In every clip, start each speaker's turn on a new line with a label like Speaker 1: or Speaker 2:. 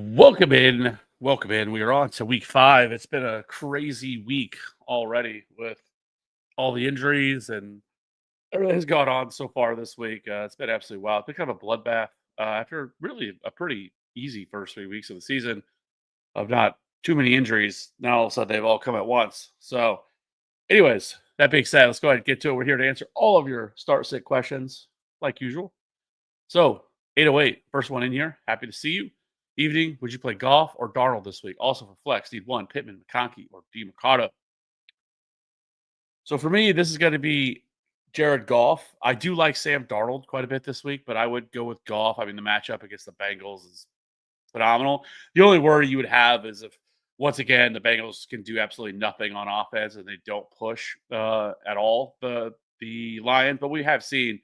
Speaker 1: Welcome in. Welcome in. We are on to week 5. It's been a crazy week already with all the injuries and everything that's gone on so far this week. It's been absolutely wild. It's been kind of a bloodbath after really a pretty easy first 3 weeks of the season of not too many injuries. Now all of a sudden they've all come at once. So, anyways, that being said, let's go ahead and get to it. We're here to answer all of your start sit questions like usual. So, 808, first one in here. Happy to see you. Evening, would you play golf or Darnold this week? Also for flex, need one Pittman, McConkey, or D. Mercado. So for me, this is going to be Jared Goff. I do like Sam Darnold quite a bit this week, but I would go with Goff. I mean, the matchup against the Bengals is phenomenal. The only worry you would have is if, once again, the Bengals can do absolutely nothing on offense and they don't push at all the Lions. But we have seen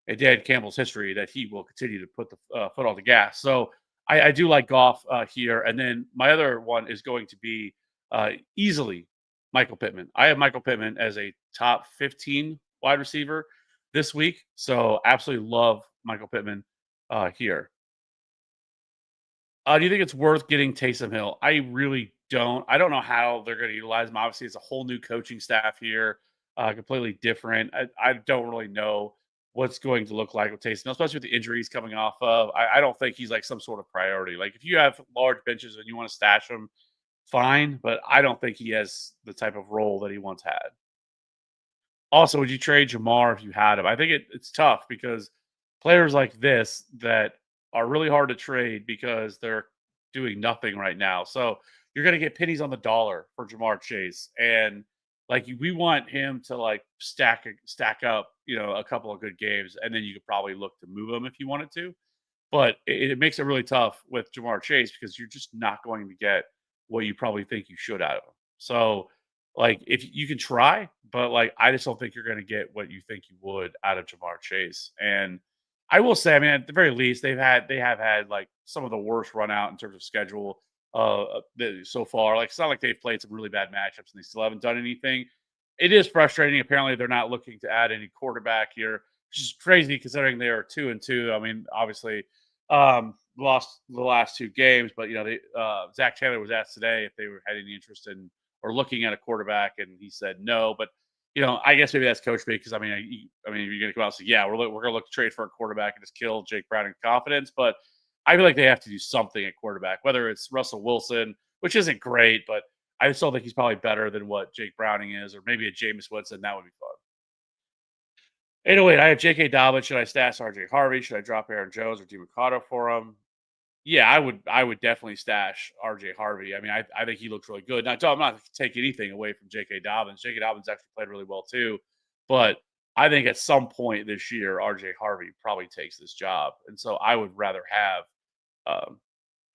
Speaker 1: in Dan Campbell's history that he will continue to put the foot on the gas. So I do like Goff here. And then my other one is going to be easily Michael Pittman. I have Michael Pittman as a top 15 wide receiver this week. So absolutely love Michael Pittman here. Do you think it's worth getting Taysom Hill? I really don't. I don't know how they're going to utilize him. Obviously, it's a whole new coaching staff here, completely different. I don't really know what's going to look like with Taysom Hill, especially with the injuries coming off of. I don't think he's like some sort of priority. Like if you have large benches and you want to stash him, fine. But I don't think he has the type of role that he once had. Also, would you trade Jamar if you had him? I think it's tough because players like this that are really hard to trade because they're doing nothing right now. So you're going to get pennies on the dollar for Jamar Chase, and like we want him to like stack up, a couple of good games, and then you could probably look to move him if you wanted to. But it makes it really tough with Jamar Chase because you're just not going to get what you probably think you should out of him. So, like, if you can try, but like, I just don't think you're going to get what you think you would out of Jamar Chase. And I will say, I mean, at the very least, they have had like some of the worst run out in terms of schedule so far. Like, it's not like they've played some really bad matchups and they still haven't done anything. It is frustrating. Apparently, they're not looking to add any quarterback here, which is crazy considering they are 2-2. I mean, obviously, lost the last 2 games, but Zach Taylor was asked today if they had any interest in or looking at a quarterback, and he said no. But I guess maybe that's coach speak because you're going to come out and say, yeah, we're going to look to trade for a quarterback and just kill Jake Browning's confidence. But I feel like they have to do something at quarterback, whether it's Russell Wilson, which isn't great, but I still think he's probably better than what Jake Browning is, or maybe a Jameis Winston. That would be fun. 808, I have J.K. Dobbins. Should I stash R.J. Harvey? Should I drop Aaron Jones or DeMarcado for him? Yeah, I would definitely stash R.J. Harvey. I mean, I think he looks really good. Now, I'm not taking anything away from J.K. Dobbins. J.K. Dobbins actually played really well too, but I think at some point this year, R.J. Harvey probably takes this job, and so I would rather have um,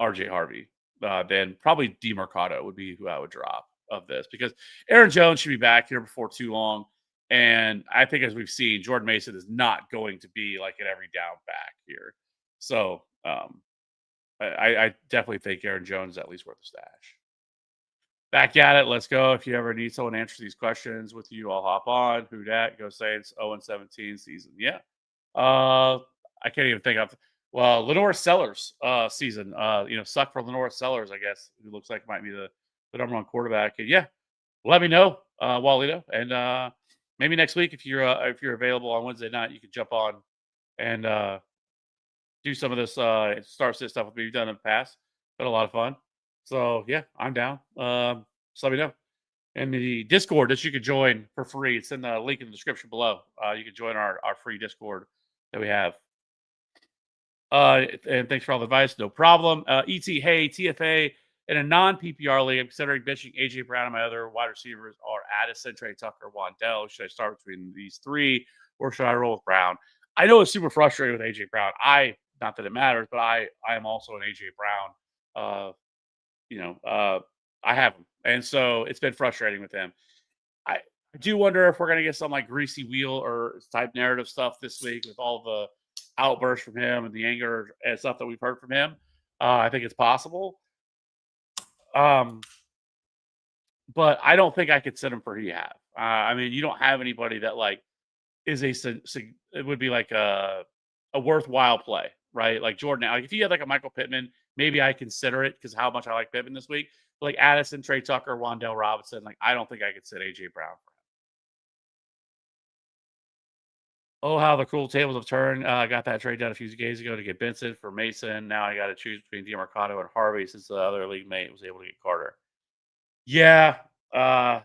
Speaker 1: R.J. Harvey than probably DeMarcado would be who I would drop of this because Aaron Jones should be back here before too long. And I think, as we've seen, Jordan Mason is not going to be like an every down back here. So I definitely think Aaron Jones is at least worth a stash. Back at it. Let's go. If you ever need someone to answer these questions with you, I'll hop on. Who dat? Go Saints. 0-17 season. Yeah. I can't even think of. Well, Lenore Sellers season. Suck for Lenore Sellers, I guess, who looks like might be the number one quarterback. And yeah, let me know, Walito, and maybe next week if you're available on Wednesday night, you can jump on and do some of this start sit stuff with me. We've done in the past. Been a lot of fun. So yeah, I'm down. Just let me know. And the Discord that you could join for free. It's in the link in the description below. You can join our free Discord that we have. And thanks for all the advice. No problem. ET, hey, TFA in a non-PPR league, I'm considering benching AJ Brown and my other wide receivers are Addison, Trey Tucker, Wandell. Should I start between these three or should I roll with Brown? I know it's super frustrating with AJ Brown. Not that it matters, but I am also an AJ Brown. I have him, and so it's been frustrating with him. I do wonder if we're going to get some like greasy wheel or type narrative stuff this week with all the outbursts from him and the anger and stuff that we've heard from him. I think it's possible. But I don't think I could sit him for rehab. I mean, you don't have anybody that like is it would be like a worthwhile play, right? Like Jordan. Like if you had like a Michael Pittman maybe I consider it because how much I like Pittman this week. But like Addison, Trey Tucker, Wandell Robinson, like I don't think I could sit AJ Brown. Oh, how the cool tables have turned. I got that trade done a few days ago to get Benson for Mason. Now I got to choose between DeMarcado and Harvey since the other league mate was able to get Carter. Yeah, uh,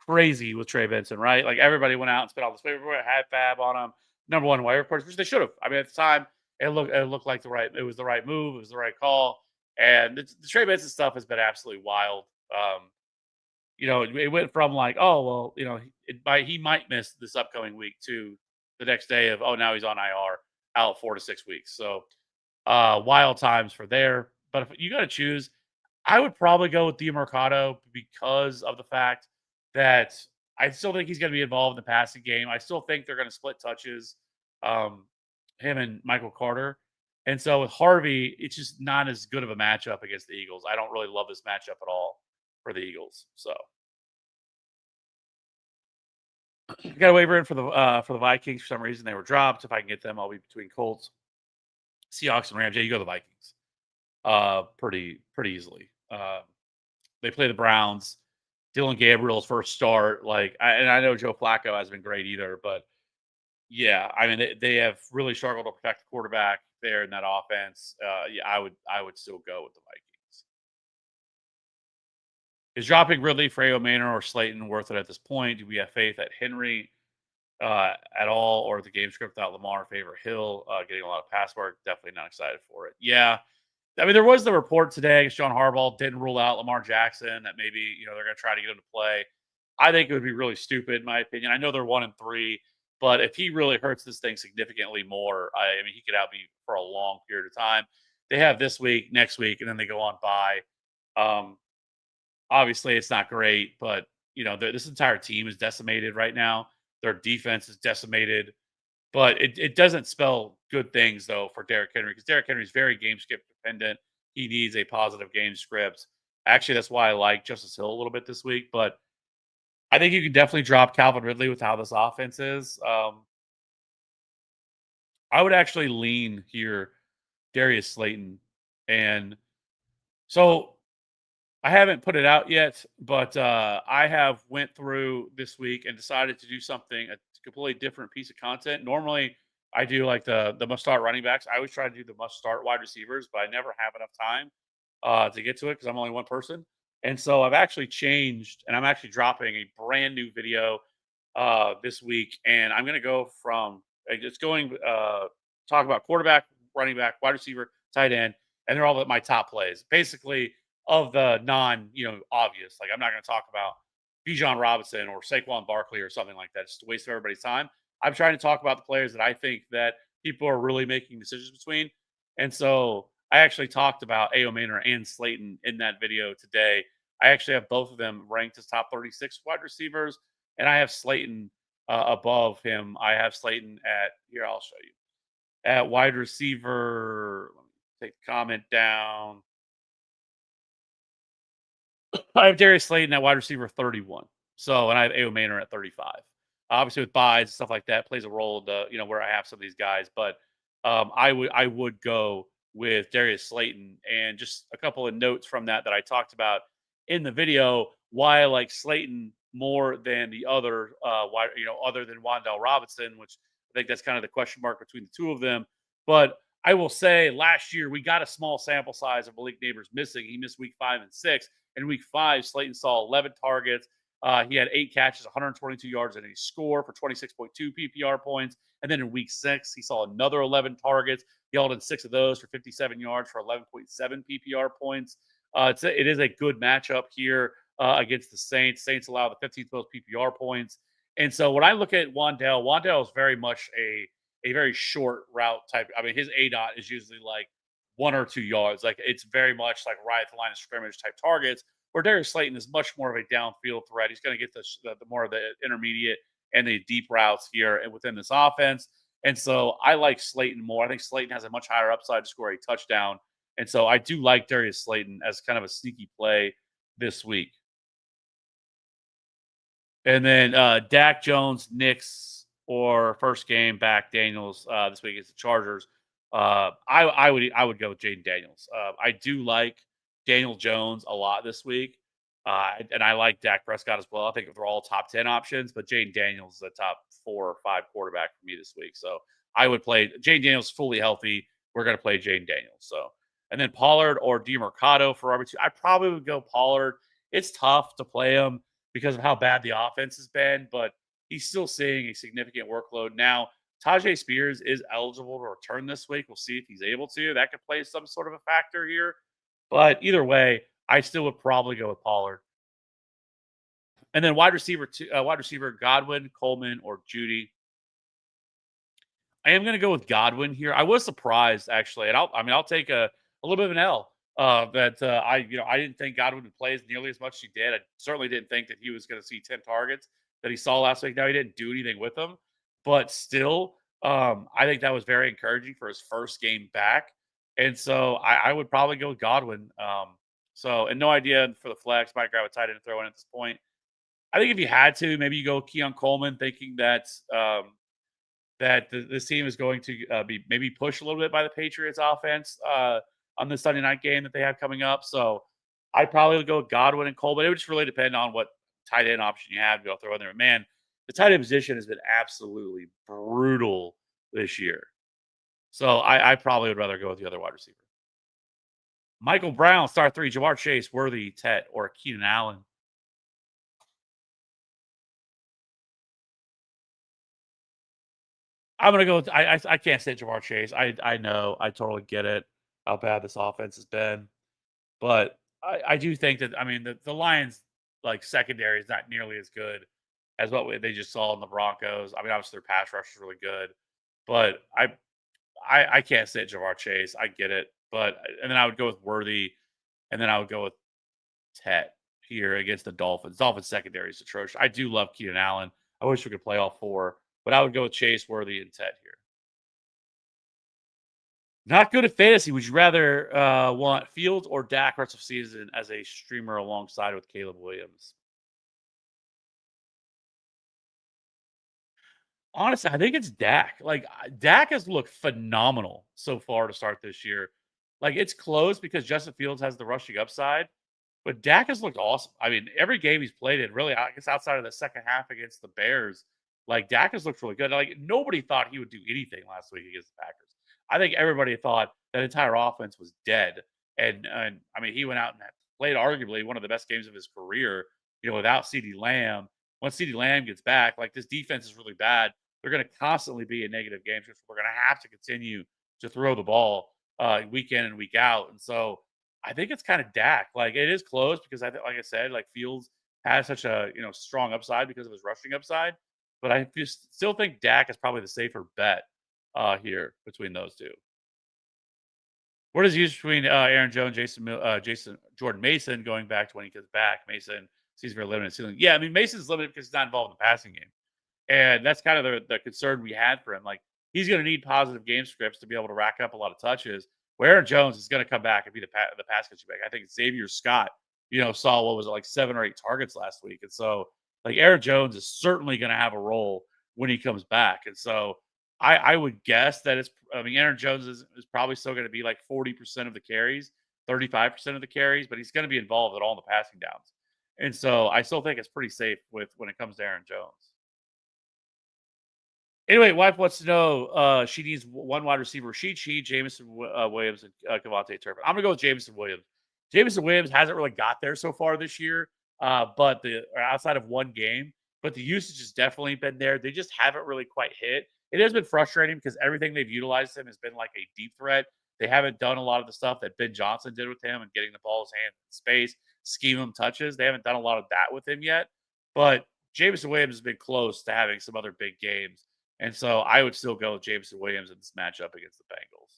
Speaker 1: crazy with Trey Benson, right? Like everybody went out and spent all this paper, had Fab on him, number one wire reports, which they should have. I mean, at the time, it looked like it was the right move, it was the right call, and the Trey Benson stuff has been absolutely wild. It went from like, oh well, he might miss this upcoming week to the next day of, oh, now he's on IR, out 4 to 6 weeks. So wild times for there. But if you got to choose, I would probably go with DeMarcado because of the fact that I still think he's going to be involved in the passing game. I still think they're going to split touches, um, him and Michael Carter. And so with Harvey, it's just not as good of a matchup against the Eagles. I don't really love this matchup at all for the Eagles. So got a waiver in for the Vikings for some reason. They were dropped. If I can get them, I'll be between Colts, Seahawks, and Rams. Yeah, you go the Vikings. Pretty easily. They play the Browns. Dylan Gabriel's first start. And I know Joe Flacco hasn't been great either, but yeah, I mean they have really struggled to protect the quarterback there in that offense. Yeah, I would still go with the Vikings. Is dropping Ridley, Freyo Manor, or Slayton worth it at this point? Do we have faith that Henry at all, or the game script without Lamar favor Hill getting a lot of pass work? Definitely not excited for it. Yeah, I mean, there was the report today against John Harbaugh didn't rule out Lamar Jackson that maybe they're going to try to get him to play. I think it would be really stupid, in my opinion. I know they're 1-3, but if he really hurts this thing significantly more, I mean, he could out be for a long period of time. They have this week, next week, and then they go on by. Um, Obviously, it's not great, but this entire team is decimated right now. Their defense is decimated, but it doesn't spell good things though for Derrick Henry because Derrick Henry is very game script dependent. He needs a positive game script. Actually, that's why I like Justice Hill a little bit this week. But I think you can definitely drop Calvin Ridley with how this offense is. I would actually lean here Darius Slayton, and so I haven't put it out yet, but I have went through this week and decided to do something a completely different piece of content. Normally, I do like the must start running backs. I always try to do the must start wide receivers, but I never have enough time to get to it because I'm only one person. And so I've actually changed, and I'm actually dropping a brand new video this week, and I'm going to go from it's going talk about quarterback, running back, wide receiver, tight end, and they're all my top plays. Basically, of the obvious. Like I'm not going to talk about Bijan Robinson or Saquon Barkley or something like that. It's just a waste of everybody's time. I'm trying to talk about the players that I think that people are really making decisions between. And so I actually talked about Ao Manor and Slayton in that video today. I actually have both of them ranked as top 36 wide receivers, and I have Slayton above him. I have Slayton at here. I'll show you at wide receiver. Let me take the comment down. I have Darius Slayton at wide receiver 31. So, and I have Ao Manor at 35. Obviously, with buys and stuff like that, plays a role in where I have some of these guys. But I would go with Darius Slayton, and just a couple of notes from that I talked about in the video. Why I like Slayton more than the other, other than Wandell Robinson, which I think that's kind of the question mark between the two of them. But I will say, last year we got a small sample size of Malik Neighbors missing. He missed week 5 and 6. In week 5, Slayton saw 11 targets. He had 8 catches, 122 yards, and a score for 26.2 PPR points. And then in week 6, he saw another 11 targets. He held in 6 of those for 57 yards for 11.7 PPR points. It is a good matchup here against the Saints. Saints allow the 15th most PPR points. And so when I look at Wandell is very much a very short route type. I mean, his ADOT is usually like 1 or 2 yards. Like it's very much like right at the line of scrimmage type targets. Where Darius Slayton is much more of a downfield threat. He's going to get the more of the intermediate and the deep routes here and within this offense. And so I like Slayton more. I think Slayton has a much higher upside to score a touchdown. And so I do like Darius Slayton as kind of a sneaky play this week. And then Dak Jones, Knicks, or first game back Daniels this week against the Chargers. I would go with Jaden Daniels. I do like Daniel Jones a lot this week, and I like Dak Prescott as well. I think they're all top 10 options, but Jaden Daniels is a top 4 or 5 quarterback for me this week. So I would play Jaden Daniels fully healthy. We're going to play Jaden Daniels. So and then Pollard or DeMarcado for RB2. I probably would go Pollard. It's tough to play him because of how bad the offense has been, but he's still seeing a significant workload now. Tajay Spears is eligible to return this week. We'll see if he's able to. That could play some sort of a factor here. But either way, I still would probably go with Pollard. And then wide receiver Godwin, Coleman, or Judy. I am going to go with Godwin here. I was surprised actually, and I'll take a little bit of an L. That I didn't think Godwin would play as nearly as much as he did. I certainly didn't think that he was going to see 10 targets that he saw last week. Now he didn't do anything with them, but still, I think that was very encouraging for his first game back. And so I would probably go with Godwin. And no idea for the flex. Might grab a tight end and throw in at this point. I think if you had to, maybe you go Keon Coleman, thinking that this team is going to be maybe pushed a little bit by the Patriots offense on the Sunday night game that they have coming up. So I'd probably go with Godwin and Coleman. It would just really depend on what tight end option you have to go throw in there. Man, the tight end position has been absolutely brutal this year. So I probably would rather go with the other wide receiver. Michael Brown, star 3, Ja'Marr Chase, Worthy, Tet, or Keenan Allen. I'm gonna go with I can't say Ja'Marr Chase. I know, I totally get it, how bad this offense has been. But I do think that the Lions like secondary is not nearly as good as what they just saw in the Broncos. I mean, obviously their pass rush is really good, but I can't say Ja'Marr Chase. I get it, but and then I would go with Worthy, and then I would go with Tet here against the Dolphins. Dolphins secondary is atrocious. I do love Keenan Allen. I wish we could play all four, but I would go with Chase, Worthy, and Tet here. Not good at fantasy. Would you rather want Fields or Dak rest of season as a streamer alongside with Caleb Williams? Honestly, I think it's Dak. Like Dak has looked phenomenal so far to start this year. Like it's close because Justin Fields has the rushing upside, but Dak has looked awesome. I mean, every game he's played in, really, I guess outside of the second half against the Bears, like Dak has looked really good. Like nobody thought he would do anything last week against the Packers. I think everybody thought that entire offense was dead. And I mean, he went out and played arguably one of the best games of his career, without CeeDee Lamb. Once CeeDee Lamb gets back, like this defense is really bad. They're going to constantly be in negative games. We're going to have to continue to throw the ball week in and week out. And so I think it's kind of Dak. Like it is close because like I said, like Fields has such a strong upside because of his rushing upside. But I just still think Dak is probably the safer bet here between those two. What is the use between Aaron Jones, Jason Jordan Mason going back to when he comes back? Mason sees very limited ceiling. Yeah, I mean Mason's limited because he's not involved in the passing game. And that's kind of the concern we had for him. Like he's going to need positive game scripts to be able to rack up a lot of touches. Where Aaron Jones is going to come back and be the pass catching back. I think Xavier Scott, saw what was it like 7 or 8 targets last week, and so like Aaron Jones is certainly going to have a role when he comes back, and so I would guess that it's. I mean, Aaron Jones is probably still going to be like 40% of the carries, 35% of the carries, but he's going to be involved at all in the passing downs, and so I still think it's pretty safe with when it comes to Aaron Jones. Anyway, wife wants to know she needs one wide receiver. She Jameson Williams, and Cavante Turpin. I'm gonna go with Jameson Williams. Jameson Williams hasn't really got there so far this year, but outside of one game, but the usage has definitely been there. They just haven't really quite hit. It has been frustrating because everything they've utilized him has been like a deep threat. They haven't done a lot of the stuff that Ben Johnson did with him and getting the ball in his hand in space, scheme him touches. They haven't done a lot of that with him yet. But Jameson Williams has been close to having some other big games. And so I would still go with Jameson Williams in this matchup against the Bengals.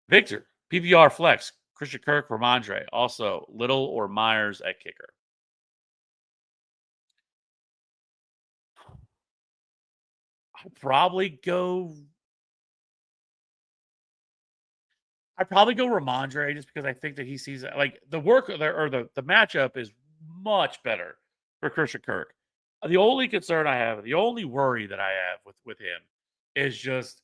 Speaker 1: Victor, PPR flex, Christian Kirk, Ramondre. Also, Little or Myers at kicker. I'd probably go. I'd probably go Ramondre just because I think that he sees like the work or the matchup is much better for Christian Kirk. The only concern I have, the only worry that I have with him is just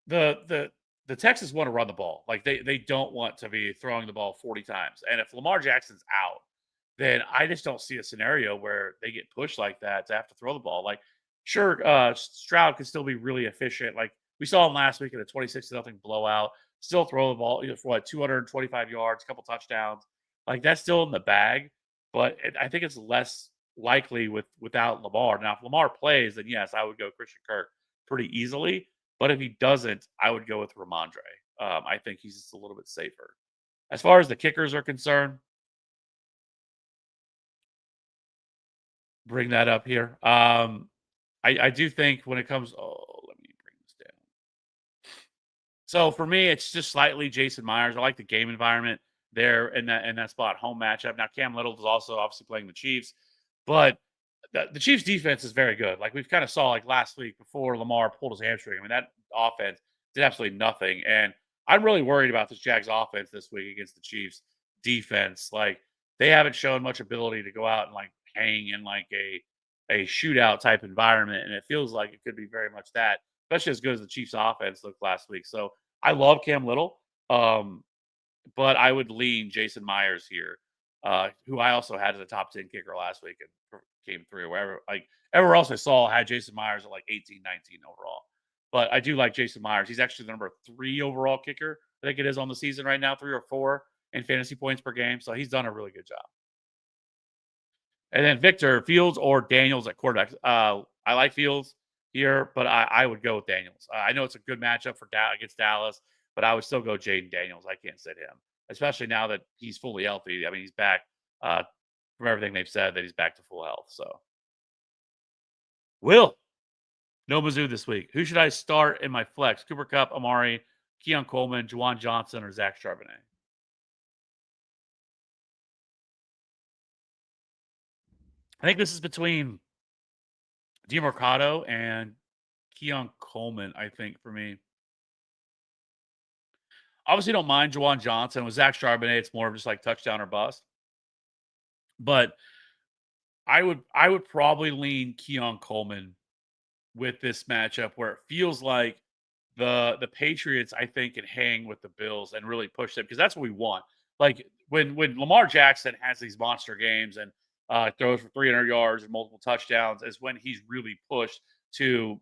Speaker 1: the Texans want to run the ball. Like they don't want to be throwing the ball 40 times. And if Lamar Jackson's out, then I just don't see a scenario where they get pushed like that to have to throw the ball. Like, sure, Stroud can still be really efficient. Like we saw him last week in a 26 to nothing blowout. Still throw the ball for what 225 yards, a couple touchdowns. Like that's still in the bag, but I think it's less likely without Lamar. Now, if Lamar plays, then yes, I would go Christian Kirk pretty easily. But if he doesn't, I would go with Ramondre. I think he's just a little bit safer. As far as the kickers are concerned, bring that up here. I do think when it comes, let me bring this down. So for me, it's just slightly Jason Myers. I like the game environment there in that spot, home matchup. Now Cam Little is also obviously playing the Chiefs, but the Chiefs defense is very good. Like we've kind of saw like last week before Lamar pulled his hamstring. I mean that offense did absolutely nothing, and I'm really worried about this Jags offense this week against the Chiefs defense. Like they haven't shown much ability to go out and like hang in like a shootout type environment, and it feels like it could be very much that, especially as good as the Chiefs offense looked last week. So I love Cam Little, but I would lean Jason Myers here, who I also had as a top 10 kicker last week and came through. Wherever like everywhere else I saw had Jason Myers at like 18, 19 overall. But I do like Jason Myers. He's actually the number 3 overall kicker. I think it is on the season right now, 3 or 4 in fantasy points per game. So he's done a really good job. And then Victor, Fields or Daniels at quarterback. I like Fields here, but I would go with Daniels. I know it's a good matchup for against Dallas, but I would still go Jaden Daniels. I can't sit him, especially now that he's fully healthy. I mean, he's back uh, from everything they've said that he's back to full health. So, Will, no Mizzou this week. Who should I start in my flex? Cooper Cup, Amari, Keon Coleman, Juwan Johnson, or Zach Charbonnet? I think this is between DeMarcado and Keon Coleman, I think, for me. Obviously, don't mind Juwan Johnson. With Zach Charbonnet, it's more of just like touchdown or bust. But I would probably lean Keon Coleman with this matchup where it feels like the Patriots, I think, can hang with the Bills and really push them because that's what we want. Like when Lamar Jackson has these monster games and throws for 300 yards and multiple touchdowns, is when he's really pushed to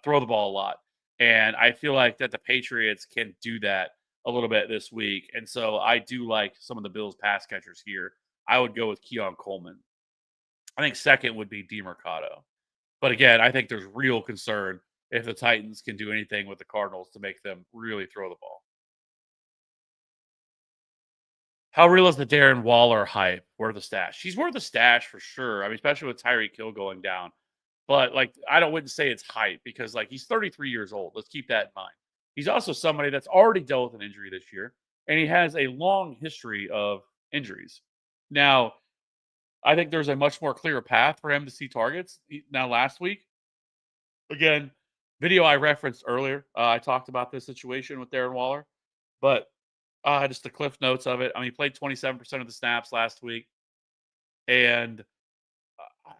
Speaker 1: throw the ball a lot. And I feel like that the Patriots can do that a little bit this week. And so I do like some of the Bills pass catchers here. I would go with Keon Coleman. I think second would be DeMarcado. But again, I think there's real concern if the Titans can do anything with the Cardinals to make them really throw the ball. How real is the Darren Waller hype? Worth the stash? He's worth the stash for sure. I mean, especially with Tyreek Hill going down. But like, I don't wouldn't say it's hype because like he's 33 years old. Let's keep that in mind. He's also somebody that's already dealt with an injury this year, and he has a long history of injuries. Now, I think there's a much more clear path for him to see targets. Now, last week, again, video I referenced earlier, I talked about this situation with Darren Waller, but just the cliff notes of it. I mean, he played 27% of the snaps last week, and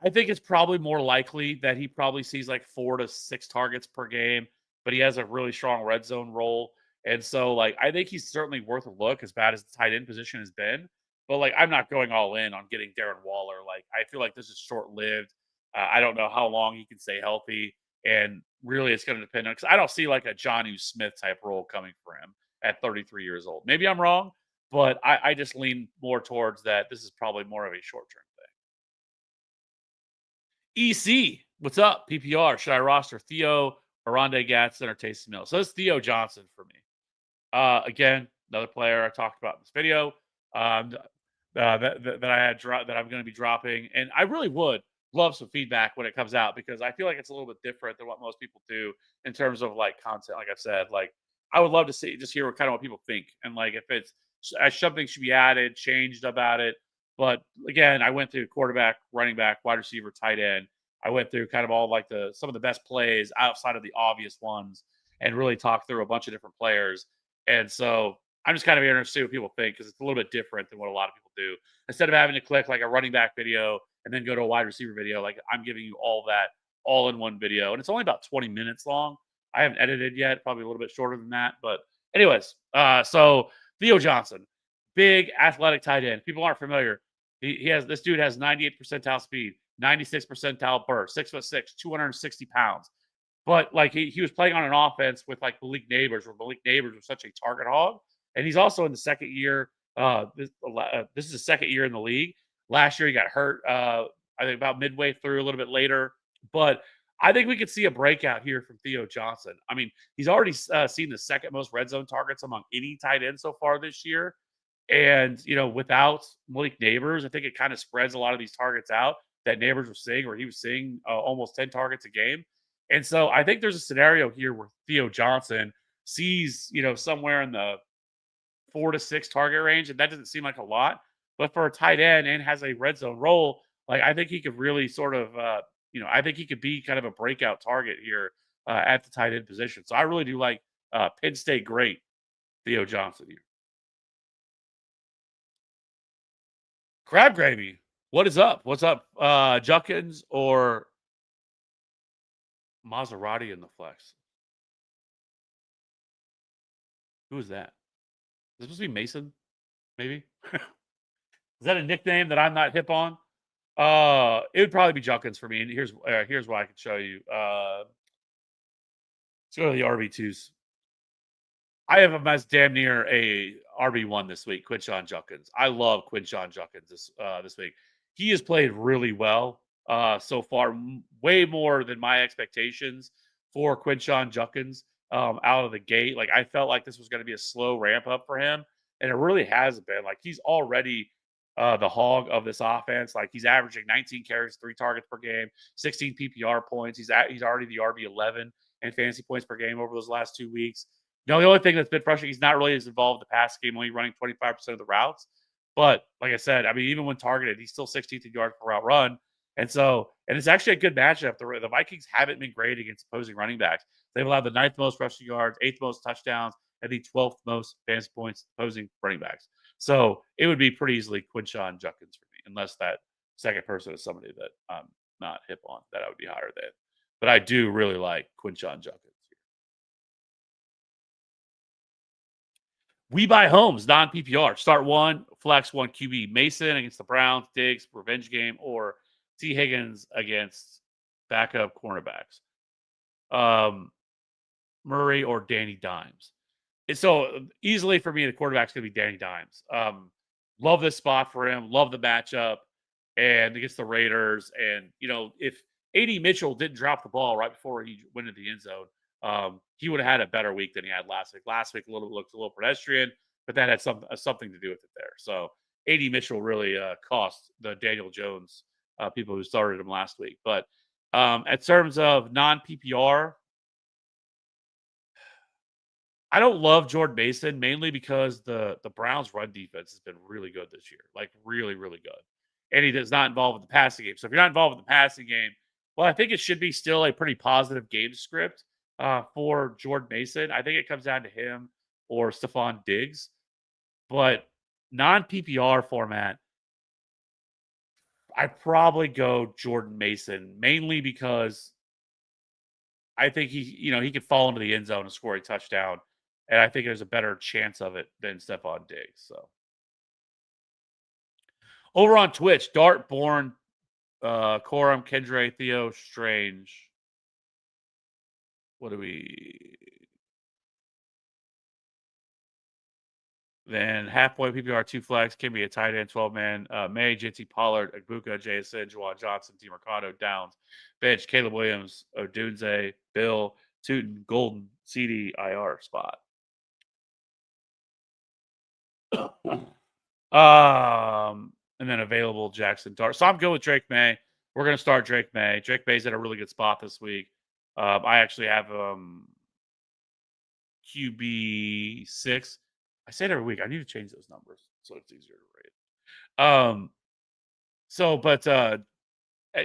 Speaker 1: I think it's probably more likely that he probably sees like 4 to 6 targets per game, but he has a really strong red zone role. And so, like, I think he's certainly worth a look as bad as the tight end position has been. But, like, I'm not going all in on getting Darren Waller. Like, I feel like this is short lived. I don't know how long he can stay healthy. And really, it's going to depend on because I don't see like a Johnny Smith type role coming for him at 33 years old. Maybe I'm wrong, but I just lean more towards that. This is probably more of a short term thing. EC, what's up? PPR. Should I roster Theo, Aronde Gatson, or Taysom Hill? So it's Theo Johnson for me. Again, another player I talked about in this video that I had that I'm going to be dropping, and I really would love some feedback when it comes out because I feel like it's a little bit different than what most people do in terms of like content. Like I said, like I would love to see just hear what people think and like if it's something should be added, changed about it. But again, I went through quarterback, running back, wide receiver, tight end. I went through kind of all like the some of the best plays outside of the obvious ones and really talked through a bunch of different players. And so I'm just kind of interested to see what people think because it's a little bit different than what a lot of people do. Instead of having to click like a running back video and then go to a wide receiver video, like I'm giving you all that all in one video, and it's only about 20 minutes long. I haven't edited yet, probably a little bit shorter than that. But anyways, so Theo Johnson, big athletic tight end. People aren't familiar. This dude has 98th percentile speed, 96th percentile burst, 6'6", 260 pounds. But like he was playing on an offense with like Malik Neighbors, where Malik Neighbors was such a target hog, and he's also in the second year. This is the second year in the league. Last year he got hurt. I think about midway through, a little bit later. But I think we could see a breakout here from Theo Johnson. I mean, he's already seen the second most red zone targets among any tight end so far this year. And, without Malik Neighbors, I think it kind of spreads a lot of these targets out that Neighbors was seeing, or he was seeing almost 10 targets a game. And so I think there's a scenario here where Theo Johnson sees, somewhere in the 4 to 6 target range. And that doesn't seem like a lot. But for a tight end and has a red zone role, like I think he could really sort of, I think he could be kind of a breakout target here at the tight end position. So I really do like Penn State great Theo Johnson here. Crab Gravy, what is up? What's up? Junkins or Maserati in the flex? Who is that? Is this supposed to be Mason? Maybe? Is that a nickname that I'm not hip on? It would probably be Junkins for me. And here's what I can show you. Let's go to the RB2s. I have him as damn near a RB1 this week, Quinshon Judkins. I love Quinshon Judkins this week. He has played really well so far, way more than my expectations for Quinshon Judkins out of the gate. Like I felt like this was going to be a slow ramp up for him, and it really hasn't been. Like he's already the hog of this offense. Like he's averaging 19 carries, 3 targets per game, 16 PPR points. He's already the RB11 in fantasy points per game over those last 2 weeks. The only thing that's been frustrating, he's not really as involved in the pass game, only running 25% of the routes. But like I said, I mean, even when targeted, he's still 16th in yards per route run. And it's actually a good matchup. The Vikings haven't been great against opposing running backs. They've allowed the 9th most rushing yards, 8th most touchdowns, and the 12th most fantasy points opposing running backs. So it would be pretty easily Quinshon Judkins for me, unless that second person is somebody that I'm not hip on, that I would be higher than. But I do really like Quinshon Judkins. We buy homes, non PPR. Start 1, flex 1 QB. Mason against the Browns, Diggs, revenge game, or T. Higgins against backup cornerbacks. Murray or Danny Dimes. And so easily for me, the quarterback's going to be Danny Dimes. Love this spot for him. Love the matchup and against the Raiders. And, if A.D. Mitchell didn't drop the ball right before he went into the end zone, he would have had a better week than he had last week. Last week looked a little pedestrian, but that had something to do with it there. So A.D. Mitchell really cost the Daniel Jones people who started him last week. But in terms of non-PPR, I don't love Jordan Mason, mainly because the Browns' run defense has been really good this year, like really, really good. And he does not involve with the passing game. So if you're not involved with the passing game, well, I think it should be still a pretty positive game script for Jordan Mason. I think it comes down to him or Stephon Diggs. But non-PPR format, I probably go Jordan Mason, mainly because I think he could fall into the end zone and score a touchdown. And I think there's a better chance of it than Stephon Diggs. So over on Twitch, Dartborn, Corum, Kendre, Theo, Strange. What do we? Then half-point PPR, 2 flex, can be a tight end, 12-man. May, JT Pollard, Agbuka, JSN, Juwan Johnson, T. Mercado, Downs, Bench, Caleb Williams, Odunze, Bill, Tootin, Golden, CD, IR spot. And then available Jackson Dart. So I'm good with Drake May. We're going to start Drake May. Drake May's at a really good spot this week. I actually have QB6. I say it every week. I need to change those numbers so it's easier to rate. But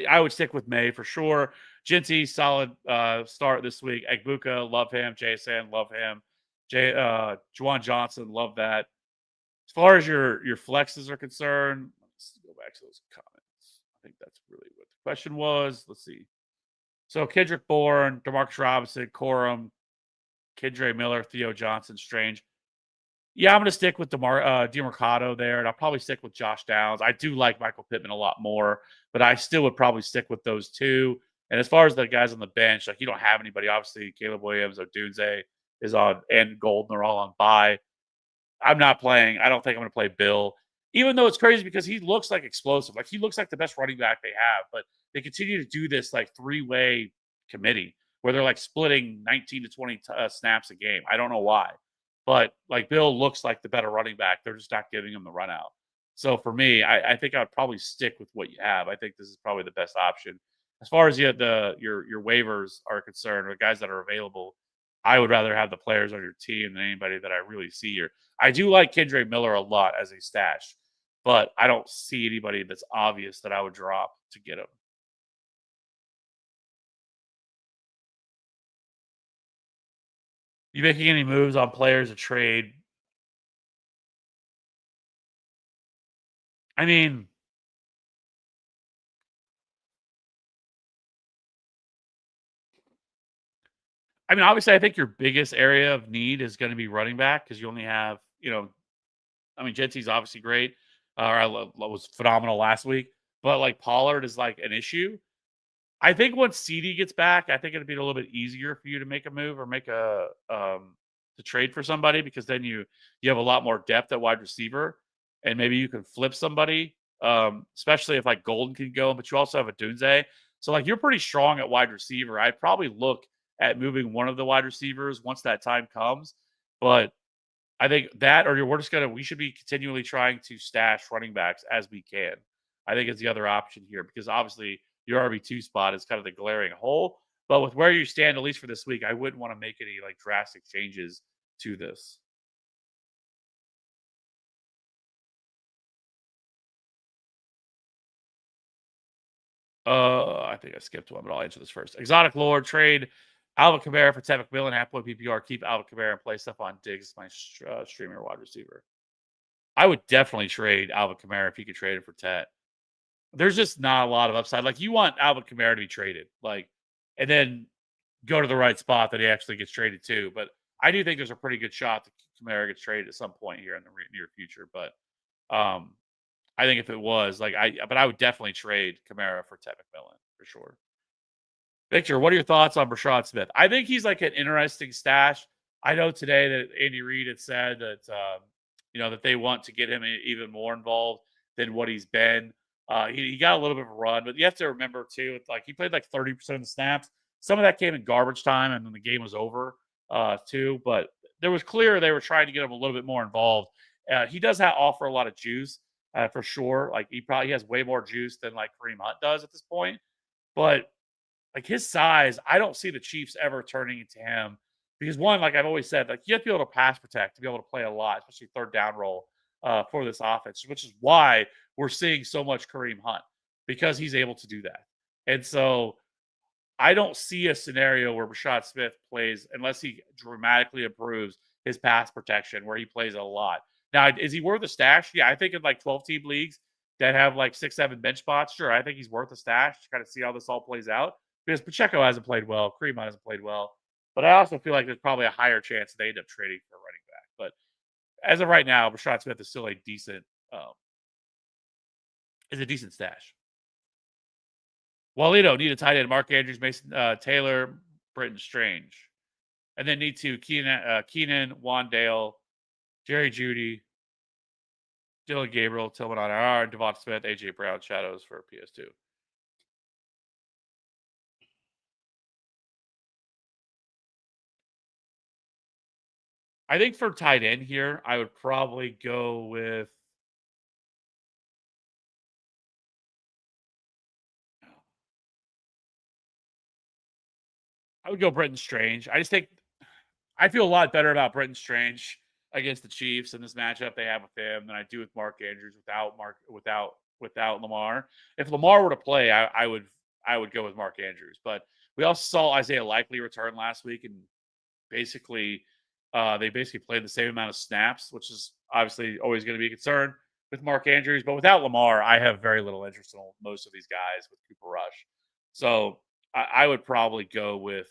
Speaker 1: I would stick with May for sure. Jinty, solid start this week. Agbuka, love him. JSN, love him. Juwan Johnson, love that. As far as your flexes are concerned, let's go back to those comments. I think that's really what the question was. Let's see. So Kendrick Bourne, Demarcus Robinson, Corum, Kendra Miller, Theo Johnson, Strange. Yeah, I'm gonna stick with DeMarcado there, and I'll probably stick with Josh Downs. I do like Michael Pittman a lot more, but I still would probably stick with those two. And as far as the guys on the bench, like you don't have anybody. Obviously, Caleb Williams, Odunze is on, and Golden are all on bye. I'm not playing. I don't think I'm going to play Bill, even though it's crazy because he looks like explosive. Like he looks like the best running back they have, but they continue to do this like three-way committee where they're like splitting 19 to 20 snaps a game. I don't know why, but like Bill looks like the better running back. They're just not giving him the run out. So for me, I think I would probably stick with what you have. I think this is probably the best option as far as your waivers are concerned, or guys that are available. I would rather have the players on your team than anybody that I really see here. I do like Kendre Miller a lot as a stash, but I don't see anybody that's obvious that I would drop to get him. You making any moves on players to trade? I mean, obviously, I think your biggest area of need is going to be running back because you only have, Genty's obviously great. Was phenomenal last week, but like Pollard is like an issue. I think once CD gets back, I think it'd be a little bit easier for you to make a move or make a to trade for somebody because then you have a lot more depth at wide receiver, and maybe you can flip somebody, especially if like Golden can go, but you also have a Dunze. So like you're pretty strong at wide receiver. I'd probably look at moving one of the wide receivers once that time comes, but I think that or we should be continually trying to stash running backs as we can. I think it's the other option here because obviously your RB2 spot is kind of the glaring hole. But with where you stand, at least for this week, I wouldn't want to make any like drastic changes to this. I think I skipped one, but I'll answer this first. Exotic Lord trade Alvin Kamara for Ted McMillan, half point PPR. Keep Alvin Kamara and play stuff on Diggs, my streamer wide receiver. I would definitely trade Alvin Kamara if you could trade him for Ted. There's just not a lot of upside. Like you want Alvin Kamara to be traded, like, and then go to the right spot that he actually gets traded to. But I do think there's a pretty good shot that Kamara gets traded at some point here in the near future. But I think if it was I would definitely trade Kamara for Ted McMillan for sure. Victor, what are your thoughts on Brashad Smith? I think he's like an interesting stash. I know today that Andy Reid had said that that they want to get him even more involved than what he's been. He got a little bit of a run, but you have to remember too, it's like he played like 30% of the snaps. Some of that came in garbage time, and then the game was over too. But there was clear they were trying to get him a little bit more involved. He does offer a lot of juice for sure. Like he probably has way more juice than like Kareem Hunt does at this point. But like his size, I don't see the Chiefs ever turning into him because one, like I've always said, like you have to be able to pass protect to be able to play a lot, especially third down role for this offense, which is why we're seeing so much Kareem Hunt because he's able to do that. And so I don't see a scenario where Rashad Smith plays unless he dramatically improves his pass protection, where he plays a lot. Now, is he worth a stash? Yeah, I think in like 12 team leagues that have like 6-7 bench spots, sure, I think he's worth a stash to kind of see how this all plays out because Pacheco hasn't played well, Kareem hasn't played well, but I also feel like there's probably a higher chance they end up trading for a running back. But as of right now, Rashad Smith is still a decent stash. Walito need a tight end. Mark Andrews, Mason Taylor, Britton Strange, and then need to Keenan, Wandale, Jerry Judy, Dylan Gabriel, Tillman on IR, Devon Smith, AJ Brown, shadows for PS2. I think for tight end here, I would probably go with. I would go Britton Strange. I just think I feel a lot better about Britton Strange against the Chiefs in this matchup they have with him than I do with Mark Andrews without Lamar. If Lamar were to play, I would go with Mark Andrews. But we also saw Isaiah Likely return last week, and basically they basically played the same amount of snaps, which is obviously always going to be a concern with Mark Andrews. But without Lamar, I have very little interest in most of these guys with Cooper Rush. So I would probably go with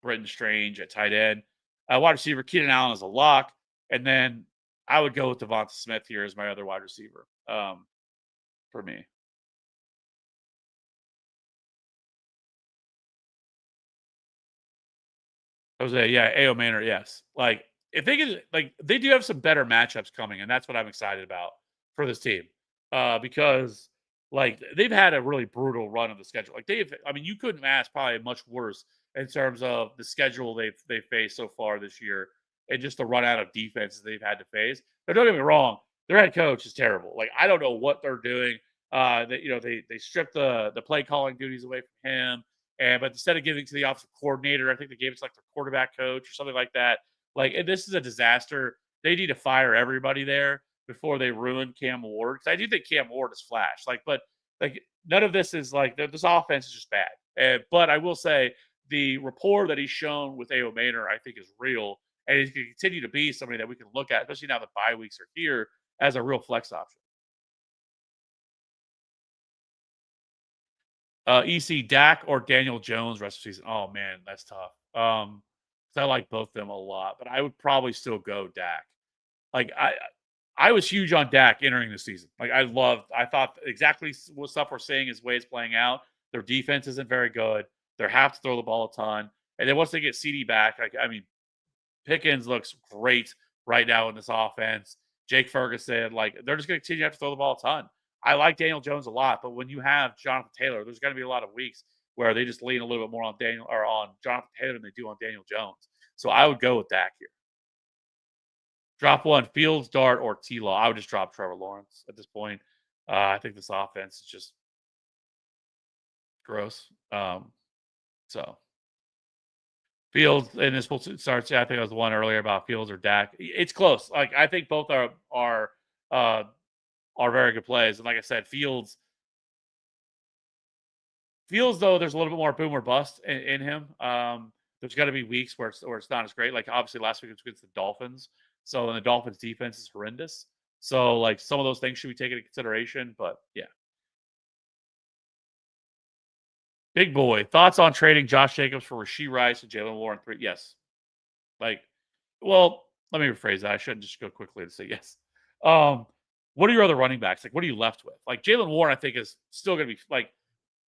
Speaker 1: Britton Strange at tight end. Wide receiver, Keenan Allen is a lock. And then I would go with Devonta Smith here as my other wide receiver for me. Jose, yeah, A.O. Manor, yes. Like, if they get, like, they do have some better matchups coming, and that's what I'm excited about for this team. Because, like, they've had a really brutal run of the schedule. Like, I mean, you couldn't ask probably much worse in terms of the schedule they've faced so far this year and just the run out of defenses they've had to face. But don't get me wrong, their head coach is terrible. Like, I don't know what they're doing. They stripped the play calling duties away from him. But instead of giving it to the offensive coordinator, I think they gave it to like their quarterback coach or something like that. Like, and this is a disaster. They need to fire everybody there before they ruin Cam Ward. Because I do think Cam Ward is flash. Like, like none of this is like this offense is just bad. But I will say the rapport that he's shown with A.O. Maynor, I think, is real, and he's going to continue to be somebody that we can look at, especially now the bye weeks are here, as a real flex option. EC Dak or Daniel Jones rest of the season. Oh man, that's tough. 'Cause I like both of them a lot, but I would probably still go Dak. Like I was huge on Dak entering the season. Like I thought exactly what stuff we're seeing is way it's playing out. Their defense isn't very good. They have to throw the ball a ton, and then once they get CD back, like I mean, Pickens looks great right now in this offense. Jake Ferguson, like they're just going to continue to have to throw the ball a ton. I like Daniel Jones a lot, but when you have Jonathan Taylor, there's going to be a lot of weeks where they just lean a little bit more on Daniel or on Jonathan Taylor than they do on Daniel Jones. So I would go with Dak here. Drop one, Fields, Dart, or T Law. I would just drop Trevor Lawrence at this point. I think this offense is just gross. So Fields and this will start. Yeah, I think I was the one earlier about Fields or Dak. It's close. Like I think both uh, are very good plays. And like I said, Fields though there's a little bit more boom or bust in him. There's got to be weeks where it's not as great. Like obviously last week it was against the Dolphins, so and the Dolphins defense is horrendous. So like some of those things should be taken into consideration. But yeah, big boy thoughts on trading Josh Jacobs for Rasheed Rice and Jalen Warren three. Yes, like well let me rephrase that. I shouldn't just go quickly and say yes. Um, what are your other running backs? Like what are you left with? Like Jalen Warren, I think is still going to be like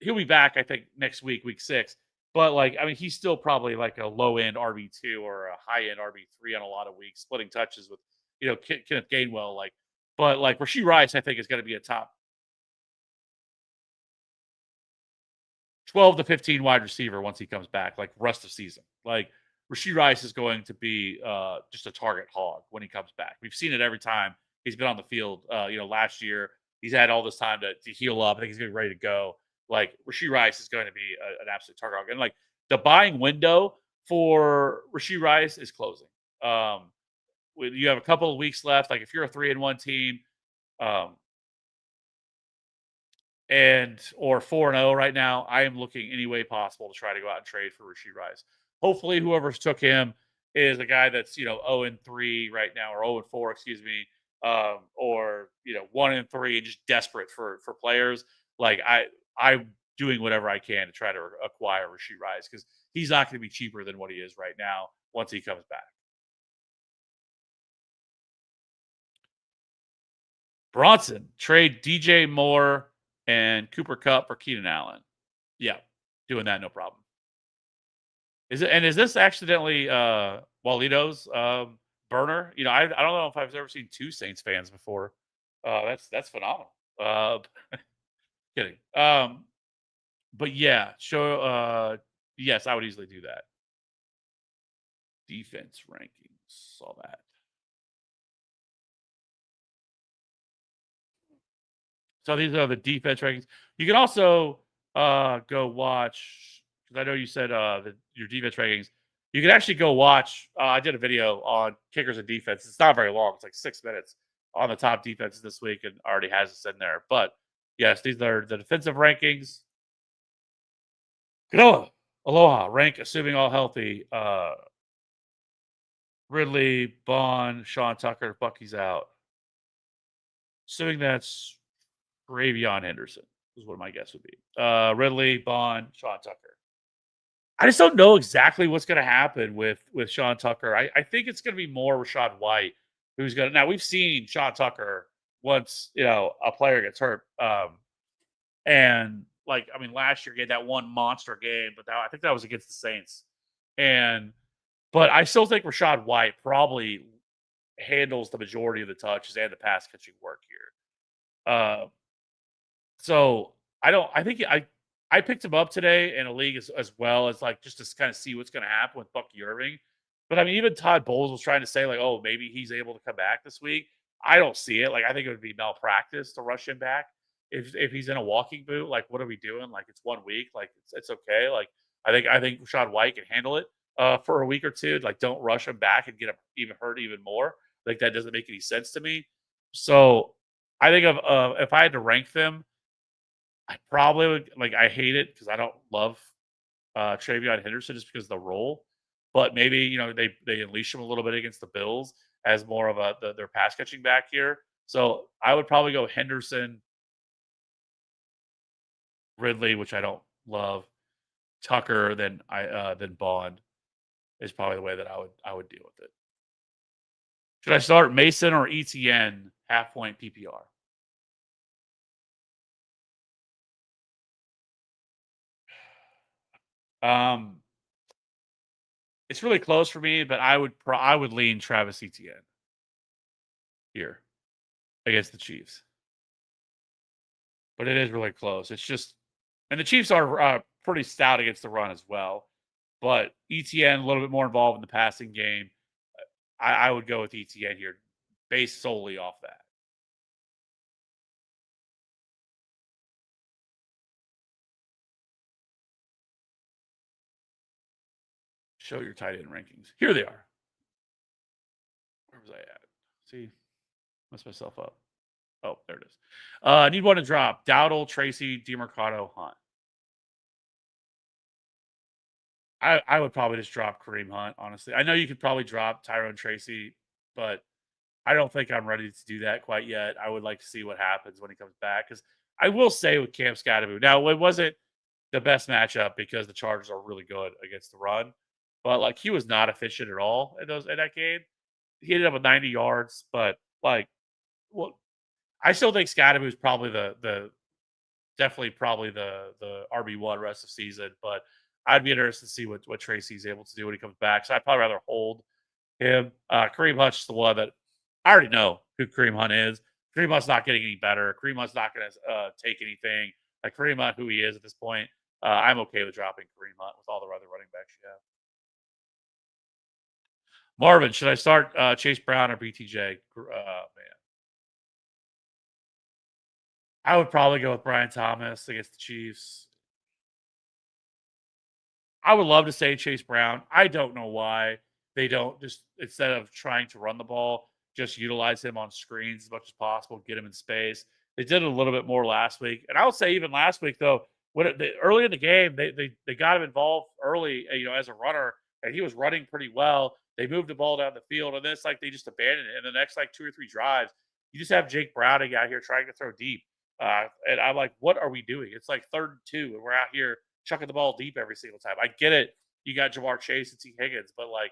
Speaker 1: he'll be back, I think, next week, week 6. But like, I mean, he's still probably like a low end RB2 or a high end RB3 on a lot of weeks, splitting touches with Kenneth Gainwell. Like, but like Rasheed Rice, I think is going to be a top 12 to 15 wide receiver once he comes back, like rest of season. Like Rasheed Rice is going to be just a target hog when he comes back. We've seen it every time he's been on the field. Last year he's had all this time to heal up. I think he's going to be ready to go. Like Rasheed Rice is going to be an absolute target hog, and like the buying window for Rasheed Rice is closing. You have a couple of weeks left. Like if you're a 3-1 team, um, and or 4-0 right now, I am looking any way possible to try to go out and trade for Rasheed Rice. Hopefully, whoever's took him is a guy that's 0-3 right now, or 0-4, excuse me, or 1-3 and just desperate for players. Like I'm doing whatever I can to try to acquire Rasheed Rice because he's not going to be cheaper than what he is right now once he comes back. Bronson trade DJ Moore and Cooper Cup for Keenan Allen. Yeah, doing that no problem. Is this accidentally Walito's burner? I don't know if I've ever seen two Saints fans before. That's phenomenal. Kidding. But yeah, show yes, I would easily do that. Defense rankings. Saw that. So these are the defense rankings. You can also go watch because I know you said your defense rankings. You can actually go watch. I did a video on kickers and defense. It's not very long. It's like 6 minutes on the top defenses this week, and already has us in there. But yes, these are the defensive rankings. Kanoa, Aloha, rank assuming all healthy. Ridley, Bond, Sean Tucker, Bucky's out. Assuming that's Ravion Henderson is what my guess would be. Ridley, Bond, Sean Tucker. I just don't know exactly what's going to happen with Sean Tucker. I think it's going to be more Rashad White who's going to. Now we've seen Sean Tucker once, a player gets hurt, and like I mean, last year he had that one monster game, but I think that was against the Saints, and but I still think Rashad White probably handles the majority of the touches and the pass catching work here. So I don't. I think I picked him up today in a league as well as like just to kind of see what's going to happen with Bucky Irving. But I mean, even Todd Bowles was trying to say like, oh, maybe he's able to come back this week. I don't see it. Like, I think it would be malpractice to rush him back if he's in a walking boot. Like, what are we doing? Like, it's 1 week. Like, it's okay. Like, I think Rashad White can handle it for a week or two. Like, don't rush him back and get him even hurt even more. Like, that doesn't make any sense to me. So I think of if I had to rank them, I probably would like I hate it because I don't love Travion Henderson just because of the role. But maybe, they unleash him a little bit against the Bills as more of their pass catching back here. So I would probably go Henderson, Ridley, which I don't love, Tucker, then Bond is probably the way that I would deal with it. Should I start Mason or ETN half point PPR? Um, it's really close for me, but I would lean Travis Etienne here against the Chiefs. But it is really close. It's just, and the Chiefs are pretty stout against the run as well. But ETN a little bit more involved in the passing game. I would go with ETN here, based solely off that. Show your tight end rankings. Here they are. Where was I at? See, messed myself up. Oh, there it is. I need one to drop. Dowdle, Tracy, DeMarcado, Hunt. I would probably just drop Kareem Hunt, honestly. I know you could probably drop Tyrone Tracy, but I don't think I'm ready to do that quite yet. I would like to see what happens when he comes back because I will say with Cam Scatteroo, now it wasn't the best matchup because the Chargers are really good against the run, but like he was not efficient at all in that game. He ended up with 90 yards, but like, well, I still think Scatteroo is probably the definitely probably the RB1 rest of season, but I'd be interested to see what Tracy's able to do when he comes back. So I'd probably rather hold him. Kareem Hunt's the one that I already know who Kareem Hunt is. Kareem Hunt's not getting any better. Kareem Hunt's not going to take anything. Like Kareem Hunt, who he is at this point, I'm okay with dropping Kareem Hunt with all the other running backs you have. Marvin, should I start Chase Brown or BTJ? Man, I would probably go with Brian Thomas against the Chiefs. I would love to say Chase Brown. I don't know why they don't just instead of trying to run the ball, just utilize him on screens as much as possible, get him in space. They did it a little bit more last week, and I would say even last week though, early in the game they got him involved early, as a runner, and he was running pretty well. They moved the ball down the field, and then it's like they just abandoned it. In the next like 2 or 3 drives, you just have Jake Browning out here trying to throw deep, and I'm like, what are we doing? It's like 3rd and 2, and we're out here chucking the ball deep every single time. I get it. You got Jamar Chase and T. Higgins, but like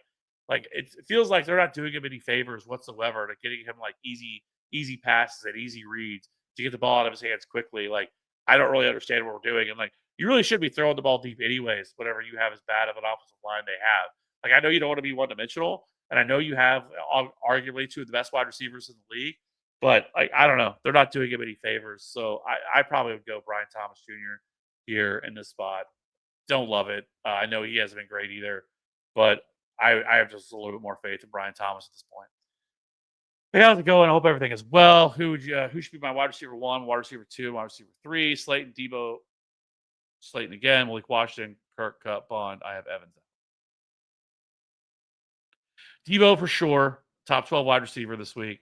Speaker 1: it feels like they're not doing him any favors whatsoever to getting him like easy passes and easy reads to get the ball out of his hands quickly. Like I don't really understand what we're doing, and like you really should be throwing the ball deep anyways. Whatever you have as bad of an offensive line they have. Like I know you don't want to be one dimensional, and I know you have arguably two of the best wide receivers in the league, but like I don't know, they're not doing him any favors. So I probably would go Brian Thomas Jr. here in this spot. Don't love it. I know he hasn't been great either, but I have just a little bit more faith in Brian Thomas at this point. Hey, how's it going? I hope everything is well. Who should be my wide receiver 1, wide receiver 2, wide receiver 3? Slayton, Debo, Slayton again, Malik Washington, Kirk, Cup, Bond. I have Evans. Debo for sure, top 12 wide receiver this week.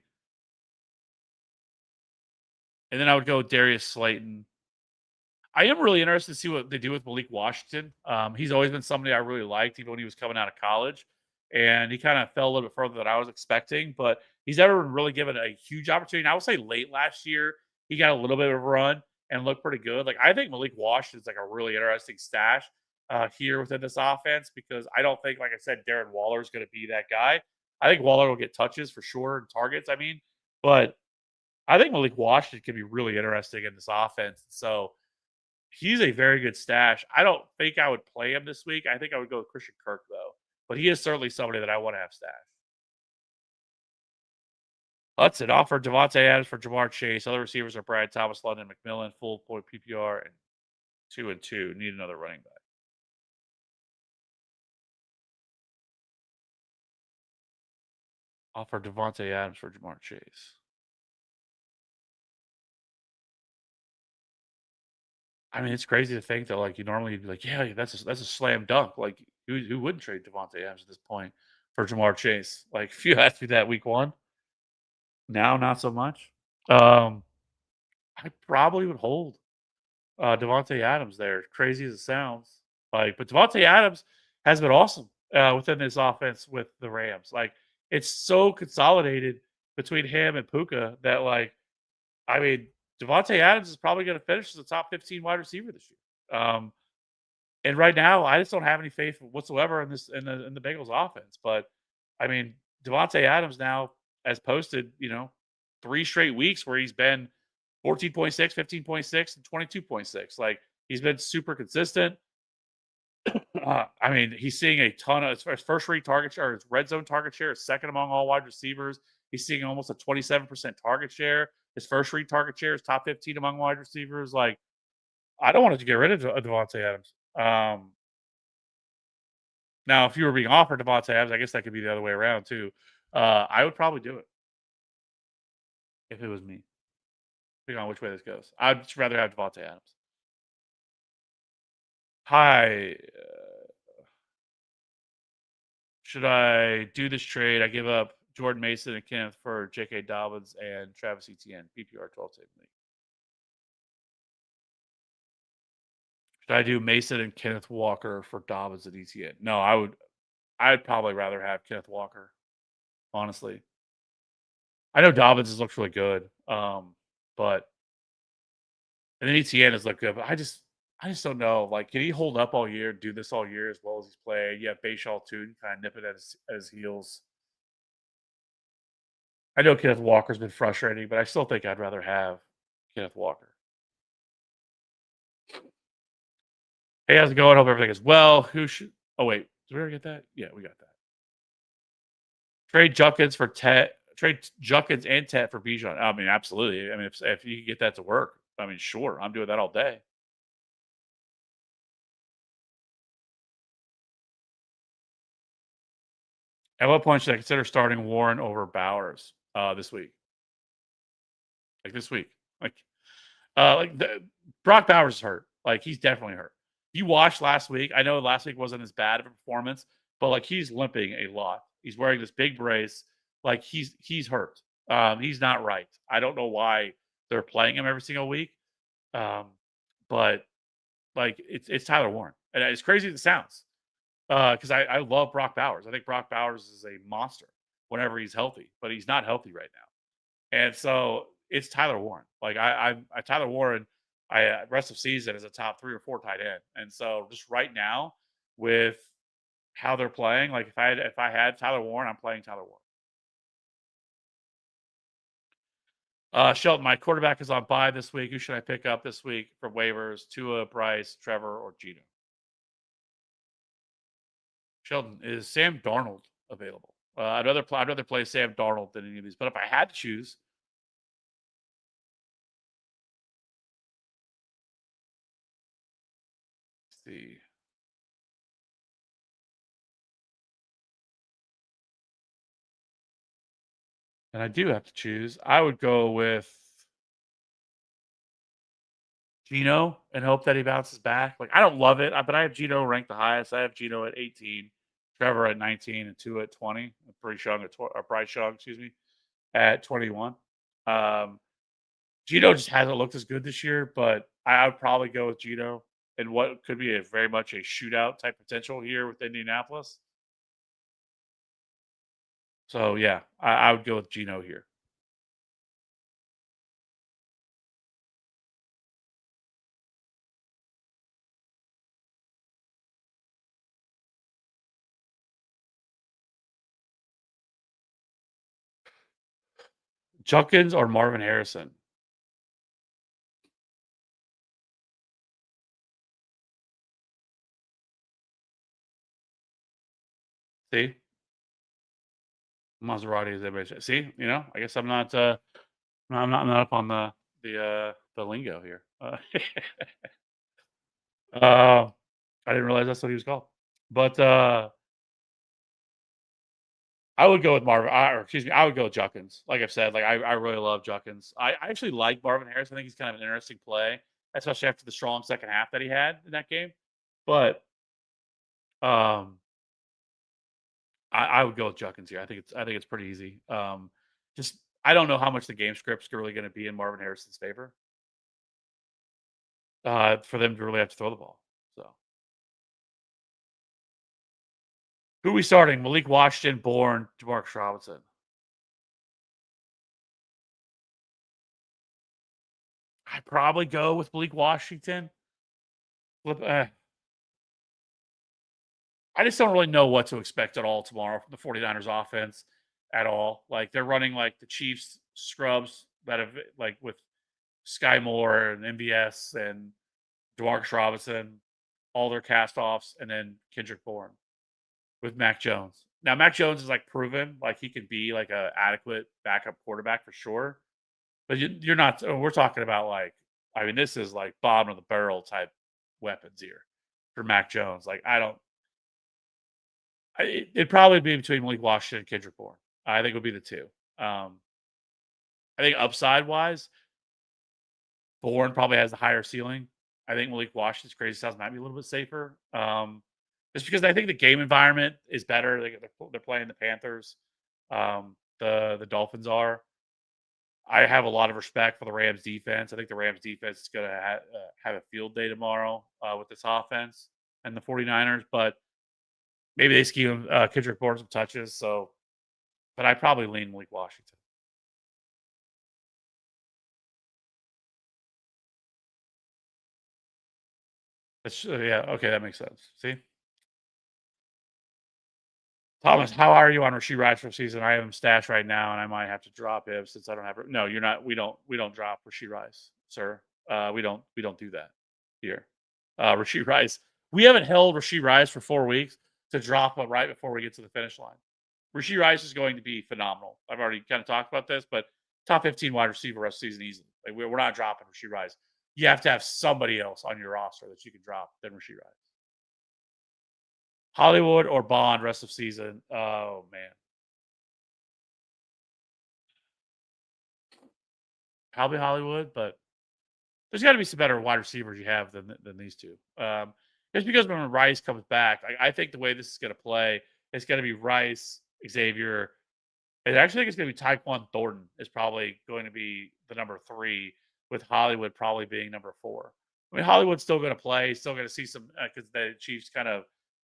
Speaker 1: And then I would go Darius Slayton. I am really interested to see what they do with Malik Washington. He's always been somebody I really liked, even when he was coming out of college. And he kind of fell a little bit further than I was expecting, but he's never been really given a huge opportunity. And I would say late last year, he got a little bit of a run and looked pretty good. Like I think Malik Washington's like a really interesting stash. here within this offense because I don't think, like I said, Darren Waller is going to be that guy. I think Waller will get touches for sure and targets. I mean, but I think Malik Washington could be really interesting in this offense. So he's a very good stash. I don't think I would play him this week. I think I would go with Christian Kirk though, but he is certainly somebody that I want to have stashed. Hudson offered Devontae Adams for Jamar Chase. Other receivers are Brad Thomas, London McMillan, full point PPR, and 2 and 2. Need another running back. Offer Devontae Adams for Jamar Chase. I mean, it's crazy to think that like you normally be like, yeah, that's a slam dunk. Like who wouldn't trade Devontae Adams at this point for Jamar Chase? Like if you asked me that week one, now not so much. Um, I probably would hold Devontae Adams there. Crazy as it sounds, like, but Devontae Adams has been awesome within this offense with the Rams. Like it's so consolidated between him and Puka that like I mean Devontae Adams is probably going to finish as a top 15 wide receiver this year. And right now, I just don't have any faith whatsoever in this in the Bengals offense. But I mean, Devontae Adams now has posted, 3 straight weeks where he's been 14.6, 15.6, and 22.6. Like he's been super consistent. I mean, he's seeing a ton of his first rate target share, his red zone target share is second among all wide receivers. He's seeing almost a 27% target share. His first read target share is top 15 among wide receivers. Like, I don't want to get rid of Devontae Adams. Now, if you were being offered Devontae Adams, I guess that could be the other way around too. I would probably do it if it was me, depending on which way this goes. I'd just rather have Devontae Adams. Hi, should I do this trade? I give up Jordan Mason and Kenneth for J.K. Dobbins and Travis Etienne, PPR 12 team league. Should I do Mason and Kenneth Walker for Dobbins and Etienne? No, I would. I'd probably rather have Kenneth Walker, honestly. I know Dobbins has looked really good, but and then Etienne has looked good, but I just don't know. Like, can he hold up all year, do this all year as well as he's played? Yeah, Bayshaw too, kind of nip it at his heels. I know Kenneth Walker's been frustrating, but I still think I'd rather have Kenneth Walker. Hey, how's it going? Hope everything is well. Who should? Oh wait, did we ever get that? Yeah, we got that. Trade Junkins for Tet. Trade Junkins and Tet for Bijan. I mean, absolutely. I mean, if you can get that to work, I mean, sure, I'm doing that all day. At what point should I consider starting Warren over Bowers this week? Like this week, like Brock Bowers is hurt. Like he's definitely hurt. You watched last week. I know last week wasn't as bad of a performance, but like he's limping a lot. He's wearing this big brace. Like he's hurt. He's not right. I don't know why they're playing him every single week. Um, but like it's Tyler Warren, and as crazy as it sounds, because I love Brock Bowers. I think Brock Bowers is a monster whenever he's healthy, but he's not healthy right now. And so it's Tyler Warren. Like I Tyler Warren, rest of season is a top 3 or 4 tight end. And so just right now with how they're playing, like if I had Tyler Warren, I'm playing Tyler Warren. Shelton, my quarterback is on bye this week. Who should I pick up this week from waivers? Tua, Bryce, Trevor, or Gino? Sheldon, is Sam Darnold available? I'd rather play Sam Darnold than any of these. But if I had to choose, let's see. And I do have to choose. I would go with Gino and hope that he bounces back. Like I don't love it, but I have Gino ranked the highest. I have Gino at 18, Trevor at 19, and Tua at 20. Bryce Young, excuse me, at 21. Um, Gino just hasn't looked as good this year, but I would probably go with Gino in what could be a very much a shootout type potential here with Indianapolis. So yeah, I would go with Gino here. Judkins or Marvin Harrison? See? Maserati is everybody see, I guess I'm not, no, I'm not up on the lingo here. Uh, I didn't realize that's what he was called. But, I would go with Marvin or excuse me, I would go with Judkins. Like I've said, like, I really love Judkins. I actually like Marvin Harris. I think he's kind of an interesting play, especially after the strong second half that he had in that game. But, um, I would go with Judkins here. I think it's pretty easy. Just I don't know how much the game script's really gonna be in Marvin Harrison's favor, for them to really have to throw the ball. So, who we starting? Malik Washington, Bourne, Demarcus Robinson. I'd probably go with Malik Washington. Flip I just don't really know what to expect at all tomorrow from the 49ers offense at all. Like, they're running, like, the Chiefs scrubs that have like, with Sky Moore and MVS and Demarcus Robinson, all their cast-offs, and then Kendrick Bourne with Mac Jones. Now, Mac Jones is, like, proven, like, he could be, like, a adequate backup quarterback for sure, but you're not we're talking about, like I mean, this is, like, bottom of the barrel type weapons here for Mac Jones. Like, I don't it'd probably be between Malik Washington and Kendrick Bourne. I think it would be the 2. Um, I think upside-wise, Bourne probably has the higher ceiling. I think Malik Washington's crazy styles might be a little bit safer. Just because I think the game environment is better. They're playing the Panthers. The Dolphins are. I have a lot of respect for the Rams defense. I think the Rams defense is going to have a field day tomorrow with this offense and the 49ers, but maybe they scheme Kendrick Bourne some touches. So, but I probably lean Malik Washington. Yeah, okay, that makes sense. See? Thomas, how are you on Rasheed Rice for season? I have him stashed right now, and I might have to drop him since I don't have. No, you're not. We don't drop Rasheed Rice, sir. We don't do that here. Rasheed Rice. We haven't held Rasheed Rice for 4 weeks to drop him right before we get to the finish line. Rasheed Rice is going to be phenomenal. I've already kind of talked about this, but top 15 wide receiver rest of the season easily. Like we're not dropping Rasheed Rice. You have to have somebody else on your roster that you can drop than Rasheed Rice. Hollywood or Bond rest of season. Oh man, probably Hollywood, but there's got to be some better wide receivers you have than these two. Just because when Rice comes back, I think the way this is going to play, it's going to be Rice, Xavier. And I actually think it's going to be Tyquan Thornton is probably going to be the number 3, with Hollywood probably being number 4. I mean, Hollywood's still going to play, still going to see some because the Chiefs kind of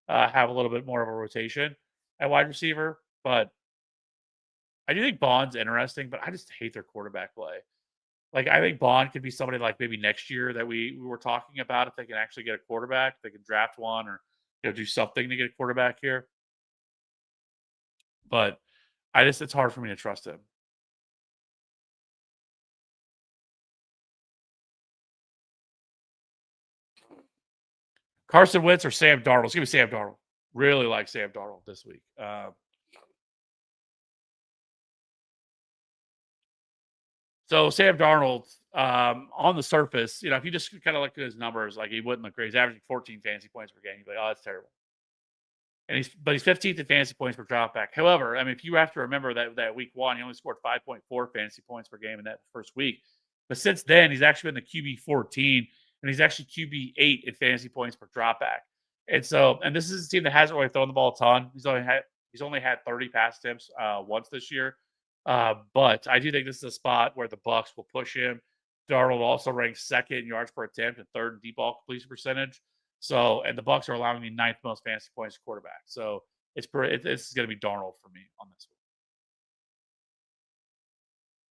Speaker 1: have a little bit more of a rotation at wide receiver. But I do think Bond's interesting, but I just hate their quarterback play. Like, I think Bond could be somebody like maybe next year that we were talking about if they can actually get a quarterback, they can draft one or do something to get a quarterback here. But it's hard for me to trust him. Carson Wentz or Sam Darnold? Let's give me Sam Darnold. Really like Sam Darnold this week. So Sam Darnold, on the surface, if you just kind of look at his numbers, like he wouldn't look great. He's averaging 14 fantasy points per game. You'd be like, oh, that's terrible. And he's 15th in fantasy points per dropback. However, I mean, if you have to remember that week 1, he only scored 5.4 fantasy points per game in that first week. But since then, he's actually been the QB 14, and he's actually QB 8 in fantasy points per dropback. And this is a team that hasn't really thrown the ball a ton. He's only had 30 pass attempts once this year. But I do think this is a spot where the Bucks will push him. Darnold also ranks second in yards per attempt and third in deep ball completion percentage. So, and the Bucks are allowing the 9th most fantasy points to quarterback. So this is going to be Darnold for me on this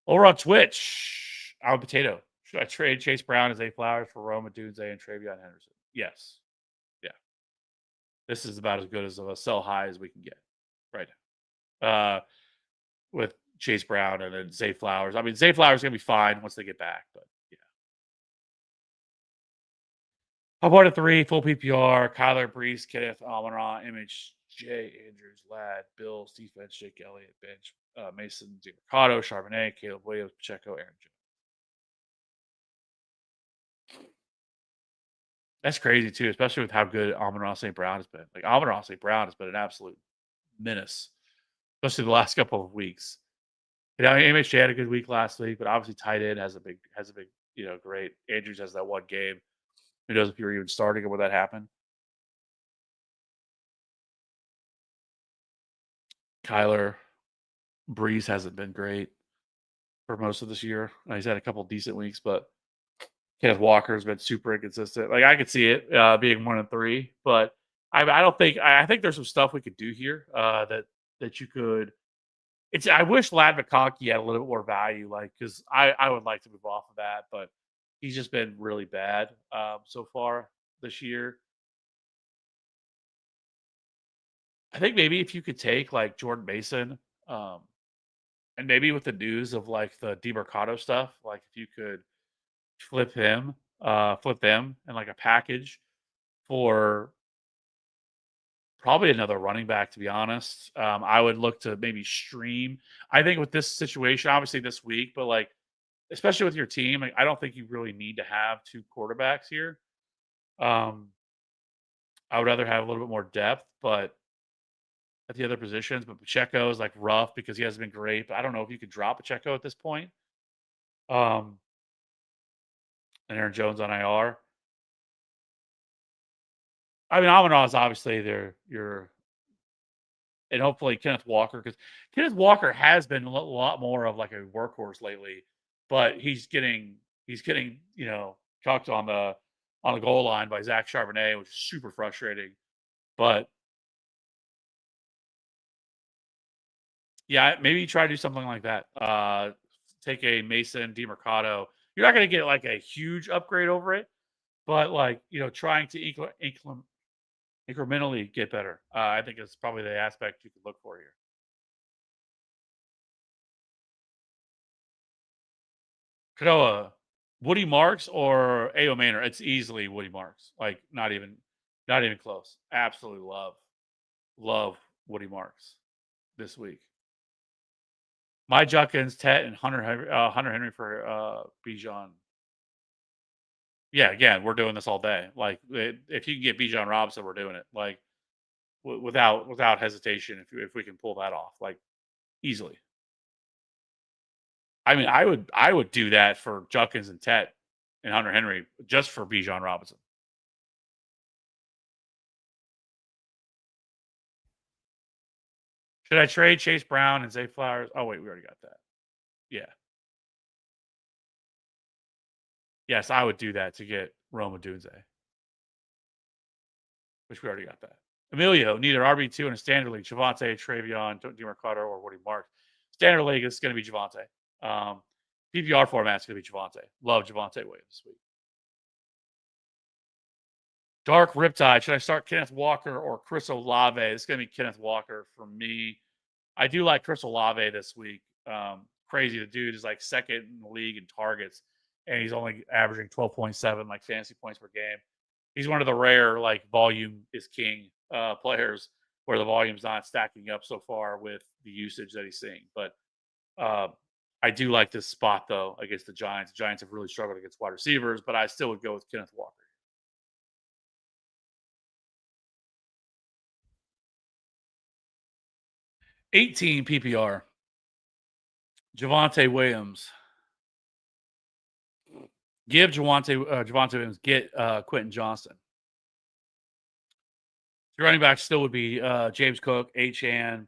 Speaker 1: one. Over on Twitch, I'm a potato. Should I trade Chase Brown as A Flowers for Roma Dunze and Travion Henderson? Yes. Yeah. This is about as good as a sell high as we can get right now. With Chase Brown and then Zay Flowers. I mean, Zay Flowers is gonna be fine once they get back, but yeah. How about a three, full PPR, Kyler, Brees, Kenneth, Amon-Ra, MHJ, Andrews, Ladd, Bills, defense, Jake Elliott, bench, Mason, Mercado, Charbonnet, Caleb Williams, Pacheco, Aaron Jones. That's crazy too, especially with how good Amon-Ra St. Brown has been. Like Amon-Ra St. Brown has been an absolute menace, especially the last couple of weeks. You know, MHJ had a good week last week, but obviously tight end has a big, great. Andrews has that one game. Who knows if you're even starting or when that happened? Kyler Breeze hasn't been great for most of this year. He's had a couple decent weeks, but Kenneth Walker's been super inconsistent. Like I could see it being 1 and 3, but I don't think I think there's some stuff we could do here that you could. It's I wish Lad McConkey had a little bit more value, like because I would like to move off of that, but he's just been really bad so far this year. I think maybe if you could take like Jordan Mason, um, and maybe with the news of like the DeMercado stuff, like if you could flip them in like a package for probably another running back, to be honest. I would look to maybe stream. I think with this situation, obviously this week, but like especially with your team, like, I don't think you really need to have two quarterbacks here. Um, I would rather have a little bit more depth, but at the other positions. But Pacheco is like rough because he hasn't been great. But I don't know if you could drop Pacheco at this point. Um, and Aaron Jones on IR. I mean, Amon is obviously there. Your and hopefully Kenneth Walker, because Kenneth Walker has been a lot more of like a workhorse lately, but he's getting chucked on the goal line by Zach Charbonnet, which is super frustrating. But yeah, maybe try to do something like that. Take a Mason DeMercado. You're not going to get like a huge upgrade over it, but like trying to incrementally get better. I think it's probably the aspect you could look for here. Kanoa, Woody Marks or Ao Manor? It's easily Woody Marks. Like not even close. Absolutely love Woody Marks this week. My Junkins, Tet, and Hunter Henry for Bijan. Yeah, again, we're doing this all day. Like if you can get Bijan Robinson, we're doing it. Like without hesitation. If we can pull that off, like easily. I mean, I would do that for Junkins and Tet and Hunter Henry just for Bijan Robinson. Should I trade Chase Brown and Zay Flowers? Oh wait, we already got that. Yeah. Yes, I would do that to get Roma Dunze, which we already got that. Emilio, neither RB2 in a standard league. Javante, Travion, DeMarcado, or Woody Mark. Standard league is going to be Javante. PPR format is going to be Javante. Love Javante Williams this week. Dark Riptide. Should I start Kenneth Walker or Chris Olave? It's going to be Kenneth Walker for me. I do like Chris Olave this week. Crazy. The dude is like second in the league in targets, and he's only averaging 12.7 like fantasy points per game. He's one of the rare like volume is king players where the volume's not stacking up so far with the usage that he's seeing. But uh, I do like this spot though against the Giants. The Giants have really struggled against wide receivers, but I still would go with Kenneth Walker. 18 PPR. Javante Williams. Give Javante Williams. Get Quentin Johnston. The running back still would be James Cook, Achane,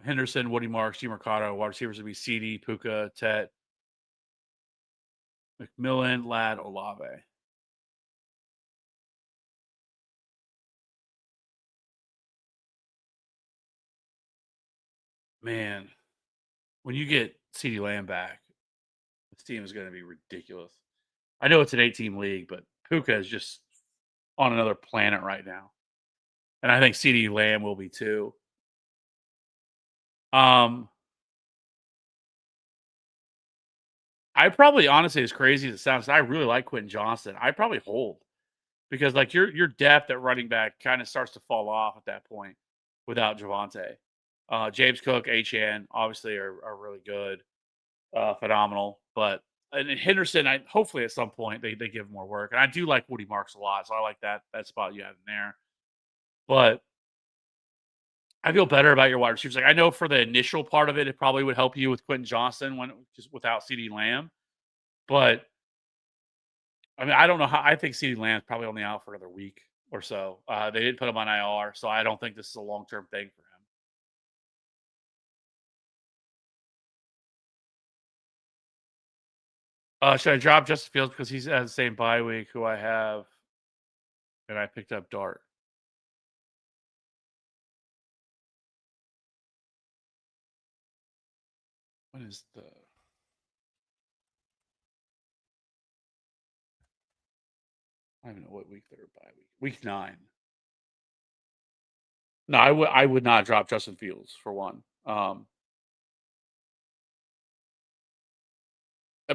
Speaker 1: Henderson, Woody Marks, G Mercado. Wide receivers would be CD, Puka, Tet, McMillan, Ladd, Olave. Man, when you get CD Lamb back, this team is going to be ridiculous. I know it's an 8-team league, but Puka is just on another planet right now. And I think CD Lamb will be too. Um, I probably honestly, as crazy as it sounds, I really like Quentin Johnston. I probably hold because like your depth at running back kind of starts to fall off at that point without Javante. James Cook, HN obviously are really good, phenomenal. But and Henderson, I hopefully at some point they give him more work. And I do like Woody Marks a lot, so I like that spot you have in there. But I feel better about your wide receivers. Like I know for the initial part of it, it probably would help you with Quentin Johnston when just without CD Lamb. But I mean, I don't know how. I think CeeDee Lamb's probably only out for another week or so. They didn't put him on IR, so I don't think this is a long term thing for him. Should I drop Justin Fields because he's at the same bye week who I have, and I picked up Dart. What is the? I don't even know what week they're bye week. Week 9. No, I would not drop Justin Fields for one. I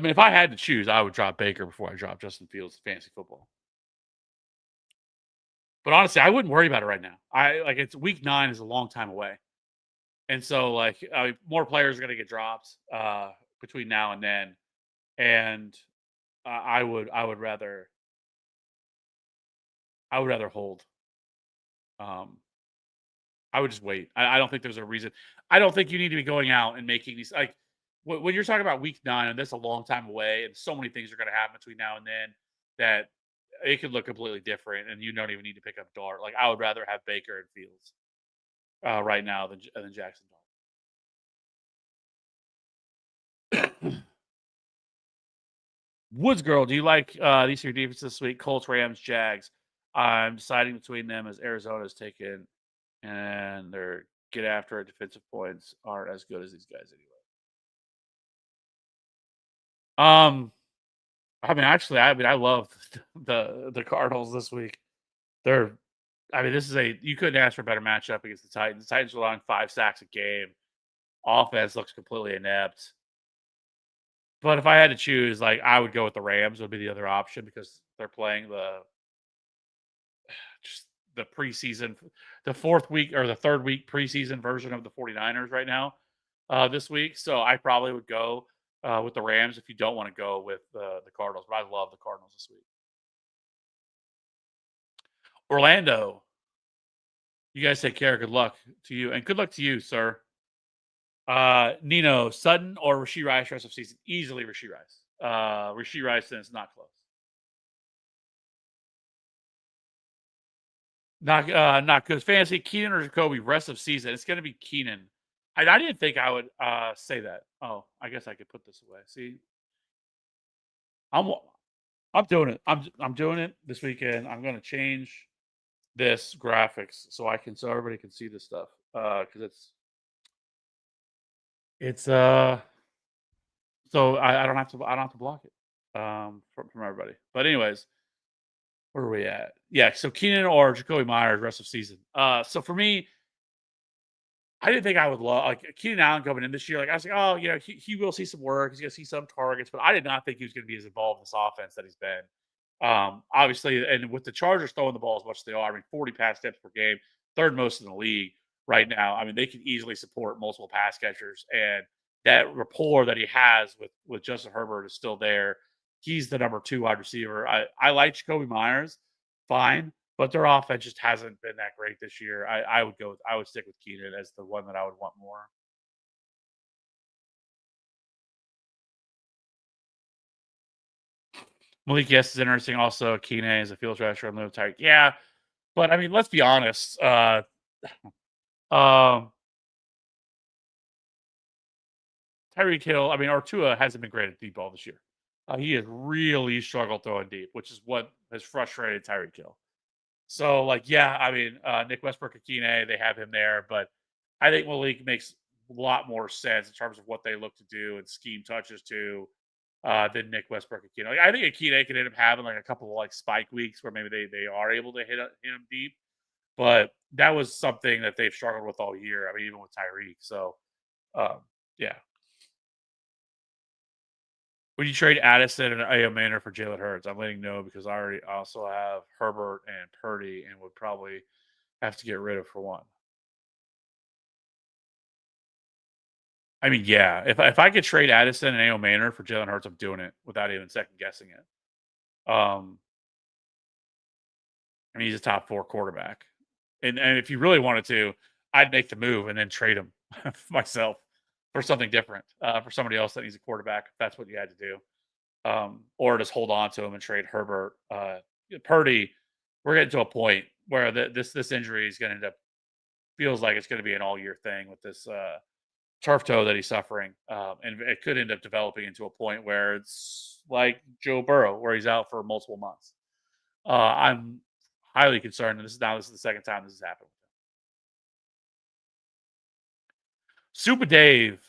Speaker 1: mean, if I had to choose, I would drop Baker before I drop Justin Fields in fantasy football. But honestly, I wouldn't worry about it right now. I like it's week 9 is a long time away. And so, like, more players are going to get dropped between now and then, and I would rather hold. Um, I would just wait. I don't think there's a reason. I don't think you need to be going out and making these like when you're talking about week 9, and that's a long time away, and so many things are going to happen between now and then that it could look completely different, and you don't even need to pick up Dart. Like I would rather have Baker and Fields right now than Jackson Dart. Woods girl, do you like these three defenses this week? Colts, Rams, Jags. I'm deciding between them as Arizona's taken and their get after it defensive points aren't as good as these guys anyway. I mean, actually, I love the Cardinals this week. They're, I mean, this is you couldn't ask for a better matchup against the Titans. The Titans are allowing 5 sacks a game. Offense looks completely inept. But if I had to choose, like I would go with the Rams. Would be the other option because they're playing just the preseason, the 4th week or the 3rd week preseason version of the 49ers right now, this week. So I probably would go with the Rams if you don't want to go with the Cardinals. But I love the Cardinals this week. Orlando, you guys take care. Good luck to you, and good luck to you, sir. Nino Sutton or Rashee Rice rest of season? Easily Rashee Rice. Rashee Rice, and it's not close. Not good. Fantasy Keenan or Jacoby rest of season. It's going to be Keenan. I didn't think I would say that. Oh, I guess I could put this away. See, I'm I'm doing it. I'm doing it this weekend. I'm going to change this graphics so everybody can see this stuff because it's so I don't have to block it from everybody. But anyways, where are we at? Yeah, so Keenan or Jacoby Myers rest of season. So for me, I didn't think I would love like Keenan Allen coming in this year. Like I was like, oh, he will see some work. He's gonna see some targets, but I did not think he was gonna be as involved in this offense that he's been. Obviously, and with the Chargers throwing the ball as much as they are, I mean, 40 pass steps per game, third most in the league right now. I mean, they can easily support multiple pass catchers, and that rapport that he has with Justin Herbert is still there. He's the number 2 wide receiver. I like Jacoby Myers, fine, but their offense just hasn't been that great this year. I would stick with Keenan as the one that I would want more. Malik Yes is interesting. Also, Keenan is a field stretcher on the type. Yeah, but I mean, let's be honest. Um, Tyreek Hill, I mean, Artua hasn't been great at deep ball this year. He has really struggled throwing deep, which is what has frustrated Tyreek Hill. So, like, yeah, I mean, Nick Westbrook Akine, they have him there, but I think Malik makes a lot more sense in terms of what they look to do and scheme touches to than Nick Westbrook Akine. Like, I think Akine could end up having like a couple of like spike weeks where maybe they are able to hit him deep, but that was something that they've struggled with all year. I mean, even with Tyreek. So Yeah. Would you trade Addison and A.O. Manor for Jalen Hurts? I'm letting no because I already also have Herbert and Purdy and would probably have to get rid of for one. I mean, yeah, if I could trade Addison and A.O. Manor for Jalen Hurts, I'm doing it without even second guessing it. Um, I mean, he's a top 4 quarterback. And if you really wanted to, I'd make the move and then trade him myself for something different, for somebody else that needs a quarterback, if that's what you had to do. Or just hold on to him and trade Herbert. Purdy, we're getting to a point where this injury is going to end up feels like it's going to be an all year thing with this turf toe that he's suffering, and it could end up developing into a point where it's like Joe Burrow, where he's out for multiple months. I'm highly concerned, and this is the second time this has happened. Super Dave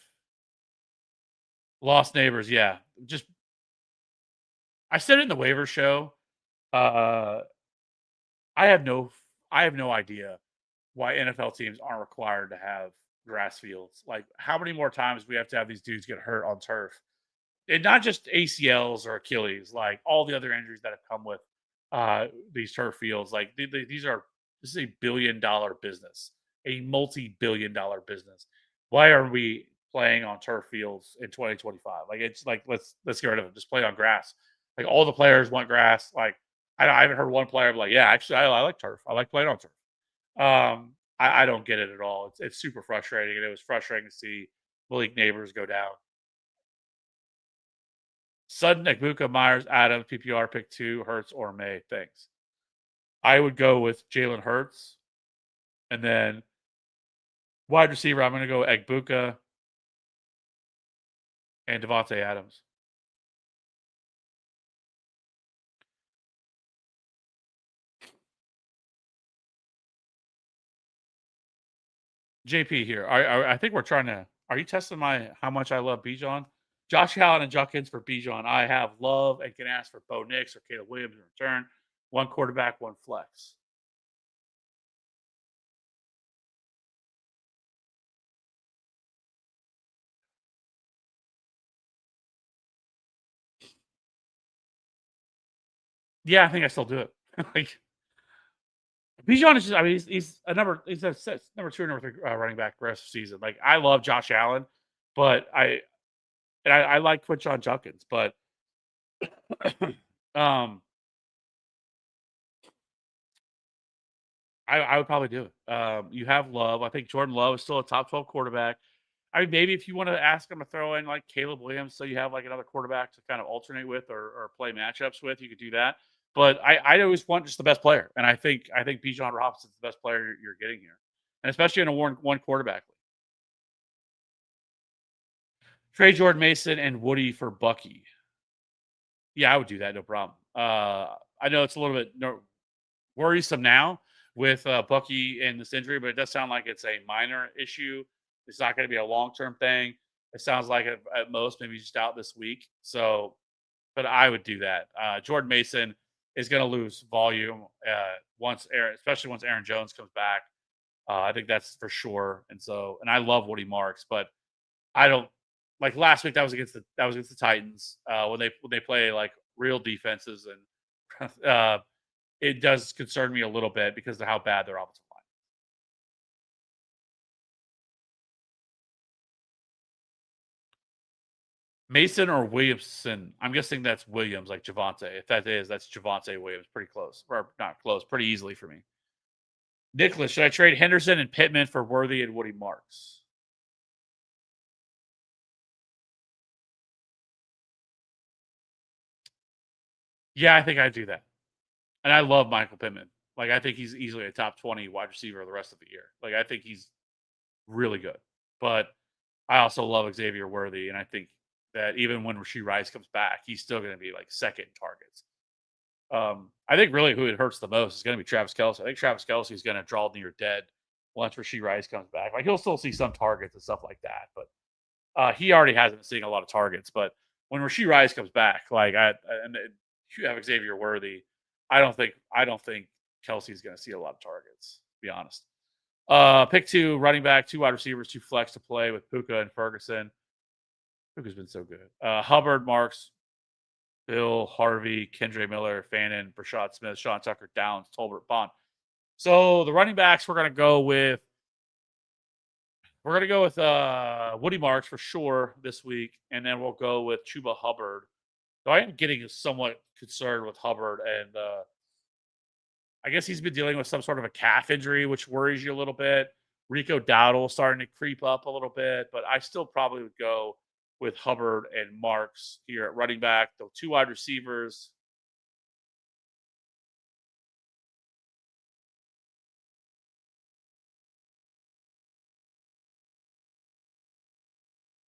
Speaker 1: lost neighbors. Yeah, just I said it in the waiver show. Uh, I have no I have no idea why NFL teams aren't required to have grass fields. Like, how many more times we have to have these dudes get hurt on turf? And not just ACLs or Achilles, like all the other injuries that have come with these turf fields. Like this is a billion-dollar business, a multi-billion-dollar business. Why are we playing on turf fields in 2025? Like it's like let's get rid of it. Just play on grass. Like all the players want grass. Like I haven't heard one player be like, yeah, actually I like turf. I like playing on turf. I don't get it at all. It's super frustrating, and it was frustrating to see Malik Neighbors go down. Sutton, Egbuka, Myers, Adams, PPR, pick 2, Hurts or May. Thanks. I would go with Jalen Hurts, and then wide receiver, I'm going to go Egbuka and Devontae Adams. JP here. I think we're trying to. Are you testing my how much I love Bijan? Josh Allen and Junkins for Bijan. I have love and can ask for Bo Nix or Caleb Williams in return. One quarterback, one flex. Yeah, I think I still do it. Like Bijan is just, I mean, he's a he's a number 2 or number 3 running back for the rest of the season. Like I love Josh Allen, but I like Quinshon Judkins, but um, I would probably do it. You have Love. I think Jordan Love is still a top 12 quarterback. I mean, maybe if you want to ask him to throw in like Caleb Williams, so you have like another quarterback to kind of alternate with or play matchups with, you could do that. But I always want just the best player, and I think Bijan Robinson's the best player you're getting here, and especially in a one quarterback league. Trade Jordan Mason and Woody for Bucky. Yeah, I would do that, no problem. I know it's a little bit worrisome now with Bucky and this injury, but it does sound like it's a minor issue. It's not going to be a long term thing. It sounds like at most maybe just out this week. So, but I would do that. Jordan Mason is going to lose volume especially once Aaron Jones comes back. I think that's for sure. And I love Woody Marks, but I don't like last week. That was against the Titans when they play like real defenses, and it does concern me a little bit because of how bad their offensive line. Mason or Williamson? I'm guessing that's Williams, like Javante. If that is, that's Javante Williams. Pretty close, or not close, pretty easily for me. Nicholas, should I trade Henderson and Pittman for Worthy and Woody Marks? Yeah, I think I'd do that. And I love Michael Pittman. Like I think he's easily a top 20 wide receiver the rest of the year. Like I think he's really good. But I also love Xavier Worthy, and I think that even when Rashee Rice comes back, he's still going to be like second targets. I think really who it hurts the most is going to be Travis Kelce. I think Travis Kelce is going to draw near dead once Rashee Rice comes back. Like he'll still see some targets and stuff like that, but he already hasn't been seeing a lot of targets. But when Rashee Rice comes back, and you have Xavier Worthy, I don't think Kelsey's going to see a lot of targets. To be honest. Pick 2, running back, 2 wide receivers, 2 flex to play with Puka and Ferguson. Puka's been so good. Hubbard, Marks, Bill, Harvey, Kendre Miller, Fannin, Brashad Smith, Sean Tucker, Downs, Tolbert, Bond. So the running backs we're gonna go with Woody Marks for sure this week, and then we'll go with Chuba Hubbard. So I am getting somewhat concerned with Hubbard, and I guess he's been dealing with some sort of a calf injury, which worries you a little bit. Rico Dowdle starting to creep up a little bit, but I still probably would go with Hubbard and Marks here at running back. The 2 wide receivers.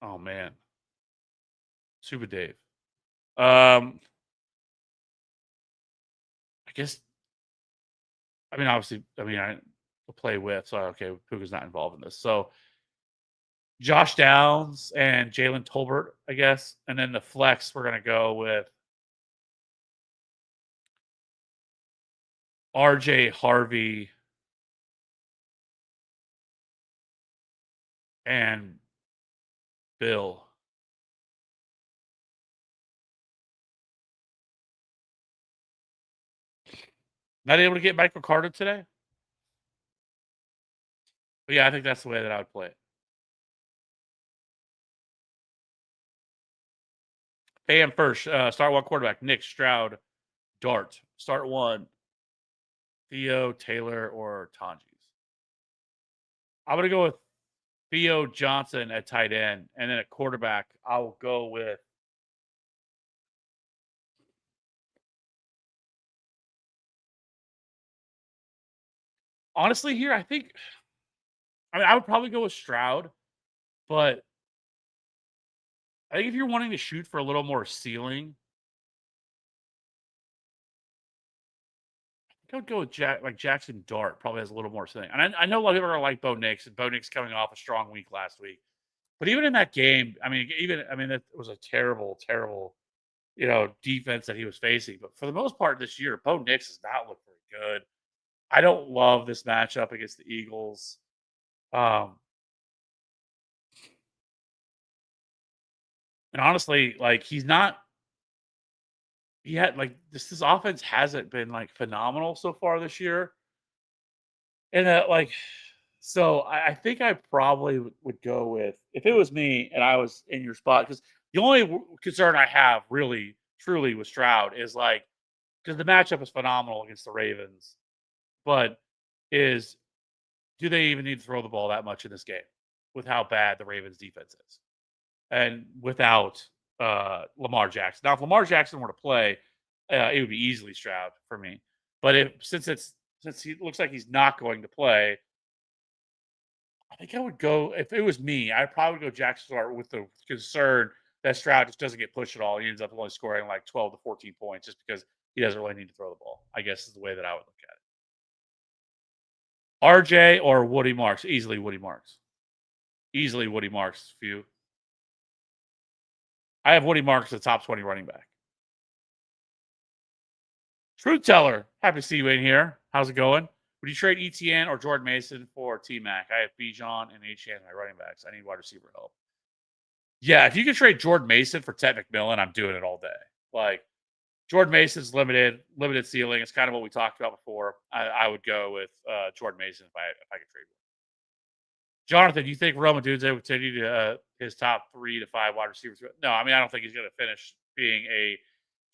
Speaker 1: Oh man, Super Dave. I guess. I mean, obviously, I play with, so okay, Puka's not involved in this. So Josh Downs and Jalen Tolbert, I guess, and then the flex we're gonna go with RJ Harvey and Bill. Not able to get Michael Carter today? But yeah, I think that's the way that I would play it. Bam first. Start 1 quarterback. Nick Stroud, Dart. Start 1. Theo, Taylor, or Tanges. I'm gonna go with Theo Johnson at tight end, and then at quarterback, I'll go with honestly here, I would probably go with Stroud, but I think if you're wanting to shoot for a little more ceiling, I would go with Jackson Dart. Probably has a little more ceiling. And I know a lot of people are gonna like Bo Nix, and Bo Nix coming off a strong week last week. But even in that game, that was a terrible, terrible, defense that he was facing. But for the most part this year, Bo Nix has not looked very good. I don't love this matchup against the Eagles. Um, and honestly, like he's not he had like this his offense hasn't been like phenomenal so far this year. And so I think I probably would go with if it was me and I was in your spot, because the only concern I have really truly with Stroud is like because the matchup is phenomenal against the Ravens, but is do they even need to throw the ball that much in this game with how bad the Ravens defense is and without Lamar Jackson? Now, if Lamar Jackson were to play, it would be easily Stroud for me. But since he looks like he's not going to play, I think I would go if it was me. I'd probably go Jackson Start with the concern that Stroud just doesn't get pushed at all. He ends up only scoring like 12 to 14 points just because he doesn't really need to throw the ball. I guess is the way that I would look at it. RJ or Woody Marks? Easily Woody Marks. Easily Woody Marks. Few. I have Woody Marks the top 20 running back. Truth Teller, happy to see you in here. How's it going? Would you trade ETN or Jordan Mason for T Mac? I have Bijan and HN my running backs. I need wide receiver help. Yeah, if you could trade Jordan Mason for Ted McMillan, I'm doing it all day. Like Jordan Mason's limited ceiling. It's kind of what we talked about before. I would go with Jordan Mason if I could trade one. Jonathan, you think Roma Dunze will continue to his top 3 to 5 wide receivers? No, I don't think he's going to finish being a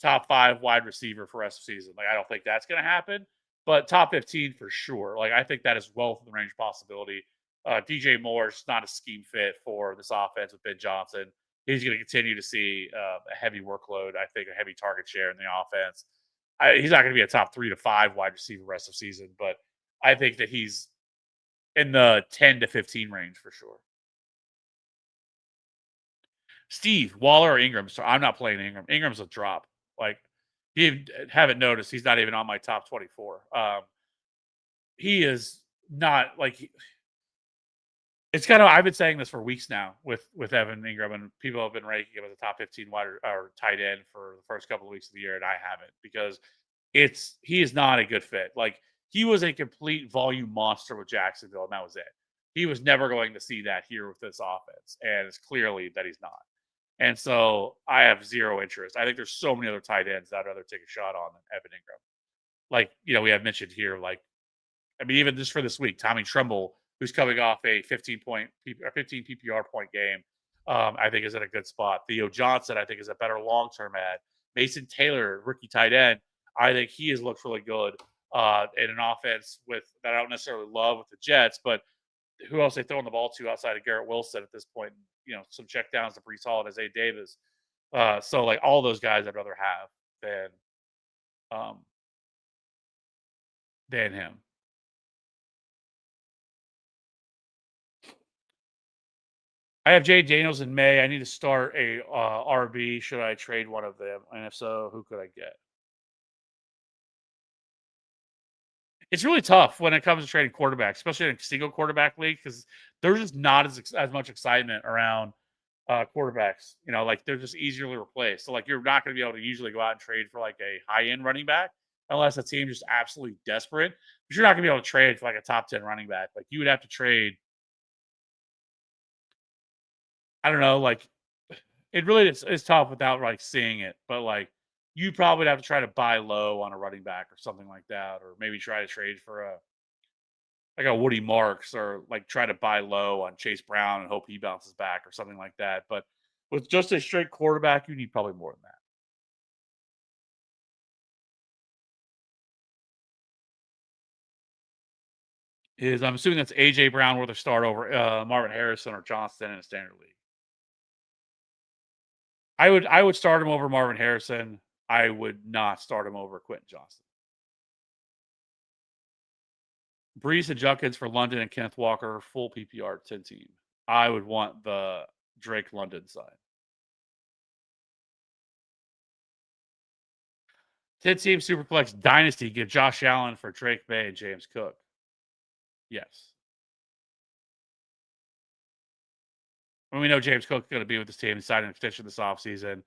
Speaker 1: top 5 wide receiver for the rest of the season. Like, I don't think that's going to happen, but top 15 for sure. Like, I think that is well within the range possibility. DJ Moore is not a scheme fit for this offense with Ben Johnson. He's going to continue to see a heavy workload. I think a heavy target share in the offense. He's not going to be a top 3 to 5 wide receiver rest of season, but I think that he's in the 10 to 15 range for sure. Steve, Waller or Ingram? So I'm not playing Ingram. Ingram's a drop. Like, you haven't noticed, he's not even on my top 24. He is not like it's kind of I've been saying this for weeks now with Evan Ingram, and people have been ranking him as a top 15 wide or tight end for the first couple of weeks of the year, and I haven't because he is not a good fit. Like he was a complete volume monster with Jacksonville, and that was it. He was never going to see that here with this offense, and it's clearly that he's not. And so I have zero interest. I think there's so many other tight ends that I'd rather take a shot on than Evan Ingram. Like, we have mentioned here, like, I mean, even just for this week, Tommy Tremble, who's coming off a 15 PPR point game, I think is in a good spot. Theo Johnson, I think, is a better long term ad. Mason Taylor, rookie tight end, I think he has looked really good in an offense with that I don't necessarily love with the Jets, but who else they throwing the ball to outside of Garrett Wilson at this point? Some check downs to Brees Hall and Isaiah Davis. So like all those guys, I'd rather have um, than him. I have Jay Daniels in May. I need to start a RB. Should I trade one of them? And if so, who could I get? It's really tough when it comes to trading quarterbacks, especially in a single quarterback league, because there's just not as much excitement around quarterbacks. Like they're just easier to replace. So like you're not going to be able to usually go out and trade for like a high end running back unless a team just absolutely desperate. But you're not going to be able to trade for like a top 10 running back. Like you would have to trade. I don't know. Like it really is tough without like seeing it, but like you probably would have to try to buy low on a running back or something like that, or maybe try to trade for a Woody Marks, or like try to buy low on Chase Brown and hope he bounces back or something like that. But with just a straight quarterback, you need probably more than that. I'm assuming that's AJ Brown worth a start over Marvin Harrison or Johnston in a standard league. I would start him over Marvin Harrison. I would not start him over Quentin Johnston. Brees and Judkins for London and Kenneth Walker, full PPR 10 team. I would want the Drake London side. 10 team Superflex Dynasty, get Josh Allen for Drake May and James Cook. Yes. And we know James Cook's going to be with this team. He signed an extension this offseason.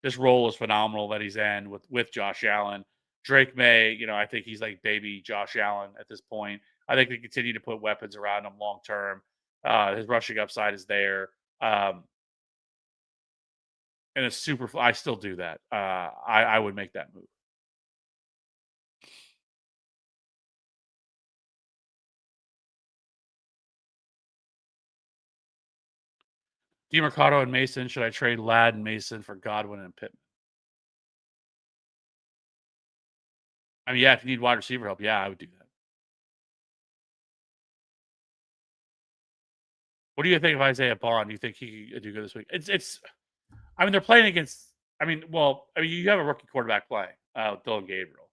Speaker 1: This role is phenomenal that he's in with Josh Allen. Drake May, I think he's like baby Josh Allen at this point. I think they continue to put weapons around him long term. His rushing upside is there. And it's super. I still do that. I would make that move. DeMarcado and Mason. Should I trade Ladd and Mason for Godwin and Pittman? I mean, yeah, if you need wide receiver help, yeah, I would do that. What do you think of Isaiah Bond? Do you think he could do good this week? It's. I mean, they're playing against. You have a rookie quarterback playing, Dylan Gabriel.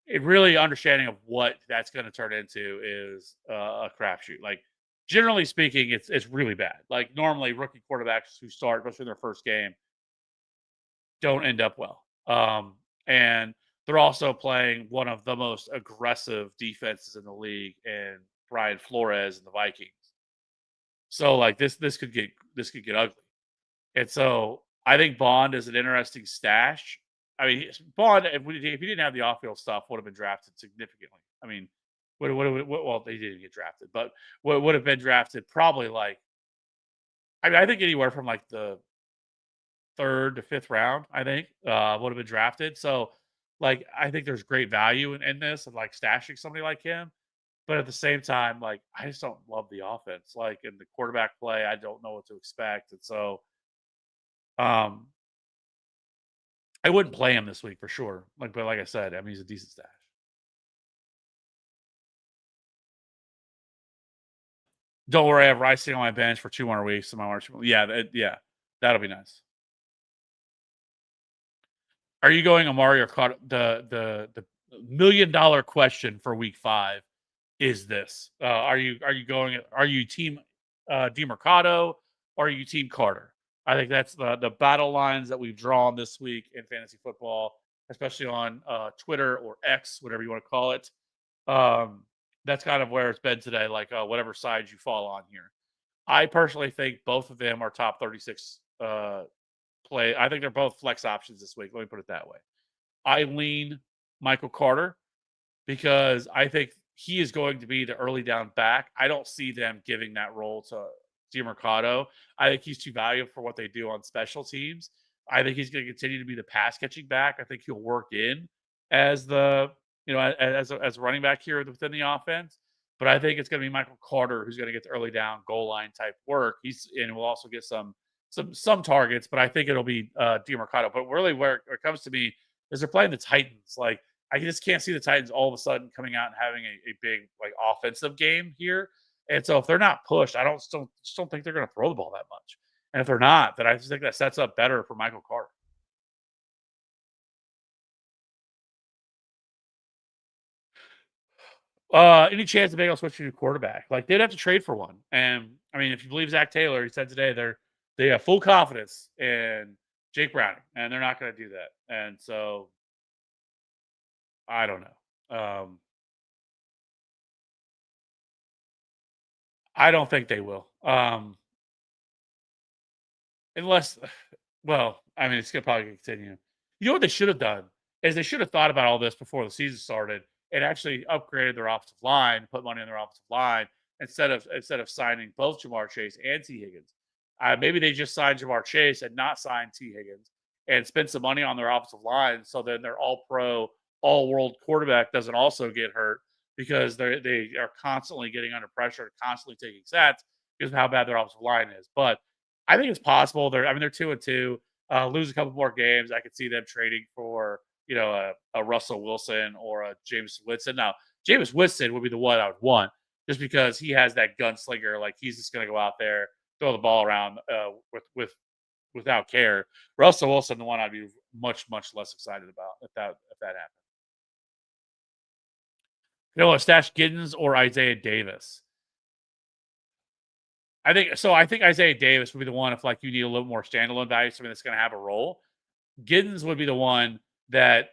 Speaker 1: It really understanding of what that's going to turn into is a crapshoot. Like generally speaking, it's really bad. Like normally, rookie quarterbacks who start, especially in their first game, don't end up well. And they're also playing one of the most aggressive defenses in the league in Brian Flores and the Vikings. So like this could get ugly. And so I think Bond is an interesting stash. I mean, Bond, if he didn't have the off-field stuff, would have been drafted significantly. I mean, well, they didn't get drafted, but would have been drafted probably like, I think anywhere from like the 3rd to 5th round, I think, would have been drafted. So, like, I think there's great value in this of like stashing somebody like him. But at the same time, like, I just don't love the offense. Like, in the quarterback play, I don't know what to expect. And so, um, I wouldn't play him this week for sure. But like I said, I mean, he's a decent stash. Don't worry, I have Rice sitting on my bench for 2 more weeks. Yeah, that'll be nice. Are you going Amari or the $1,000,000 question for week 5 is this? Are you team DeMarcado or are you team Carter? I think that's the battle lines that we've drawn this week in fantasy football, especially on Twitter or X, whatever you want to call it. That's kind of where it's been today, like whatever side you fall on here. I personally think both of them are top 36 play. I think they're both flex options this week. Let me put it that way. I lean Michael Carter because I think he is going to be the early down back. I don't see them giving that role to DeMercado. I think he's too valuable for what they do on special teams. I think he's going to continue to be the pass catching back. I think he'll work in as the as a running back here within the offense. But I think it's going to be Michael Carter who's going to get the early down goal line type work. He's and will also get some targets, but I think it'll be DeMercado. But really, where it comes to me is they're playing the Titans. Like I just can't see the Titans all of a sudden coming out and having a big like offensive game here. And so if they're not pushed, I just don't think they're going to throw the ball that much. And if they're not, then I just think that sets up better for Michael Carter. Any chance the Bengals switch to quarterback? Like they'd have to trade for one. And I mean, if you believe Zach Taylor, he said today they have full confidence in Jake Browning, and they're not going to do that. And so I don't know. I don't think they will. Unless, well, I mean, it's gonna probably continue. You know what they should have done is they should have thought about all this before the season started and actually upgraded their offensive line, put money in their offensive line instead of signing both Jamar Chase and T Higgins. Maybe they just signed Jamar Chase and not signed T Higgins and spent some money on their offensive line, so then their All Pro, All World quarterback doesn't also get hurt because they are constantly getting under pressure, constantly taking sacks because of how bad their offensive line is. But I think it's possible. They're 2-2. Lose a couple more games. I could see them trading for a Russell Wilson or a James Winston. Now, James Winston would be the one I would want just because he has that gunslinger. Like he's just going to go out there, throw the ball around without care. Russell Wilson, the one I'd be much less excited about if that happened. Stash Giddens or Isaiah Davis. I think Isaiah Davis would be the one if like you need a little more standalone value, something that's going to have a role. Giddens would be the one that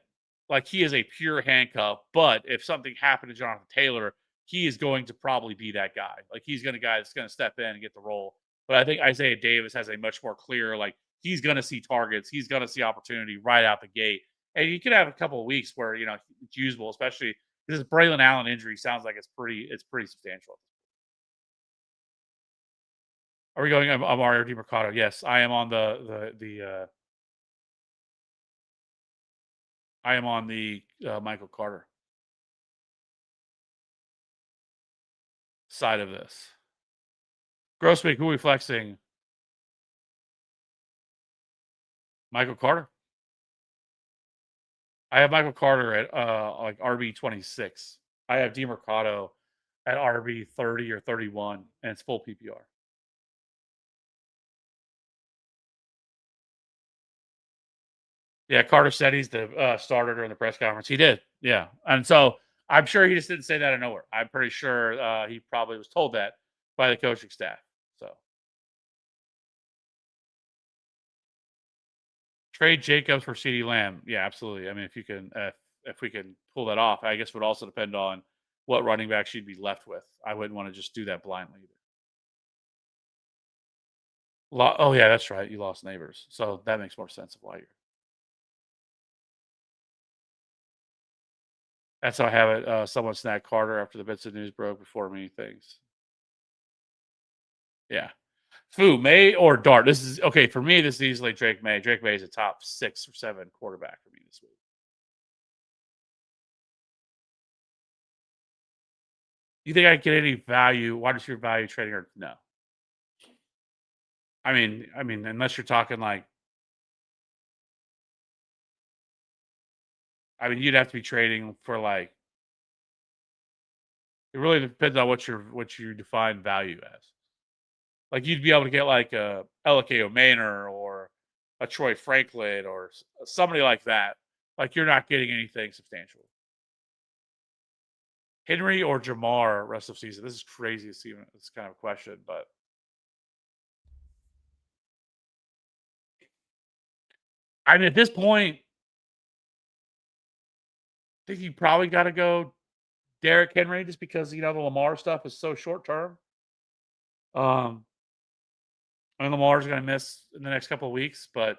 Speaker 1: like he is a pure handcuff, but if something happened to Jonathan Taylor, he is going to probably be that guy. Like he's going to guy that's going to step in and get the role. But I think Isaiah Davis has a much more clear like he's going to see targets, he's going to see opportunity right out the gate, and you could have a couple of weeks where it's usable, especially because Braylon Allen injury sounds like it's pretty substantial. Are we going Amari or DeMercado? Yes, I am on the Michael Carter side of this. Grossbeak, who are we flexing? Michael Carter. I have Michael Carter at like RB 26. I have DeMercado at RB 30 or 31, and it's full PPR. Yeah, Carter said he's the starter during the press conference. He did, yeah, and so I'm sure he just didn't say that out of nowhere. I'm pretty sure he probably was told that by the coaching staff. So trade Jacobs for CeeDee Lamb. Yeah, absolutely. I mean, if we can pull that off, I guess it would also depend on what running back she'd be left with. I wouldn't want to just do that blindly either. Oh yeah, that's right. You lost Neighbors, so that makes more sense of why you're. That's how I have it. Someone snagged Carter after the bits of news broke before me. Things. Yeah. Fu, May or Dart? This is okay for me. This is easily Drake May. Drake May is a top 6 or 7 quarterback for me this week. You think I get any value? Why does your value trading or no? I mean, unless you're talking like, I mean, you'd have to be trading for like. It really depends on what you define value as. Like you'd be able to get like a Elike Manor or a Troy Franklin or somebody like that. Like you're not getting anything substantial. Henry or Jamar rest of season. This is crazy to see this kind of question, but I mean at this point, I think you probably got to go Derrick Henry just because the Lamar stuff is so short term. Um, and Lamar's going to miss in the next couple of weeks, but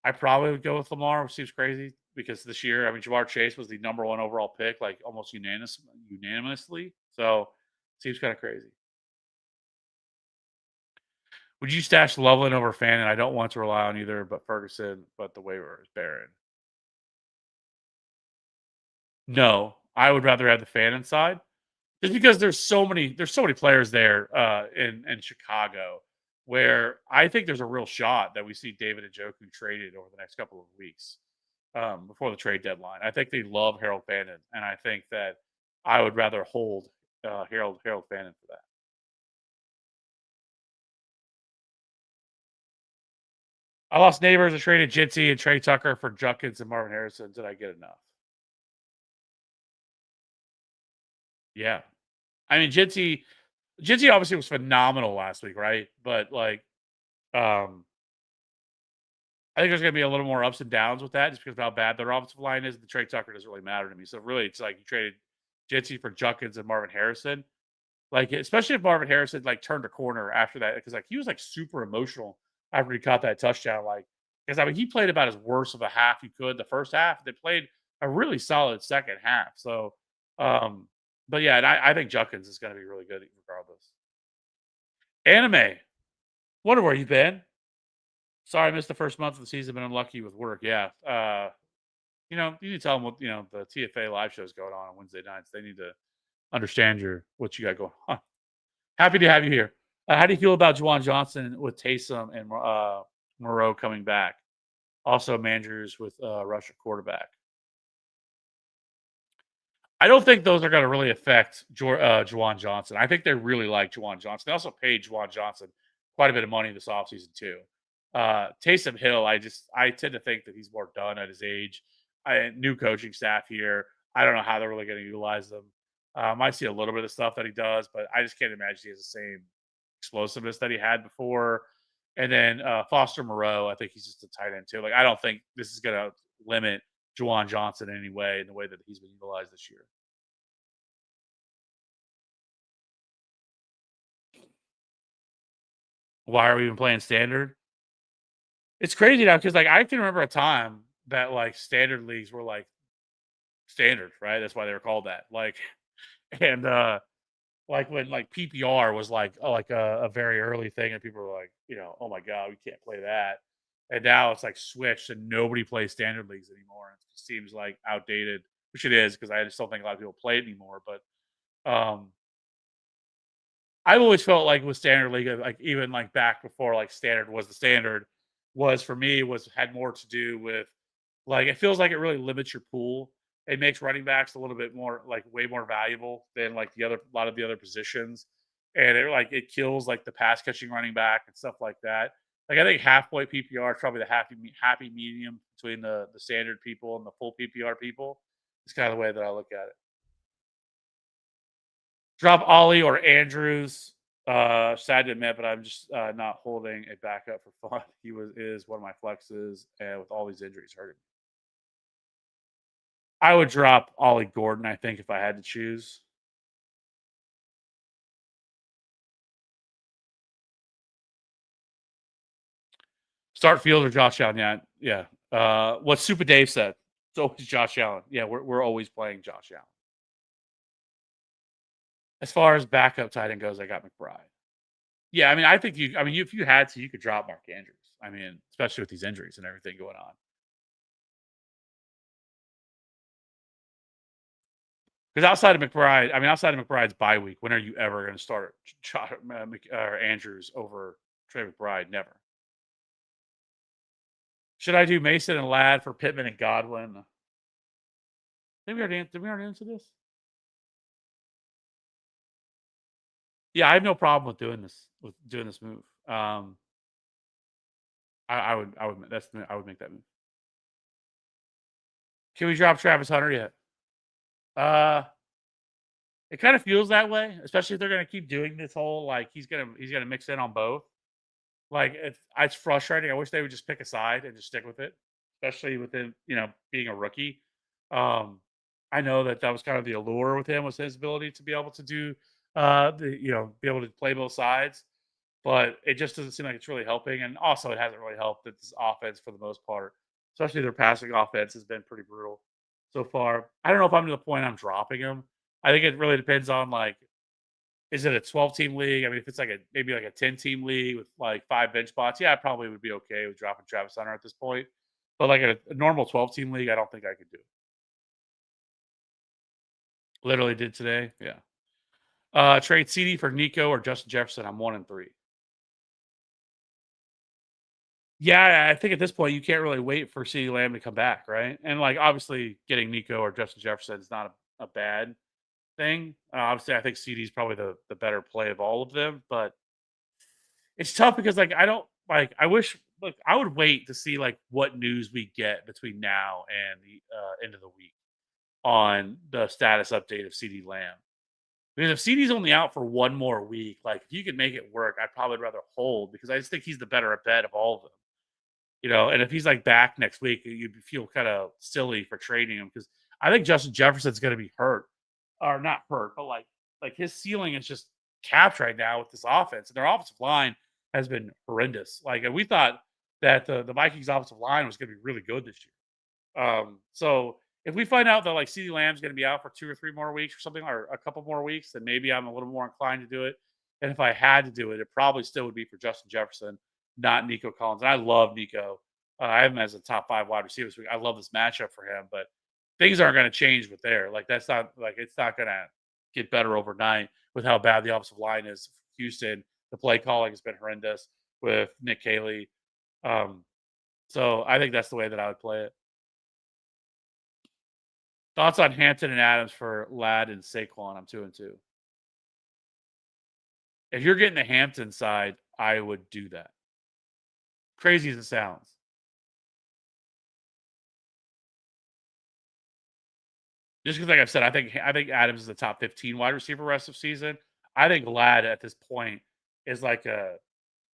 Speaker 1: I probably would go with Lamar, which seems crazy because this year, I mean, Jamar Chase was the number one overall pick, like almost unanimously. So seems kind of crazy. Would you stash Loveland over Fan? And I don't want to rely on either, but Ferguson, but the waiver is barren. No, I would rather have the Fan inside. Just because there's so many players there in Chicago where I think there's a real shot that we see David Njoku traded over the next couple of weeks before the trade deadline. I think they love Harold Fannin, and I think that I would rather hold Harold Fannin for that. I lost neighbors. I traded Jitsi and Trey Tucker for Junkins and Marvin Harrison. Did I get enough? Yeah, I mean Jitsi obviously was phenomenal last week, right? But like um I think there's going to be a little more ups and downs with that just because of how bad their offensive line is. The Trey Tucker doesn't really matter to me. So really, it's like you traded Jitsi for Junkins and Marvin Harrison. Like, especially if Marvin Harrison like turned a corner after that, because like he was like super emotional after he caught that touchdown. Like, because I mean, he played about as worst of a half he could the first half. They played a really solid second half. So, um, but yeah, and I think Junkins is going to be really good regardless. Anime, wonder where you've been. Sorry, I missed the first month of the season. Been unlucky with work. Yeah. You need to tell them what the TFA live shows going on Wednesday nights. They need to understand what you got going on. Happy to have you here. How do you feel about Juwan Johnson with Taysom and Moreau coming back? Also, Mandrews with Russia quarterback. I don't think those are going to really affect Juwan Johnson. I think they really like Juwan Johnson. They also paid Juwan Johnson quite a bit of money this offseason too. Taysom Hill, I tend to think that he's more done at his age. New coaching staff here. I don't know how they're really going to utilize them. I see a little bit of stuff that he does, but I just can't imagine he has the same explosiveness that he had before. And then Foster Moreau, I think he's just a tight end too. Like I don't think this is going to limit Juwan Johnson in any way in the way that he's been utilized this year. Why are we even playing standard? It's crazy now because like I can remember a time that like standard leagues were like standard, right? That's why they were called that. Like and like when like PPR was like a very early thing and people were like, oh my god, we can't play that. And now it's like switched and nobody plays standard leagues anymore. It seems like outdated, which it is because I just don't think a lot of people play it anymore. But I've always felt like with standard league, like even like back before like standard was the standard, was for me was had more to do with like it feels like it really limits your pool. It makes running backs a little bit more like way more valuable than like the other a lot of the other positions, and it kills like the pass catching running back and stuff like that. Like I think halfway PPR is probably the happy medium between the standard people and the full PPR people. It's kind of the way that I look at it. Drop Ollie or Andrews. Sad to admit, but I'm just not holding a backup for fun. He is one of my flexes, and with all these injuries hurting, I would drop Ollie Gordon. I think if I had to choose, start Field or Josh Allen. Yeah, yeah. What Super Dave said. It's always Josh Allen. Yeah, we're always playing Josh Allen. As far as backup tight end goes, I got McBride. Yeah, I mean, I think you. I mean, if you had to, you could drop Mark Andrews. I mean, especially with these injuries and everything going on. Because outside of McBride's bye week, when are you ever going to start or Andrews over Trey McBride? Never. Should I do Mason and Ladd for Pittman and Godwin? Did we already answer this? Yeah, I have no problem with doing this move. I would make that move. Can we drop Travis Hunter yet? Uh, it kind of feels that way, especially if they're going to keep doing this whole like he's gonna mix in on both. Like it's frustrating. I wish they would just pick a side and just stick with it, especially with him, being a rookie. Um, I know that was kind of the allure with him was his ability to be able to do be able to play both sides, but it just doesn't seem like it's really helping. And also, it hasn't really helped that this offense, for the most part, especially their passing offense has been pretty brutal so far. I don't know if I'm to the point I'm dropping him. I think it really depends on like, is it a 12-team league? I mean, if it's like a maybe like a 10-team league with like 5 bench spots, yeah, I probably would be okay with dropping Travis Hunter at this point. But like a normal 12-team league, I don't think I could do it. Literally did today. Yeah. Trade CD for Nico or Justin Jefferson. I'm 1 and 3. Yeah, I think at this point you can't really wait for CeeDee Lamb to come back, right? And like obviously getting Nico or Justin Jefferson is not a bad thing. Obviously, I think CD is probably the better play of all of them, but it's tough because like I don't like. I wish look. I would wait to see like what news we get between now and the end of the week on the status update of CD Lamb. Because if CD's only out for 1 more week, like if you could make it work, I'd probably rather hold because I just think he's the better bet of all of them. And if he's like back next week, you'd feel kind of silly for trading him because I think Justin Jefferson's going to be hurt or not hurt, but like his ceiling is just capped right now with this offense, and their offensive line has been horrendous. Like, and we thought that the Vikings offensive line was going to be really good this year. So if we find out that like CeeDee Lamb's going to be out for 2 or 3 more weeks or something, or a couple more weeks, then maybe I'm a little more inclined to do it. And if I had to do it, it probably still would be for Justin Jefferson, not Nico Collins. And I love Nico. I have him as a top 5 wide receiver this week. I love this matchup for him, but things aren't going to change with there. Like that's not like it's not going to get better overnight with how bad the offensive line is. Houston, the play calling has been horrendous with Nick Caley. Um, so I think that's the way that I would play it. Thoughts on Hampton and Adams for Ladd and Saquon? I'm 2 and 2. If you're getting the Hampton side, I would do that. Crazy as it sounds. Just because, like I've said, I think Adams is the top 15 wide receiver rest of season. I think Ladd at this point is like a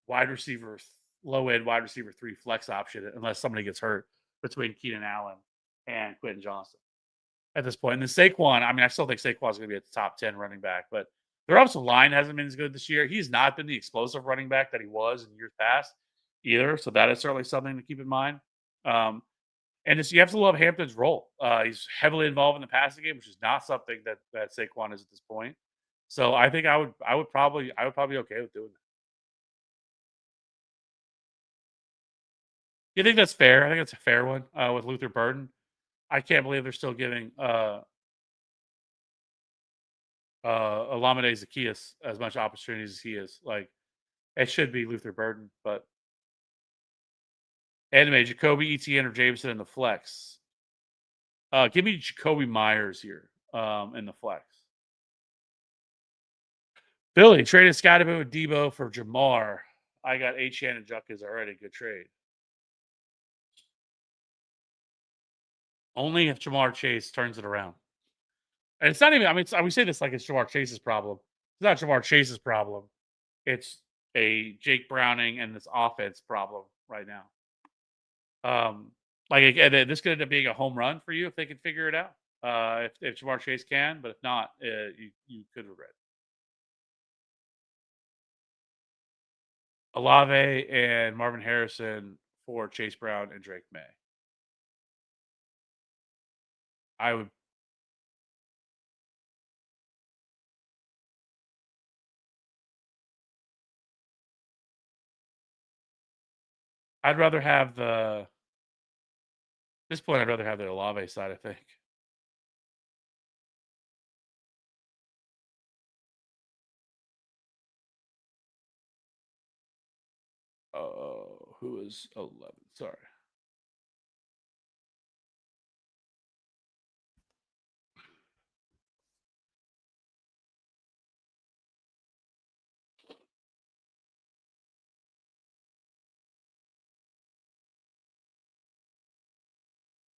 Speaker 1: wide receiver, low end wide receiver 3 flex option unless somebody gets hurt between Keenan Allen and Quentin Johnson at this point. And then Saquon, I mean, I still think Saquon's going to be at the top 10 running back, but their offensive line hasn't been as good this year. He's not been the explosive running back that he was in years past either. So that is certainly something to keep in mind. Um, and you have to love Hampton's role. He's heavily involved in the passing game, which is not something that Saquon is at this point. So I think I would probably be okay with doing that. You think that's fair? I think it's a fair one with Luther Burden. I can't believe they're still giving Olamide Zacchaeus as much opportunities as he is. Like it should be Luther Burden, but anyway, Jacoby Etienne or Jameson in the flex. Give me Jacoby Myers here in the flex. Billy traded Scotty with Debo for Jamar. I got Achane and Junkins already. Good trade. Only if Jamar Chase turns it around. And it's not even, I mean, we say this like it's Jamar Chase's problem. It's not Jamar Chase's problem. It's a Jake Browning and this offense problem right now. Like and this could end up being a home run for you if they can figure it out. If Jamar Chase can, but if not, you could regret it. Olave and Marvin Harrison for Chase Brown and Drake May. I would. I'd rather have the. At this point, I'd rather have the Olave side. I think. Oh, who is 11? Sorry.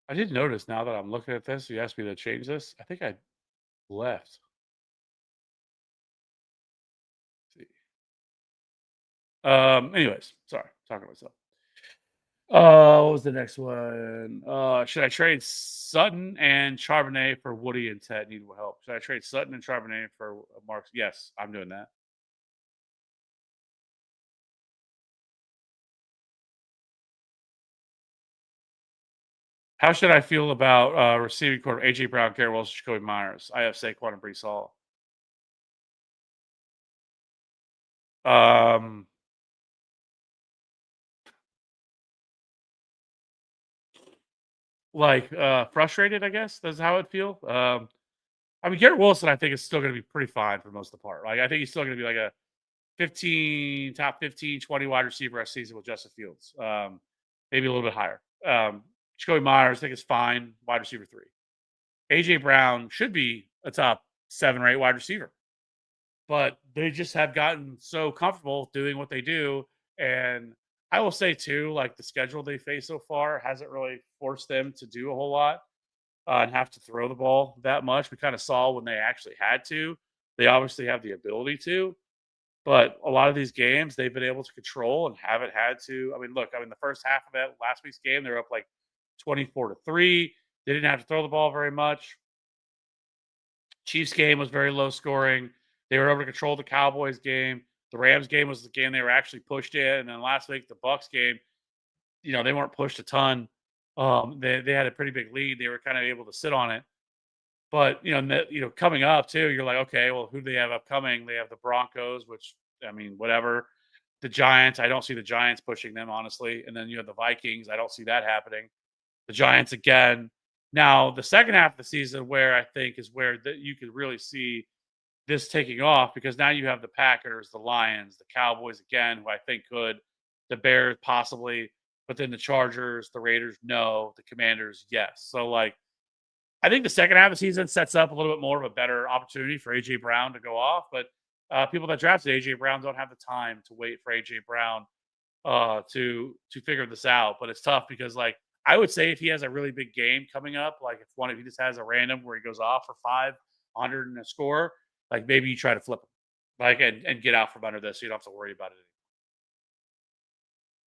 Speaker 1: I did notice now that I'm looking at this. You asked me to change this. I think I left. Let's see. Anyways, sorry, talking to myself. What was the next one? Should I trade Sutton and Charbonnet for Woody and Ted? Need help. Should I trade Sutton and Charbonnet for Marks? Yes, I'm doing that. How should I feel about receiving core AJ Brown, Garrett Wilson, Jacoby Myers? I have Saquon and Brees Hall. Um, frustrated, I guess. That's how it feel. I mean, Garrett Wilson, I think is still going to be pretty fine for most of the part. Like, I think he's still going to be like a top 15, 20 wide receiver a season with Justin Fields. Maybe a little bit higher. Jacoby Myers, I think is fine, wide receiver 3. AJ Brown should be a top 7 or 8 wide receiver. But they just have gotten so comfortable doing what they do. And I will say too, like the schedule they face so far hasn't really forced them to do a whole lot and have to throw the ball that much. We kind of saw when they actually had to. They obviously have the ability to, but a lot of these games they've been able to control and haven't had to. I mean, look, the first half of that last week's game, they're up like 24-3. They didn't have to throw the ball very much. Chiefs game was very low scoring. They were able to control the Cowboys game. The Rams game was the game they were actually pushed in. And then last week, the Bucks game, they weren't pushed a ton. They had a pretty big lead. They were kind of able to sit on it. But coming up too, you're like, okay, well, who do they have upcoming? They have the Broncos, which whatever. The Giants, I don't see the Giants pushing them honestly. And then you have the Vikings. I don't see that happening. The Giants again. Now, the second half of the season, where I think is where you could really see this taking off, because now you have the Packers, the Lions, the Cowboys again, who I think could, the Bears possibly, but then the Chargers, the Raiders, no, the Commanders, yes. So, I think the second half of the season sets up a little bit more of a better opportunity for AJ Brown to go off, but people that drafted AJ Brown don't have the time to wait for AJ Brown to figure this out. But it's tough because I would say if he has a really big game coming up, like if he just has a random where he goes off for 500 and a score, like maybe you try to flip him, and get out from under this, so you don't have to worry about it anymore.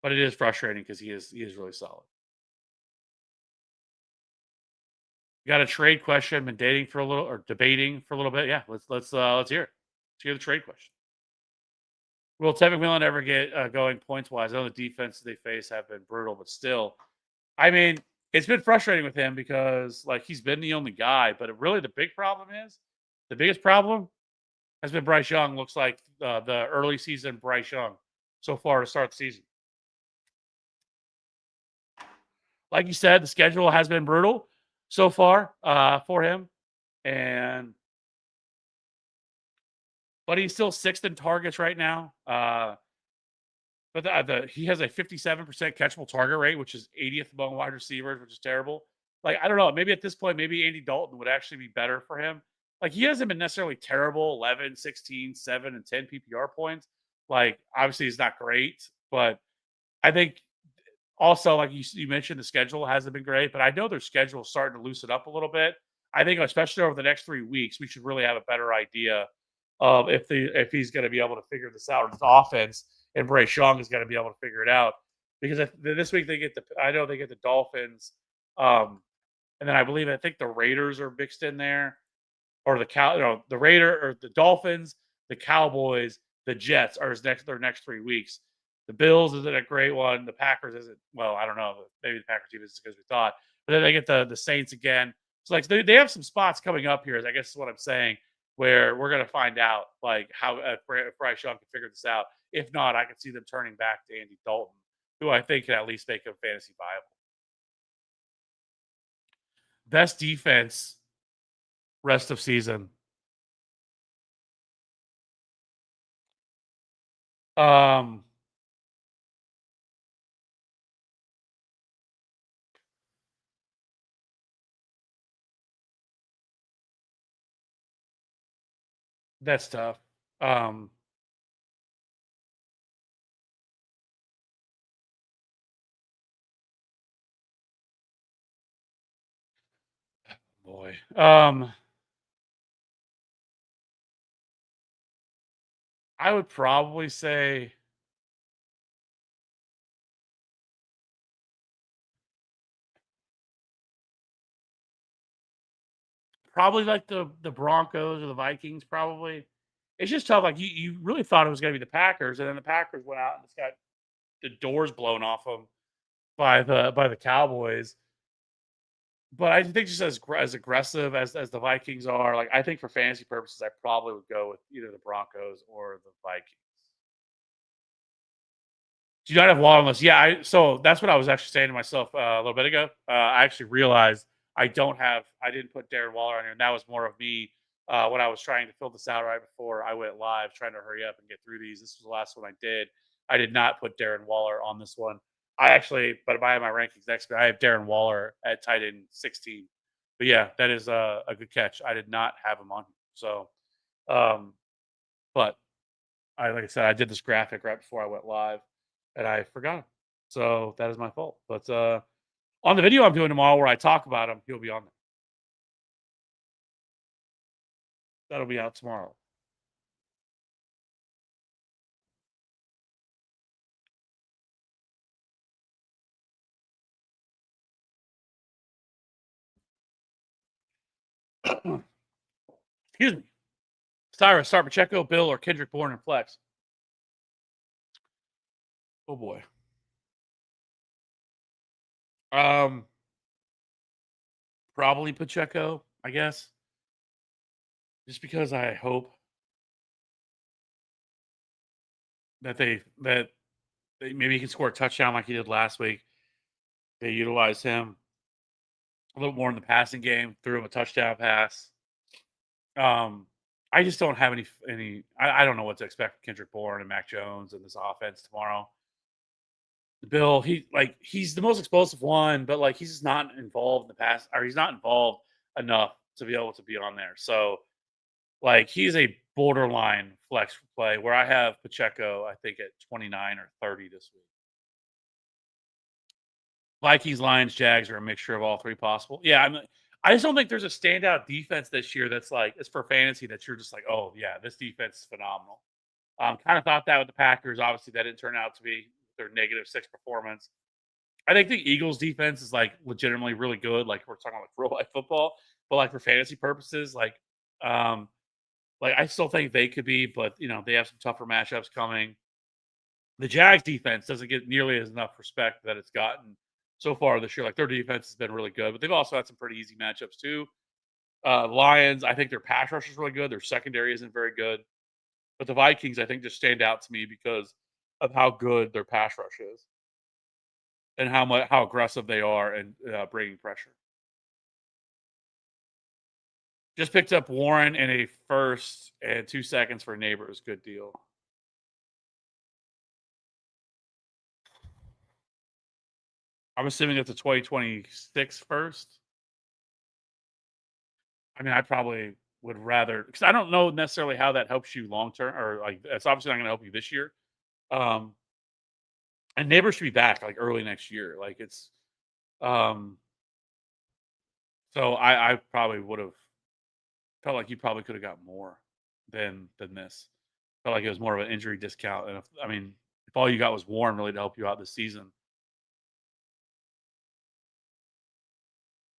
Speaker 1: But it is frustrating because he is really solid. You got a trade question? Been dating for a little or debating for a little bit? Yeah, let's hear it. Let's hear the trade question. Will Tevin McMillan ever get going points wise? I know the defenses they face have been brutal, but still, I mean, it's been frustrating with him because he's been the only guy. But really, the biggest problem has been Bryce Young. Looks like the early season Bryce Young so far to start the season. Like you said, the schedule has been brutal so far for him, but he's still 6th in targets right now. But he has a 57% catchable target rate, which is 80th among wide receivers, which is terrible. I don't know. Maybe at this point, maybe Andy Dalton would actually be better for him. He hasn't been necessarily terrible 11, 16, 7, and 10 PPR points. Obviously, he's not great, but I think also, like you mentioned, the schedule hasn't been great, but I know their schedule is starting to loosen up a little bit. I think, especially over the next 3 weeks, we should really have a better idea of if he's going to be able to figure this out, his offense, and Bryce Young is going to be able to figure it out. Because this week I know they get the Dolphins, and then I think the Raiders are mixed in there, or the Dolphins, the Cowboys, the Jets are their next 3 weeks. The Bills isn't a great one. The Packers isn't. Well, I don't know. Maybe the Packers even is because we thought. But then they get the Saints again. So they have some spots coming up here. I guess is what I'm saying. Where we're going to find out how if Bryce Young can figure this out. If not, I can see them turning back to Andy Dalton, who I think can at least make him fantasy viable. Best defense rest of season. That's tough. Boy. I would probably say probably the Broncos or the Vikings. Probably, it's just tough. You really thought it was going to be the Packers, and then the Packers went out and it's got the doors blown off them by the Cowboys. But I think just as aggressive as the Vikings are, like, I think for fantasy purposes, I probably would go with either the Broncos or the Vikings. Do you not have Waller unless so that's what I was actually saying to myself, a little bit ago. I actually realized I didn't put Darren Waller on here, and that was more of me, when I was trying to fill this out right before I went live, trying to hurry up and get through these. This was the last one I did. I did not put Darren Waller on this one. But if I have my rankings next, I have Darren Waller at tight end 16. But yeah, that is a good catch. I did not have him on. So, um, but like I said, I did this graphic right before I went live, and I forgot him. So that is my fault. But on the video I'm doing tomorrow, where I talk about him, he'll be on there. That'll be out tomorrow. Excuse me. Cyrus, start Pacheco, Bill, or Kendrick Bourne and flex. Oh boy. Um, Probably Pacheco, I guess, just because I hope that maybe he can score a touchdown like he did last week. They utilize him a little more in the passing game, threw him a touchdown pass. Um, I just don't have any. I don't know what to expect from Kendrick Bourne and Mac Jones and this offense tomorrow. Bill, he's the most explosive one, but like he's just not involved in the pass, or he's not involved enough to be able to be on there. So like he's a borderline flex play where I have Pacheco, I think at 29 or 30 this week. Vikings, Lions, Jags are a mixture of all three possible. Yeah, I just don't think there's a standout defense this year that's like it's for fantasy that you're just like, oh yeah, this defense is phenomenal. Kind of thought that with the Packers. Obviously, that didn't turn out to be their -6 performance. I think the Eagles defense is like legitimately really good. Like we're talking like real life football, but like for fantasy purposes, um, like I still think they could be, but they have some tougher matchups coming. The Jags defense doesn't get nearly as enough respect that it's gotten so far this year. Like their defense has been really good, but they've also had some pretty easy matchups too. Lions, I think their pass rush is really good. Their secondary isn't very good, but the Vikings, I think, just stand out to me because of how good their pass rush is and how aggressive they are and bringing pressure. Just picked up Warren in a first and 2 seconds for Neighbors. Good deal. I'm assuming it's a 2026 first. I mean, I probably would rather because I don't know necessarily how that helps you long term, or like it's obviously not going to help you this year. Um, and Neighbors should be back like early next year. Like it's um, so I probably would have felt like you probably could have got more than this. Felt like it was more of an injury discount, and if all you got was Warren really to help you out this season,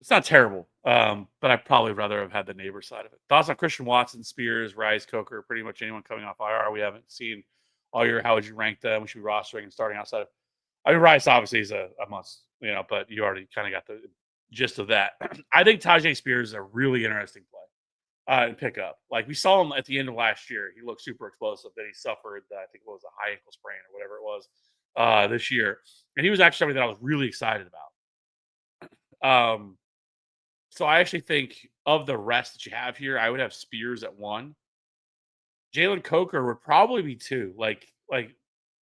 Speaker 1: it's not terrible. But I probably rather have had the Neighbor side of it. Thoughts on Christian Watson, Spears, Rice, Coker, pretty much anyone coming off IR we haven't seen all year. How would you rank them? We should be rostering and starting outside of. I mean, Rice obviously is a must, but you already kind of got the gist of that. I think Tajay Spears is a really interesting play and pick up. Like we saw him at the end of last year, he looked super explosive. Then he suffered, I think it was a high ankle sprain or whatever it was this year, and he was actually something that I was really excited about. So I actually think of the rest that you have here, I would have Spears at 1. Jalen Coker would probably be 2. Like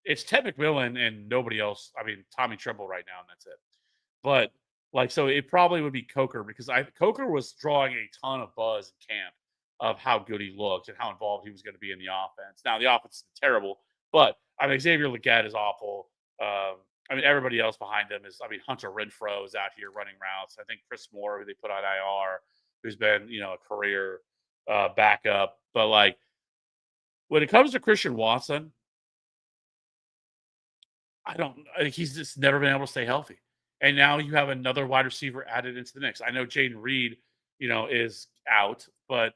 Speaker 1: it's Ted McMillan and nobody else. I mean, Tommy Tremble right now, and that's it. But like, so it probably would be Coker because Coker was drawing a ton of buzz in camp of how good he looked and how involved he was going to be in the offense. Now the offense is terrible, but I mean Xavier Legette is awful. Everybody else behind him is. Hunter Renfrow is out here running routes. I think Chris Moore, who they put on IR, who's been a career backup. But like when it comes to Christian Watson, I think he's just never been able to stay healthy. And now you have another wide receiver added into the mix. I know Jaden Reed, is out, but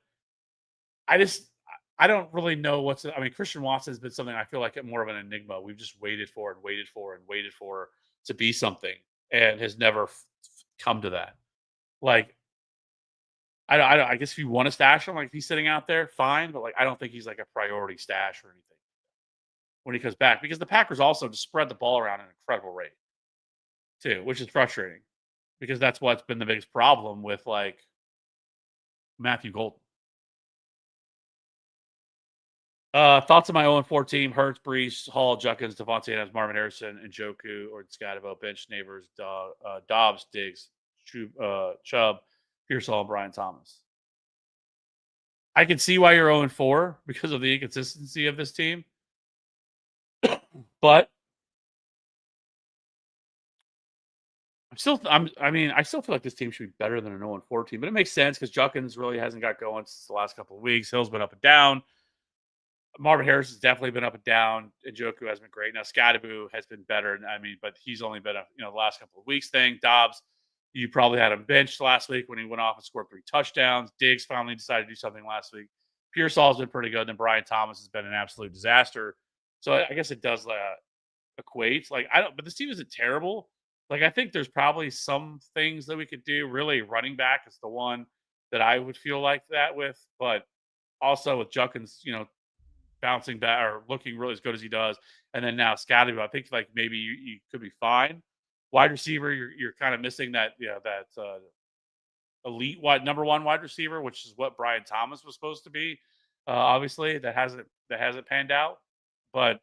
Speaker 1: I don't really know Christian Watson has been something I feel like more of an enigma. We've just waited for and waited for and waited for to be something and has never come to that. Like, I guess if you want to stash him, like if he's sitting out there, fine. But like, I don't think he's like a priority stash or anything when he comes back because the Packers also just spread the ball around at an incredible rate too, which is frustrating because that's what's been the biggest problem with like Matthew Golden. Thoughts on my 0-4 team: Hurts, Brees, Hall, Junkins, Devontae Adams, Marvin Harrison, and Joku or Scatavo, bench neighbors, Dobbs, Diggs, Chubb, Pearsall, and Brian Thomas. I can see why you're 0-4 because of the inconsistency of this team, but I still feel like this team should be better than an 0-4 team, but it makes sense because Junkins really hasn't got going since the last couple of weeks. Hill's been up and down. Marvin Harris has definitely been up and down. And Njoku has been great. Now Scadaboo has been better. I mean, but he's only been the last couple of weeks thing. Dobbs, you probably had him benched last week when he went off and scored 3 touchdowns. Diggs finally decided to do something last week. Pearsall's been pretty good. And then Brian Thomas has been an absolute disaster. So I guess it does equate. Like I don't, but this team isn't terrible. Like I think there's probably some things that we could do. Really, running back is the one that I would feel like that with, but also with Junkins, bouncing back or looking really as good as he does, and then now Scotty, I think like maybe you could be fine. Wide receiver, you're kind of missing that elite wide number one wide receiver, which is what Brian Thomas was supposed to be. Obviously, that hasn't panned out. But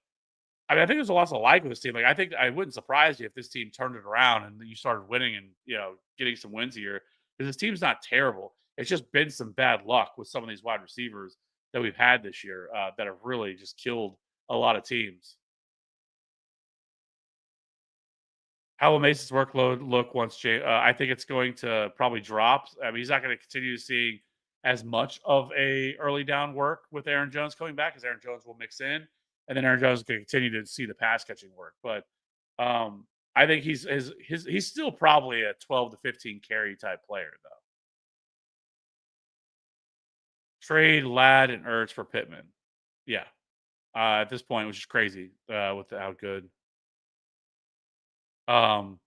Speaker 1: I think there's a lot to like with this team. Like I think I wouldn't surprise you if this team turned it around and you started winning and getting some wins here because this team's not terrible. It's just been some bad luck with some of these wide receivers that we've had this year that have really just killed a lot of teams. How will Mason's workload look once Jay? I think it's going to probably drop. I mean, he's not going to continue seeing as much of a early down work with Aaron Jones coming back, because Aaron Jones will mix in, and then Aaron Jones is going to continue to see the pass catching work. But I think he's still probably a 12 to 15 carry type player though. Trade Ladd and Ertz for Pittman. Yeah, at this point, which is crazy with how good. Um,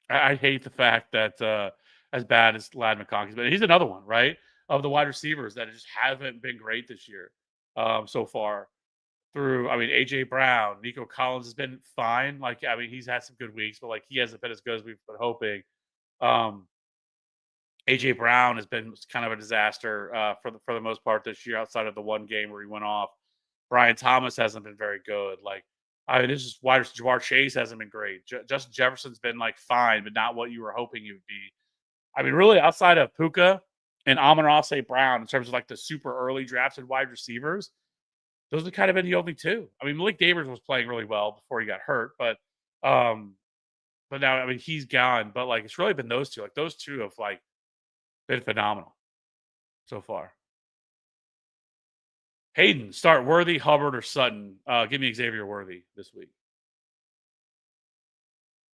Speaker 1: I hate the fact that as bad as Ladd McConkey's, but he's another one, right? Of the wide receivers that just haven't been great this year so far. I mean, AJ Brown, Nico Collins has been fine. Like, I mean, he's had some good weeks, but like he hasn't been as good as we've been hoping. Um, AJ Brown has been kind of a disaster for the most part this year, outside of the one game where he went off. Brian Thomas hasn't been very good. Like, I mean, this is wide Jamar Chase hasn't been great. Justin Jefferson's been like fine, but not what you were hoping he would be. I mean, really, outside of Puka and Amon-Ra St. Brown, in terms of like the super early drafted wide receivers, those have kind of been the only two. I mean, Malik Davis was playing really well before he got hurt, um, but now I mean he's gone. But like it's really been those two. Like those two have like been phenomenal so far. Hayden, start Worthy, Hubbard, or Sutton. Give me Xavier Worthy this week.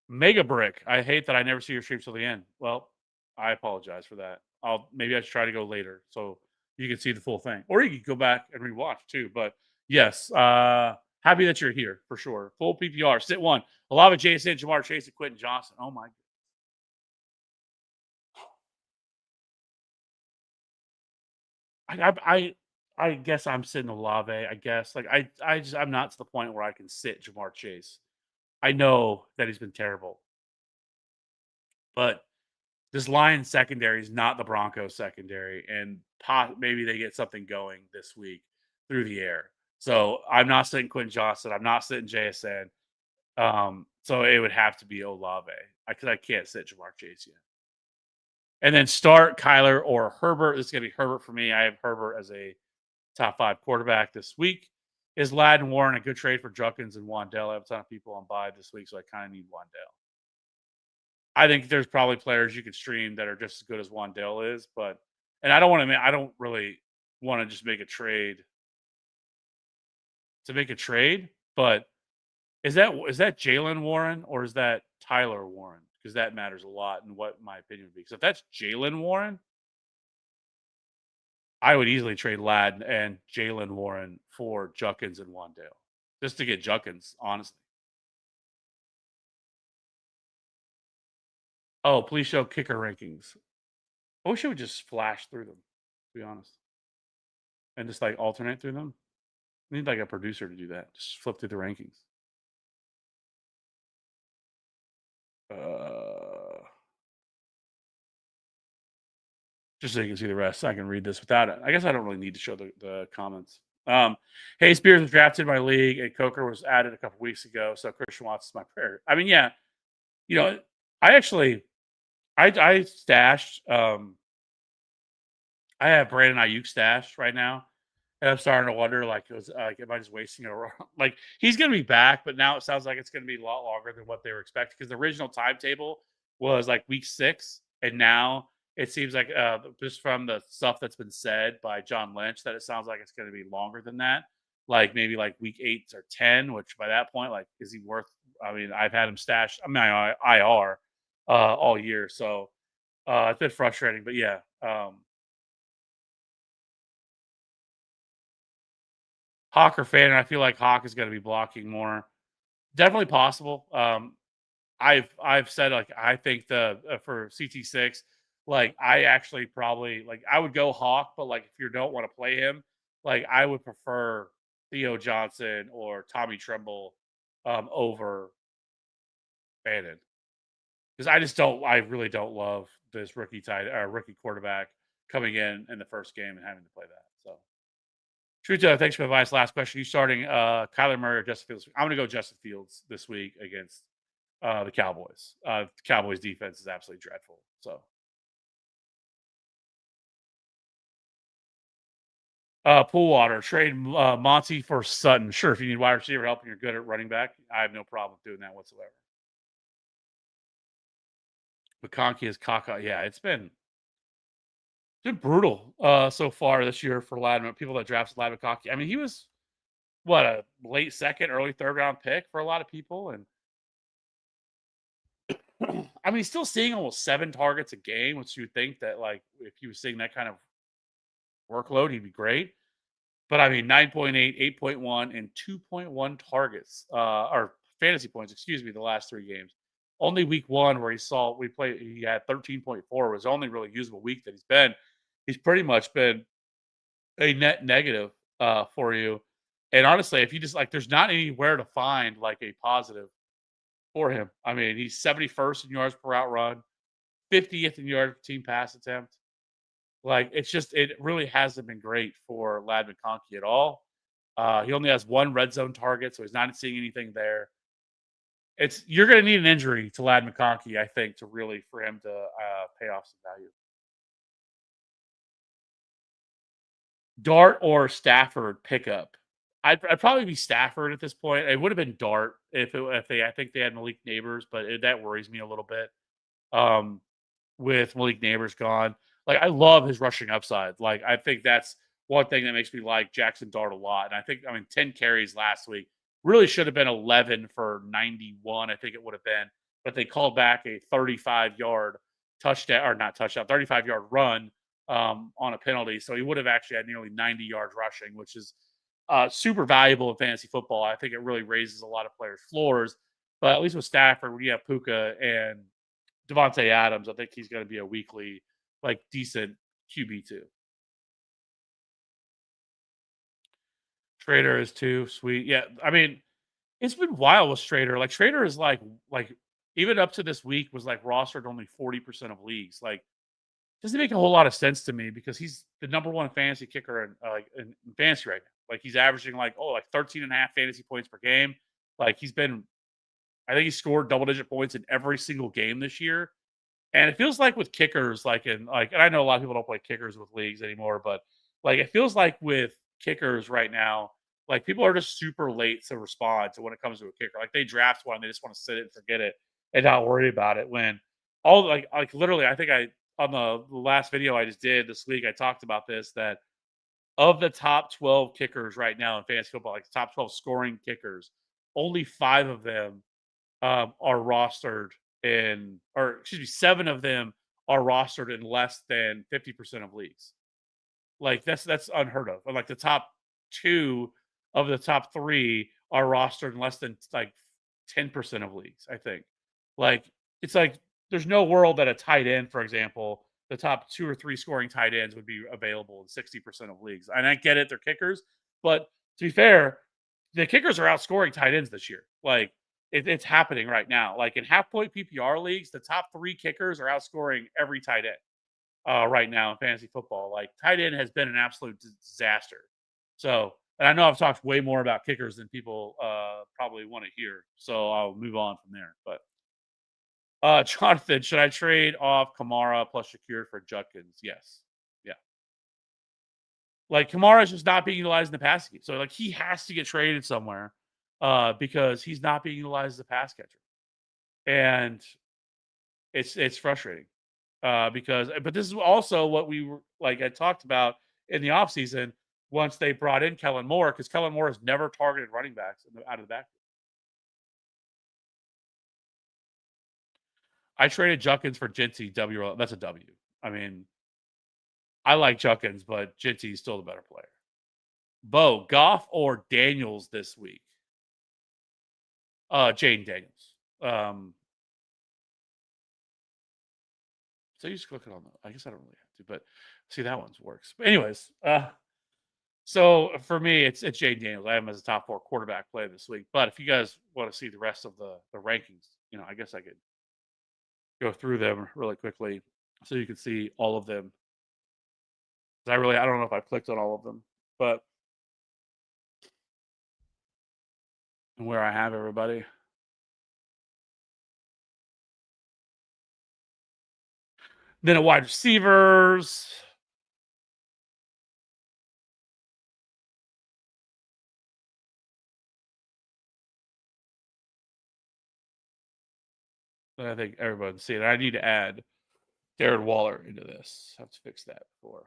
Speaker 1: Mega Brick. I hate that I never see your stream till the end. Well, I apologize for that. Maybe I should try to go later so you can see the full thing, or you can go back and rewatch too. But yes, happy that you're here for sure. Full PPR, sit one. Olave, Jason, Jamar Chase, and Quentin Johnson. Oh my. I guess I'm sitting Olave. I guess like I'm not to the point where I can sit Jamar Chase. I know that he's been terrible, but this Lions secondary is not the Broncos secondary, and maybe they get something going this week through the air. So I'm not sitting Quentin Johnson. I'm not sitting JSN. So it would have to be Olave because I can't sit Jamar Chase yet. And then start Kyler or Herbert. This is going to be Herbert for me. I have Herbert as a top 5 quarterback this week. Is Ladd and Warren a good trade for Junkins and Wandell? I have a ton of people on buy this week, so I kind of need Wandell. I think there's probably players you could stream that are just as good as Wandell is, and I don't really want to just make a trade to make a trade, but is that Jalen Warren or is that Tyler Warren? Because that matters a lot in what my opinion would be. Because if that's Jalen Warren, I would easily trade Ladd and Jalen Warren for Junkins and Wandale just to get Junkins, honestly. Oh, please show kicker rankings. I wish it would just flash through them, to be honest, and just like alternate through them. I need like a producer to do that. Just flip through the rankings. Uh, just so you can see the rest. I can read this without it. I guess I don't really need to show the comments. Hey, Spears was drafted in my league, and Coker was added a couple weeks ago. So Christian Watson's my prayer. I mean, yeah, you know, I actually I stashed. I have Brandon Ayuk stashed right now, and I'm starting to wonder, like, am I just wasting a like he's gonna be back, but now it sounds like it's gonna be a lot longer than what they were expecting because the original timetable was like week 6, and now it seems like just from the stuff that's been said by John Lynch that it sounds like it's gonna be longer than that, like maybe like week 8 or 10, which by that point, like, is he worth? I mean, I've had him stashed. I mean, IR all year, so it's been frustrating, but yeah. Hawk or Fan, I feel like Hawk is going to be blocking more. Definitely possible. I've said like I think the for CT6, like I actually probably like I would go Hawk, but like if you don't want to play him, like I would prefer Theo Johnson or Tommy Tremble over Bannon because I just don't. I really don't love this rookie quarterback coming in the first game and having to play that. So. Truto, thanks for the advice. Last question. You starting Kyler Murray or Justin Fields? I'm going to go Justin Fields this week against the Cowboys. The Cowboys defense is absolutely dreadful. So, pool water, trade Monty for Sutton. Sure, if you need wide receiver help and you're good at running back, I have no problem doing that whatsoever. McConkey is caca. Yeah, it's been brutal so far this year for Ladman. People that drafted Ladman McConkey. I mean, he was what a late second, early third round pick for a lot of people, and I mean, he's still seeing almost 7 targets a game, which you would think that, like, if he was seeing that kind of workload, he'd be great. But I mean, 9.8, 8.1, and 2.1 targets, or fantasy points, excuse me, the last 3 games. Only week 1 where he had 13.4 was only really usable week that he's been. He's pretty much been a net negative for you. And honestly, if you just like, there's not anywhere to find like a positive for him. I mean, he's 71st in yards per route run, 50th in yard team pass attempt. Like it really hasn't been great for Lad McConkey at all. He only has 1 red zone target, so he's not seeing anything there. You're going to need an injury to Lad McConkey, I think, to really for him to pay off some value. Dart or Stafford pickup. I'd probably be Stafford at this point. It would have been Dart if they I think they had Malik Neighbors, but that worries me a little bit. Um, with Malik Neighbors gone. Like I love his rushing upside. Like I think that's one thing that makes me like Jackson Dart a lot. And I mean 10 carries last week really should have been 11 for 91. I think it would have been, but they called back a 35-yard touchdown or not touchdown, 35-yard run on a penalty. So he would have actually had nearly 90 yards rushing, which is super valuable in fantasy football. I think it really raises a lot of players' floors. But at least with Stafford, when you have Puka and Devontae Adams, I think he's going to be a weekly, like, decent QB2. Trader is too sweet. Yeah, I mean, it's been wild with Strader. Like Strader is like even up to this week was like rostered only 40% of leagues. Like doesn't make a whole lot of sense to me because he's the number 1 fantasy kicker in fantasy right now. Like he's averaging like 13 and a half fantasy points per game. Like I think he scored double digit points in every single game this year. And it feels like with kickers, and I know a lot of people don't play kickers with leagues anymore, but like it feels like with kickers right now, like people are just super late to respond to when it comes to a kicker. Like they draft one, they just want to sit it and forget it and not worry about it. When all like literally, I think I on the last video I just did this week, I talked about this that of the top 12 kickers right now in fantasy football, like the top 12 scoring kickers, only 5 of them are rostered or excuse me, 7 of them are rostered in less than 50% of leagues. Like that's unheard of. And like the top 2 of the top 3 are rostered in less than like 10% of leagues, I think. Like it's like there's no world that a tight end, for example, the top 2 or 3 scoring tight ends would be available in 60% of leagues. And I get it, they're kickers, but to be fair, the kickers are outscoring tight ends this year. Like it's happening right now. Like in half point PPR leagues, the top 3 kickers are outscoring every tight end right now in fantasy football. Like tight end has been an absolute disaster. So, and I know I've talked way more about kickers than people probably want to hear. So I'll move on from there. But Jonathan, should I trade off Kamara plus Shakir for Judkins? Yes. Yeah. Like Kamara is just not being utilized in the passing game. So like he has to get traded somewhere because he's not being utilized as a pass catcher. And it's frustrating. Because but this is also what we were like I talked about in the offseason once they brought in Kellen Moore, because Kellen Moore has never targeted running backs out of the back. I traded Judkins for Jinty. That's a W. I mean, I like Judkins, but Jinty's still the better player. Bo, Goff or Daniels this week? Jane Daniels. So you just click it on the. I guess I don't really have to, but see that one's works. But anyways, so for me, it's Jane Daniels. I have him as a top 4 quarterback play this week. But if you guys want to see the rest of the rankings, I guess I could go through them really quickly so you can see all of them. I don't know if I've clicked on all of them, but and where I have everybody. Then at wide receivers. I think everyone's seen it. I need to add Darren Waller into this. I have to fix that before.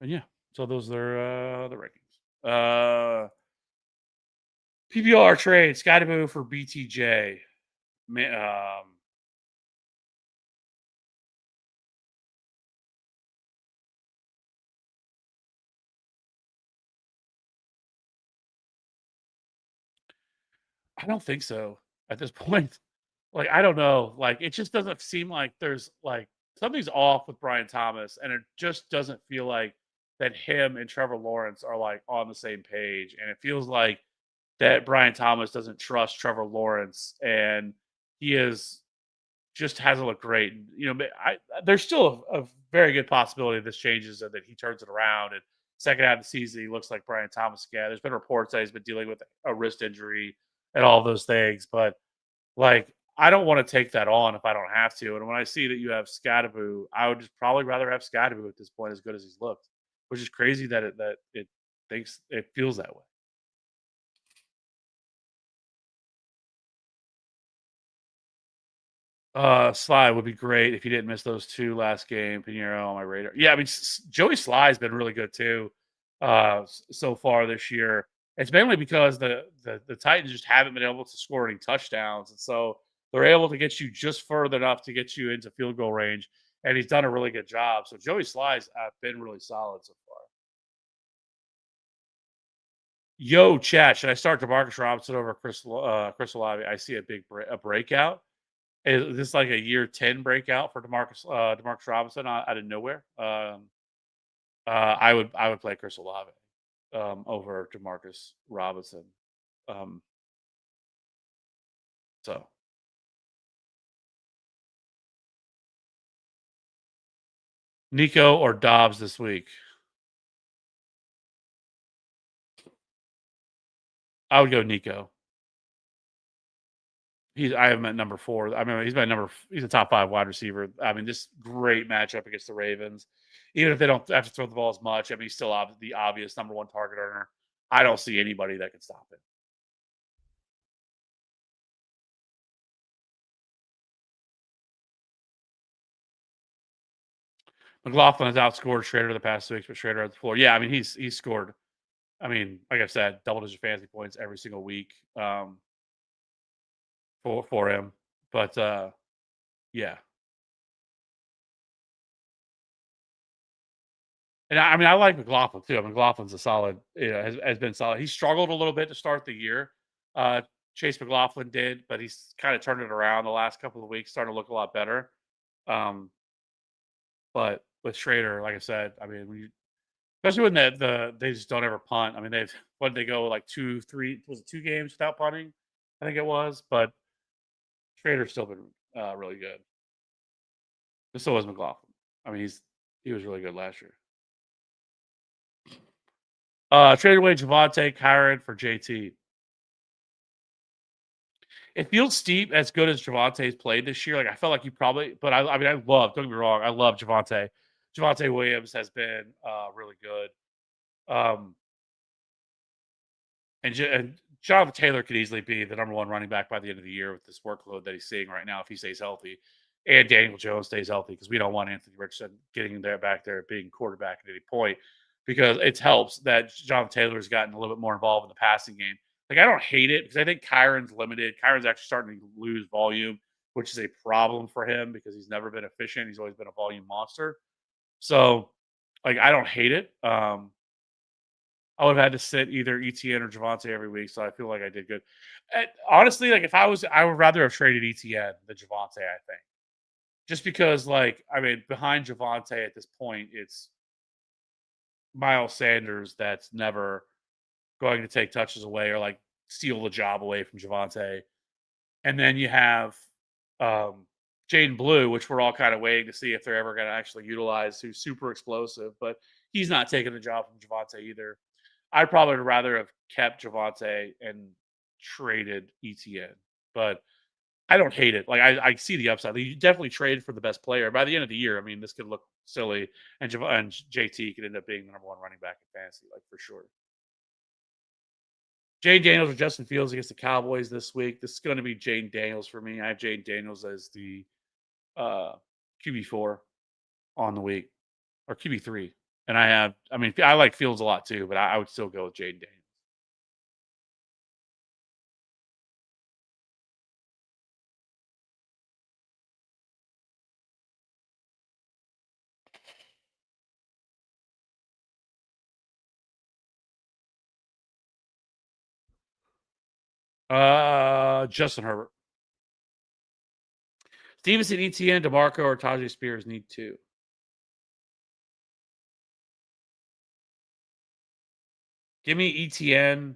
Speaker 1: And yeah, so those are the rankings. PPR trade, Skydibu for BTJ. I don't think so at this point. Like, I don't know. Like, it just doesn't seem like there's like something's off with Brian Thomas, and it just doesn't feel like that him and Trevor Lawrence are like on the same page. And it feels like that Brian Thomas doesn't trust Trevor Lawrence, and he is just hasn't looked great. There's still a very good possibility this changes and that he turns it around. And second half of the season, he looks like Brian Thomas again. There's been reports that he's been dealing with a wrist injury and all those things, but like I don't want to take that on if I don't have to. And when I see that you have Scadaboo, I would just probably rather have Scadaboo at this point, as good as he's looked, which is crazy that it thinks it feels that way. Sly would be great if you didn't miss those 2 last game. Pinheiro on my radar. Yeah, I mean, Joey Sly's been really good too, so far this year. It's mainly because the Titans just haven't been able to score any touchdowns, and so they're able to get you just further enough to get you into field goal range, and he's done a really good job. So Joey Sly's been really solid so far. Yo, chat, should I start Demarcus Robinson over Chris Olave? I see a big breakout. Is this like a year 10 breakout for Demarcus Robinson out of nowhere? I would play Chris Olave over Demarcus Robinson. Um, so Nico or Dobbs this week? I would go Nico. I have him at number 4. I mean, he's a top 5 wide receiver. I mean, this great matchup against the Ravens. Even if they don't have to throw the ball as much, I mean, he's still the obvious number 1 target earner. I don't see anybody that can stop it. McLaughlin has outscored Schrader the past 2 weeks, but Schrader has the floor. Yeah, I mean, he's scored. I mean, like I said, double-digit fantasy points every single week for him. But yeah, and I mean, I like McLaughlin too. I mean, McLaughlin's a solid. Has been solid. He struggled a little bit to start the year. Chase McLaughlin did, but he's kind of turned it around the last couple of weeks, starting to look a lot better. Um, but with Schrader, like I said, I mean, especially when they just don't ever punt. I mean, they've what did they go like 2, 3 was it 2 games without punting? I think it was, but Schrader's still been really good. And so was McLaughlin. I mean, he was really good last year. Traded away Javante Kyron for JT. It feels steep as good as Javante's played this year. Like I felt like he probably, but I mean, I love. Don't get me wrong, I love Javante. Javante Williams has been really good. Um, and Jonathan Taylor could easily be the number one running back by the end of the year with this workload that he's seeing right now if he stays healthy, and Daniel Jones stays healthy because we don't want Anthony Richardson getting there back there being quarterback at any point because it helps that Jonathan Taylor has gotten a little bit more involved in the passing game. Like I don't hate it because I think Kyron's limited. Kyron's actually starting to lose volume, which is a problem for him because he's never been efficient. He's always been a volume monster. So, like I don't hate it. I would have had to sit either ETN or Javante every week, so I feel like I did good. And honestly, like if I would rather have traded ETN than Javante. I think just because, like, I mean, behind Javante at this point, it's Miles Sanders that's never going to take touches away or like steal the job away from Javante, and then you have um, Jaden Blue, which we're all kind of waiting to see if they're ever going to actually utilize, who's super explosive, but he's not taking the job from Javante either. I'd probably rather have kept Javante and traded ETN, but I don't hate it. Like I see the upside. You definitely trade for the best player. By the end of the year, I mean this could look silly, and JT could end up being the number one running back in fantasy, like for sure. Jane Daniels or Justin Fields against the Cowboys this week. This is going to be Jane Daniels for me. I have Jane Daniels as the uh, QB4 on the week or QB3, and I mean, I like Fields a lot too, but I would still go with Jane Daniels. Justin Herbert. Stevenson, ETN, DeMarco, or Tajay Spears need two. Give me ETN.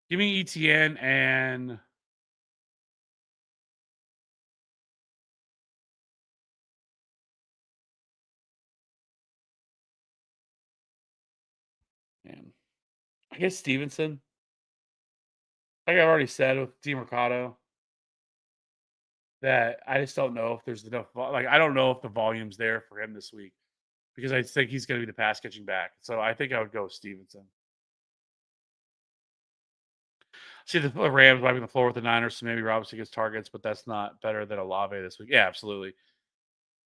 Speaker 1: Give me ETN and man, I guess Stevenson. Like I already said with DeMarcado, that I just don't know if there's enough. Like I don't know if the volume's there for him this week because I think he's going to be the pass catching back. So I think I would go with Stevenson. See the Rams wiping the floor with the Niners, so maybe Robinson gets targets, but that's not better than Olave this week. Yeah, absolutely.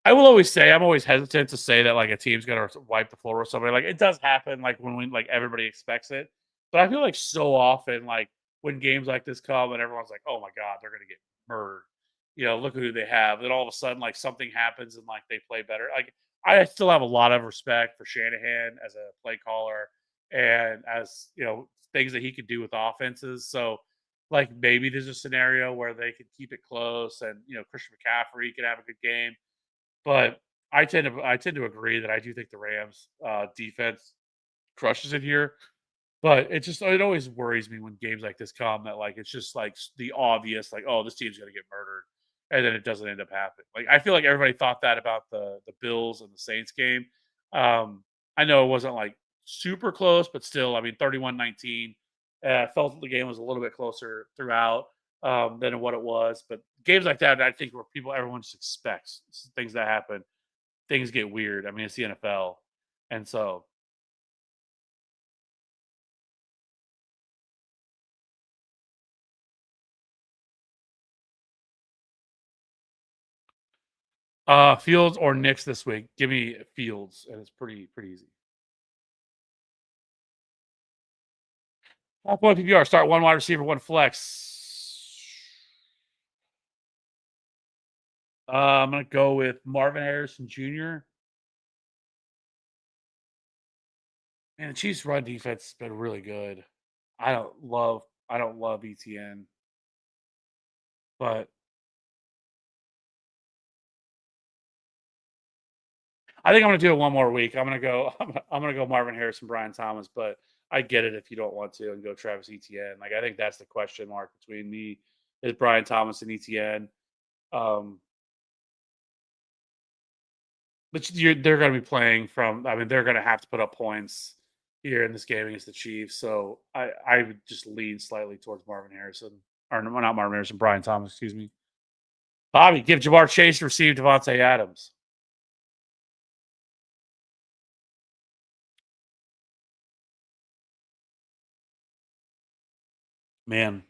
Speaker 1: I will always say I'm always hesitant to say that like a team's gonna wipe the floor with somebody. Like it does happen, like when we like everybody expects it. But I feel like so often, like when games like this come and everyone's like, "Oh my god, they're gonna get murdered," look at who they have. Then all of a sudden, like something happens and like they play better. Like I still have a lot of respect for Shanahan as a play caller and as things that he could do with offenses. So like maybe there's a scenario where they could keep it close and Christian McCaffrey could have a good game, but I tend to agree that I do think the Rams defense crushes it here. But it always worries me when games like this come that like it's just like the obvious like, oh, this team's gonna get murdered, and then it doesn't end up happening. Like I feel like everybody thought that about the Bills and the Saints game. Um, I know it wasn't like super close, but still, I mean 31-19. I felt the game was a little bit closer throughout than what it was. But games like that, I think where everyone just expects things that happen, things get weird. I mean, it's the NFL, and so Fields or Knicks this week. Give me Fields, and it's pretty easy. Top one PPR. Start one wide receiver, one flex. I'm gonna go with Marvin Harrison Jr. Man, the Chiefs' run defense has been really good. I don't love ETN, but I think I'm gonna do it one more week. I'm gonna go. I'm gonna go Marvin Harrison, Brian Thomas, but I get it if you don't want to and go Travis Etienne. Like I think that's the question mark between me is Brian Thomas and Etienne. Um, but they're going to be playing from. I mean, they're going to have to put up points here in this game against the Chiefs. So I would just lean slightly towards Marvin Harrison, or no, not Marvin Harrison, Brian Thomas. Excuse me. Bobby, give Jamar Chase to receive Devontae Adams. Man,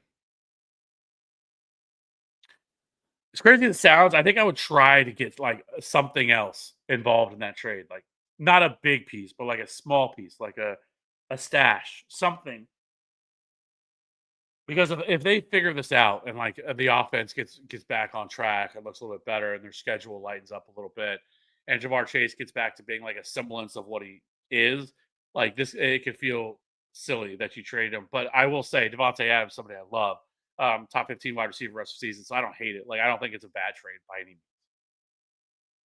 Speaker 1: as crazy as it sounds, I think I would try to get like something else involved in that trade, like not a big piece, but like a small piece, like a stash, something. Because if they figure this out and like the offense gets back on track and looks a little bit better and their schedule lightens up a little bit, and Jamar Chase gets back to being like a semblance of what he is, like this, it could feel silly that you trade him. But I will say Devontae Adams, somebody I love, top 15 wide receiver rest of the season, so I don't hate it. Like I don't think it's a bad trade by any means.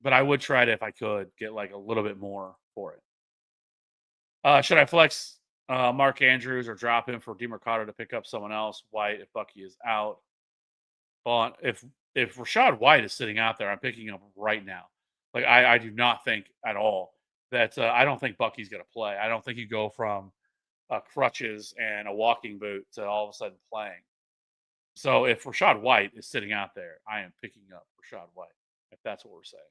Speaker 1: But I would try to, if I could, get like a little bit more for it. Should I flex Mark Andrews or drop him for DeMarcado to pick up someone else? White if Bucky is out. Vaughn, if Rashad White is sitting out there, I'm picking him right now. Like I do not think at all that I don't think Bucky's going to play. I don't think you go from crutches and a walking boot to all of a sudden playing. So if Rashad White is sitting out there, I am picking up Rashad White. If that's what we're saying,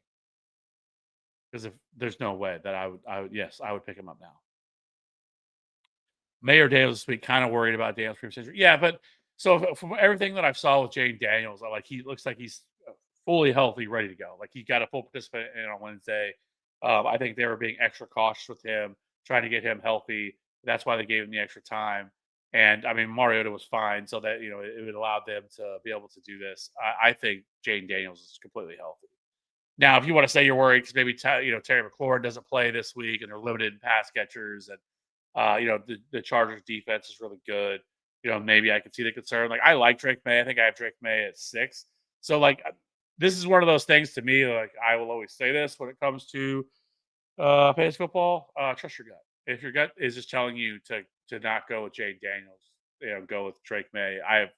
Speaker 1: because if there's no way that yes, I would pick him up now. Mayor Daniels this week, kind of worried about Daniels' previous injury. Yeah, but so from everything that I've saw with Jane Daniels, I like he looks like he's fully healthy, ready to go. Like he got a full participant in on Wednesday. I think they were being extra cautious with him, trying to get him healthy. That's why they gave him the extra time. And I mean, Mariota was fine, so that it would allow them to be able to do this. I think Jane Daniels is completely healthy. Now, if you want to say you're worried because maybe Terry McLaurin doesn't play this week and they're limited in pass catchers and the Chargers defense is really good. Maybe I could see the concern. Like I like Drake May. I think I have Drake May at 6. So like this is one of those things to me. Like I will always say this when it comes to fantasy football. Trust your gut. If your gut is just telling you to not go with Jay Daniels, go with Drake May. I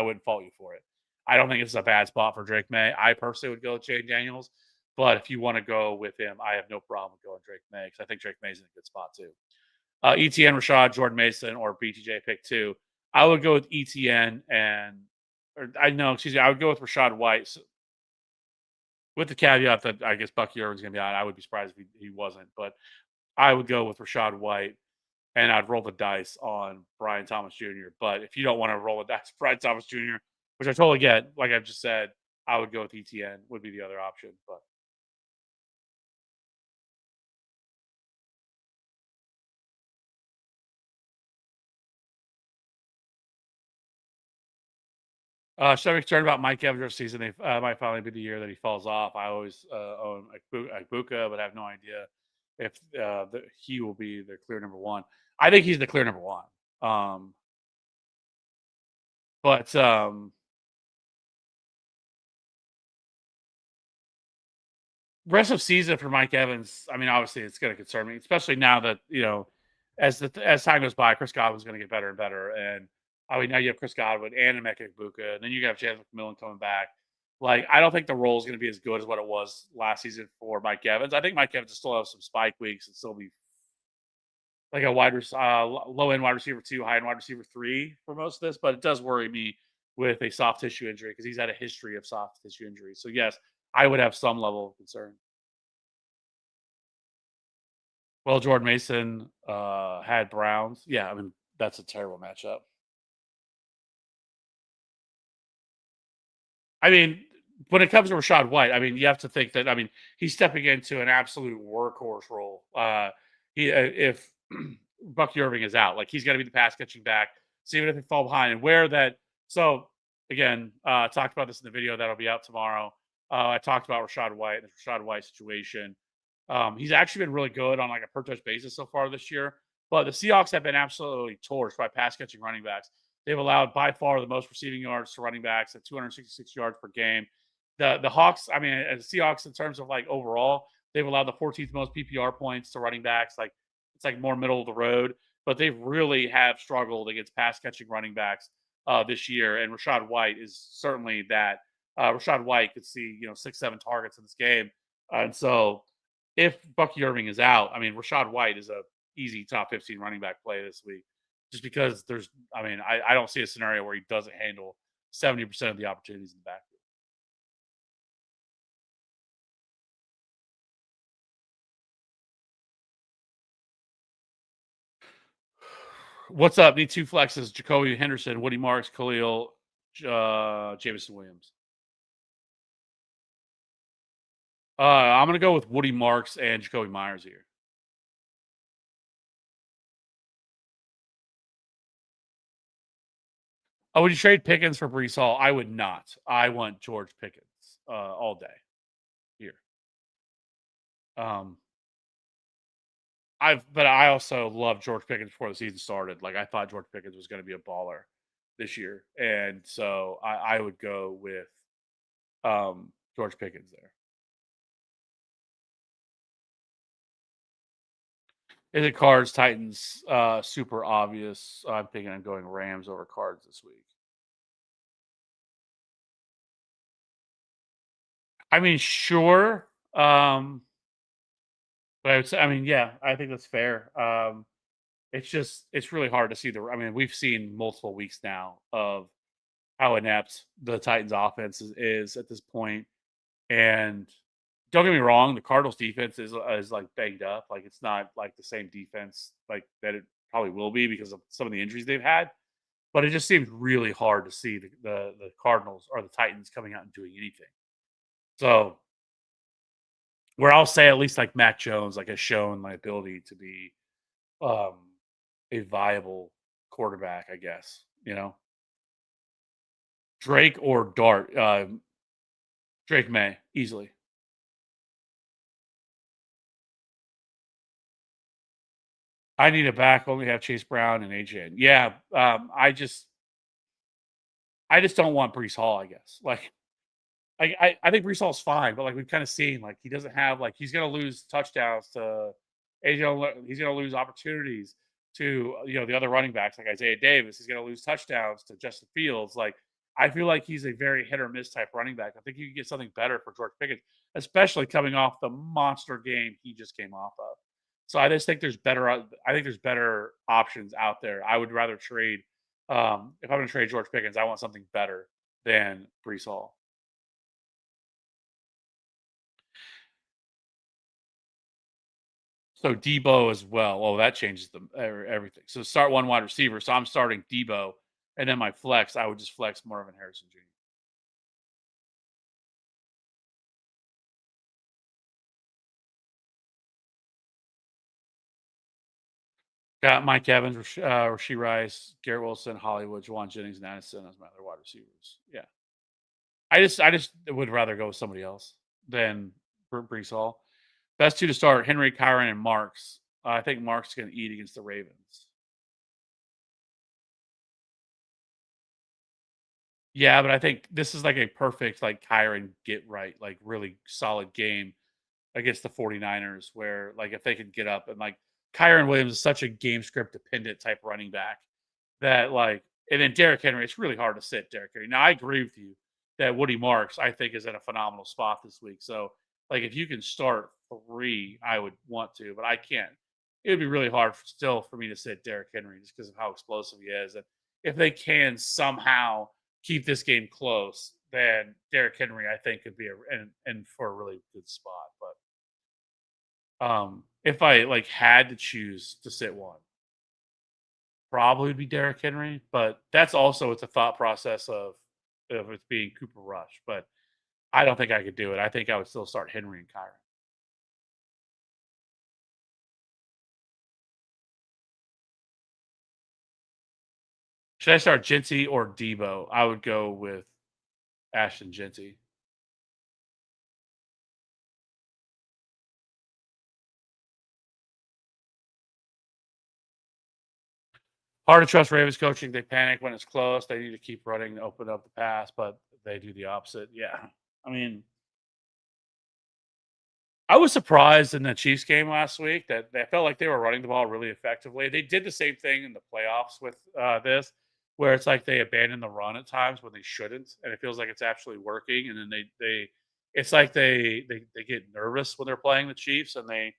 Speaker 1: wouldn't fault you for it. I don't think it's a bad spot for Drake May. I personally would go with Jay Daniels. But if you want to go with him, I have no problem with going Drake May because I think Drake May's in a good spot too. ETN, Rashad, Jordan Mason, or BTJ pick 2. I would go with ETN excuse me, I would go with Rashad White with the caveat that I guess Bucky Irvin's going to be out. I would be surprised if he wasn't, but I would go with Rashad White and I'd roll the dice on Brian Thomas Jr. But if you don't want to roll the dice, Brian Thomas Jr., which I totally get, like I've just said, I would go with ETN, would be the other option. But should I be concerned about Mike Evans' season? They might finally be the year that he falls off. I always own Ibuka, but I have no idea if he will be the clear number one. I think he's the clear number one. But rest of season for Mike Evans, I mean, obviously it's going to concern me, especially now that as time goes by, Chris Godwin's going to get better and better, and I mean now you have Chris Godwin and Emeka Egbuka, and then you have James McMillan coming back. Like I don't think the role is going to be as good as what it was last season for Mike Evans. I think Mike Evans will still have some spike weeks and still be like a low end wide receiver 2, high end wide receiver 3 for most of this, but it does worry me with a soft tissue injury because he's had a history of soft tissue injuries. So yes, I would have some level of concern. Well, Jordan Mason had Browns. Yeah, I mean that's a terrible matchup. I mean, when it comes to Rashad White, I mean you have to think that he's stepping into an absolute workhorse role. If Bucky Irving is out, like he's got to be the pass catching back. So even if they fall behind, and where that. So again, talked about this in the video that'll be out tomorrow. I talked about Rashad White and the Rashad White situation. He's actually been really good on like a per touch basis so far this year. But the Seahawks have been absolutely torched by pass catching running backs. They've allowed by far the most receiving yards to running backs at 266 yards per game. The Hawks, I mean, as the Seahawks in terms of like overall, they've allowed the 14th most PPR points to running backs. Like it's like more middle of the road, but they really have struggled against pass catching running backs this year. And Rashad White is certainly that. Rashad White could see 6, 7 targets in this game, and so if Bucky Irving is out, I mean, Rashad White is a easy top 15 running back play this week, just because I mean, I don't see a scenario where he doesn't handle 70% of the opportunities in the backfield. What's up? Need two flexes: Jacoby Henderson, Woody Marks, Khalil, Jameson Williams. I'm gonna go with Woody Marks and Jacoby Myers here. Oh, would you trade Pickens for Brees Hall? I would not. I want George Pickens all day here. Um, but I also love George Pickens before the season started. Like I thought George Pickens was going to be a baller this year, and so I would go with George Pickens there. Is it Cards Titans? Super obvious. I'm thinking I'm going Rams over Cards this week. I mean, sure. But I would say, I mean, yeah, I think that's fair. It's really hard to see I mean, we've seen multiple weeks now of how inept the Titans offense is at this point. And don't get me wrong, the Cardinals defense is like banged up. Like it's not like the same defense like that it probably will be because of some of the injuries they've had. But it just seems really hard to see the Cardinals or the Titans coming out and doing anything. So where I'll say at least like Mac Jones like has shown my ability to be um a viable quarterback, I guess. Drake or Dart. Drake May easily. I need a back. Only have Chase Brown and AJ. Yeah, I just don't want Brees Hall. I guess I think Brees Hall's fine, but like we've kind of seen, like he doesn't have like he's gonna lose touchdowns to AJ. He's gonna lose opportunities to the other running backs like Isaiah Davis. He's gonna lose touchdowns to Justin Fields. Like I feel like he's a very hit or miss type running back. I think you can get something better for George Pickens, especially coming off the monster game he just came off of. So I just think there's better. I think there's better options out there. I would rather trade. If I'm going to trade George Pickens, I want something better than Brees Hall. So Debo as well. Oh, that changes everything. So start one wide receiver. So I'm starting Debo, and then my flex, I would just flex Marvin Harrison Jr. Got Mike Evans, Rasheed Rice, Garrett Wilson, Hollywood, Juwan Jennings, and Addison as my other wide receivers. Yeah, I just would rather go with somebody else than Brees Hall. Best two to start: Henry, Kyron, and Marks. I think Marks is going to eat against the Ravens. Yeah, but I think this is like a perfect like Kyron get right, like really solid game against the 49ers where like if they could get up and like Kyron Williams is such a game script dependent type running back that like and then Derrick Henry, it's really hard to sit Derrick Henry. Now I agree with you that Woody Marks I think is in a phenomenal spot this week. So like if you can start three, I would want to, but I can't. It would be really hard still for me to sit Derrick Henry just because of how explosive he is. And if they can somehow keep this game close, then Derrick Henry I think could be and for a really good spot. But if I like had to choose to sit one, probably would be Derrick Henry, but that's also it's a thought process of it being Cooper Rush. But I don't think I could do it. I think I would still start Henry and Kyron. Should I start Jinty or Debo? I would go with Ashton Jinty. Hard to trust Ravens coaching. They panic when it's close. They need to keep running to open up the pass, but they do the opposite. Yeah. I mean, I was surprised in the Chiefs game last week that they felt like they were running the ball really effectively. They did the same thing in the playoffs with this, where it's like they abandon the run at times when they shouldn't, and it feels like it's actually working. And then it's like they get nervous when they're playing the Chiefs, and they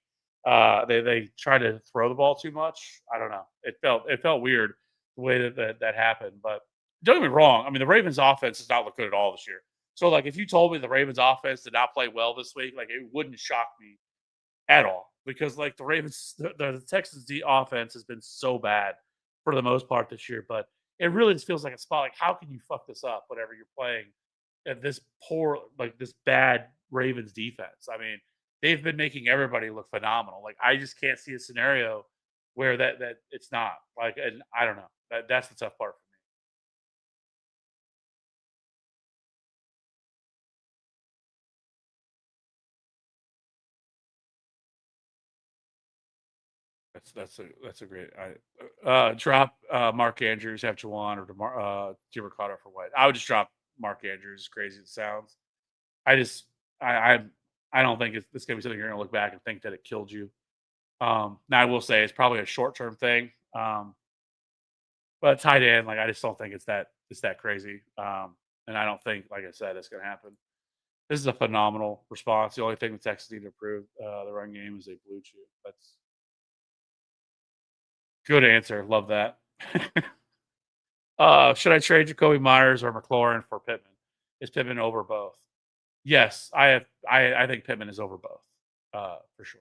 Speaker 1: try to throw the ball too much. I don't know. It felt weird the way that happened. But don't get me wrong. I mean, the Ravens' offense does not look good at all this year. So, like, if you told me the Ravens offense did not play well this week, like, it wouldn't shock me at all because, like, the Ravens, the Texans' offense has been so bad for the most part this year. But it really just feels like a spot. Like, how can you fuck this up whenever you're playing at this poor, like, this bad Ravens defense? I mean, they've been making everybody look phenomenal. Like, I just can't see a scenario where that it's not like, and I don't know. That's the tough part for me. That's a great. Drop Mark Andrews, have Jawan or Jimmer Carter for White. I would just drop Mark Andrews. As crazy as it sounds, I just I don't think it's gonna be something you're gonna look back and think that it killed you. Now I will say it's probably a short term thing. But tight end, like I just don't think it's that crazy. And I don't think, like I said, it's gonna happen. This is a phenomenal response. The only thing the Texans need to improve the run game is they blue chew. That's good answer. Love that. Should I trade Jacoby Myers or McLaurin for Pittman? Is Pittman over both? Yes, I think Pittman is over both, for sure.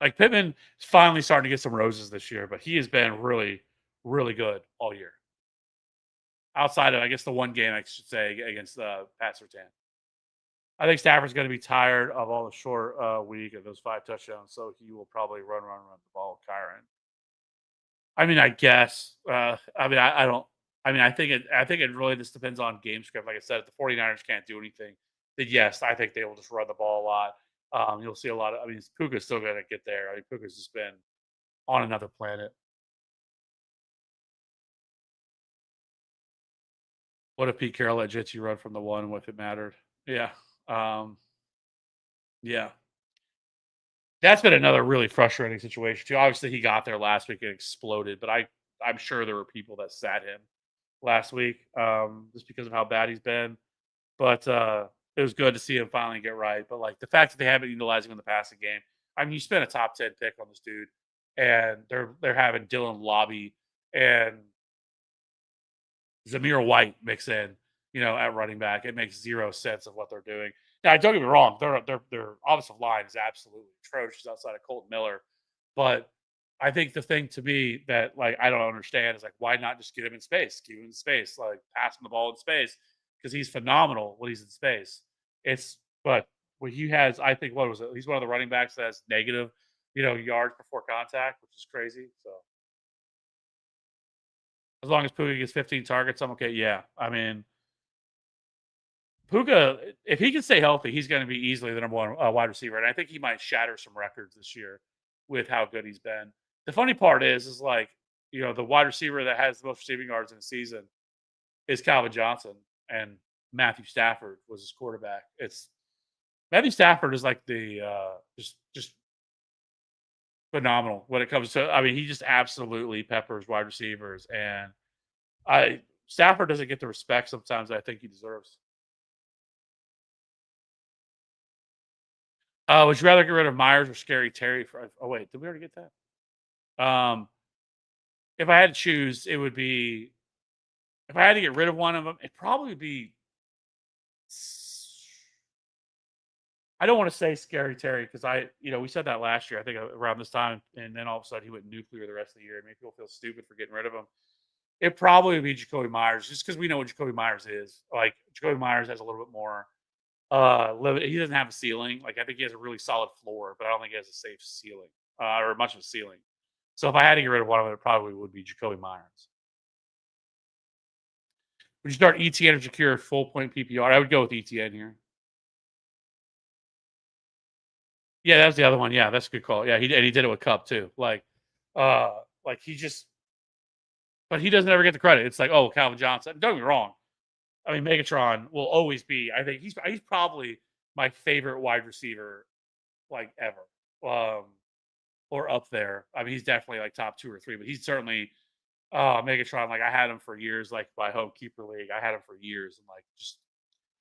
Speaker 1: Like Pittman is finally starting to get some roses this year, but he has been really, really good all year. Outside of, I guess, the one game I should say against Pat Surtain. I think Stafford's going to be tired of all the short week and those 5 touchdowns, so he will probably run the ball with Kyron. I mean, I guess. I mean, I don't. I mean, I think it really just depends on game script. Like I said, if the 49ers can't do anything, then yes, I think they will just run the ball a lot. You'll see a lot of. I mean, Puka's still going to get there. I mean, Puka's just been on another planet. What if Pete Carroll let Jitsi run from the one if it mattered? Yeah. Um, yeah. That's been another really frustrating situation too. Obviously, he got there last week and exploded, but I'm sure there were people that sat him last week just because of how bad he's been. But it was good to see him finally get right. But like the fact that they haven't utilized him in the passing game, I mean, you spent a top 10 pick on this dude, and they're having Dylan Lobby and Zamir White mix in, at running back. It makes zero sense of what they're doing. Now, don't get me wrong; their offensive line is absolutely atrocious outside of Colton Miller, but I think the thing to me that like I don't understand is like why not just get him in space, keep him in space, like pass him the ball in space because he's phenomenal when he's in space. It's but what he has, I think, what was it? He's one of the running backs that has negative, yards before contact, which is crazy. So as long as Puka gets 15 targets, I'm okay. Yeah, I mean, Puka, if he can stay healthy, he's going to be easily the number one wide receiver, and I think he might shatter some records this year with how good he's been. The funny part is like the wide receiver that has the most receiving yards in the season is Calvin Johnson, and Matthew Stafford was his quarterback. It's Matthew Stafford is like the just phenomenal when it comes to. I mean, he just absolutely peppers wide receivers, and I Stafford doesn't get the respect sometimes I think he deserves. Would you rather get rid of Myers or Scary Terry? Oh wait, did we already get that? If I had to choose, it would be if I had to get rid of one of them, it'd probably be. I don't want to say Scary Terry because we said that last year. I think around this time, and then all of a sudden he went nuclear the rest of the year, and made people feel stupid for getting rid of him. It probably would be Jacoby Myers, just because we know what Jacoby Myers is. Like Jacoby Myers has a little bit more he doesn't have a ceiling. Like I think he has a really solid floor, but I don't think he has a safe ceiling or much of a ceiling. So if I had to get rid of one of them, it probably would be Jacoby Myers. Would you start ETN or Shakir full point PPR? I would go with ETN here. Yeah, that was the other one. Yeah, that's a good call. Yeah, he did it with Cup too. Like Like he just, but he doesn't ever get the credit. It's like, oh, Calvin Johnson. Don't get me wrong. I mean, Megatron will always be. I think he's probably my favorite wide receiver like ever, um, or up there. I mean, he's definitely like top two or three, but he's certainly Megatron. Like I had him for years, like my home keeper league. I had him for years, and like just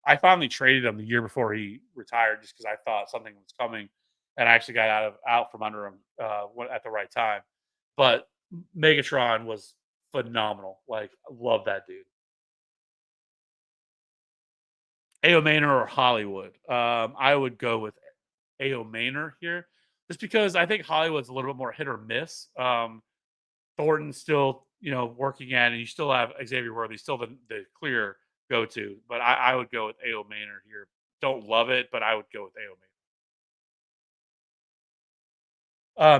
Speaker 1: I finally traded him the year before he retired, just because I thought something was coming, and I actually got out from under him at the right time. But Megatron was phenomenal. Like, I love that dude. Ao Maynor or Hollywood. I would go with Ao Maynor here, just because I think Hollywood's a little bit more hit or miss. Thornton's still, working at, and you still have Xavier Worthy, still the clear go to. But I would go with Ao Maynor here. Don't love it, but I would go with Ao Maynor.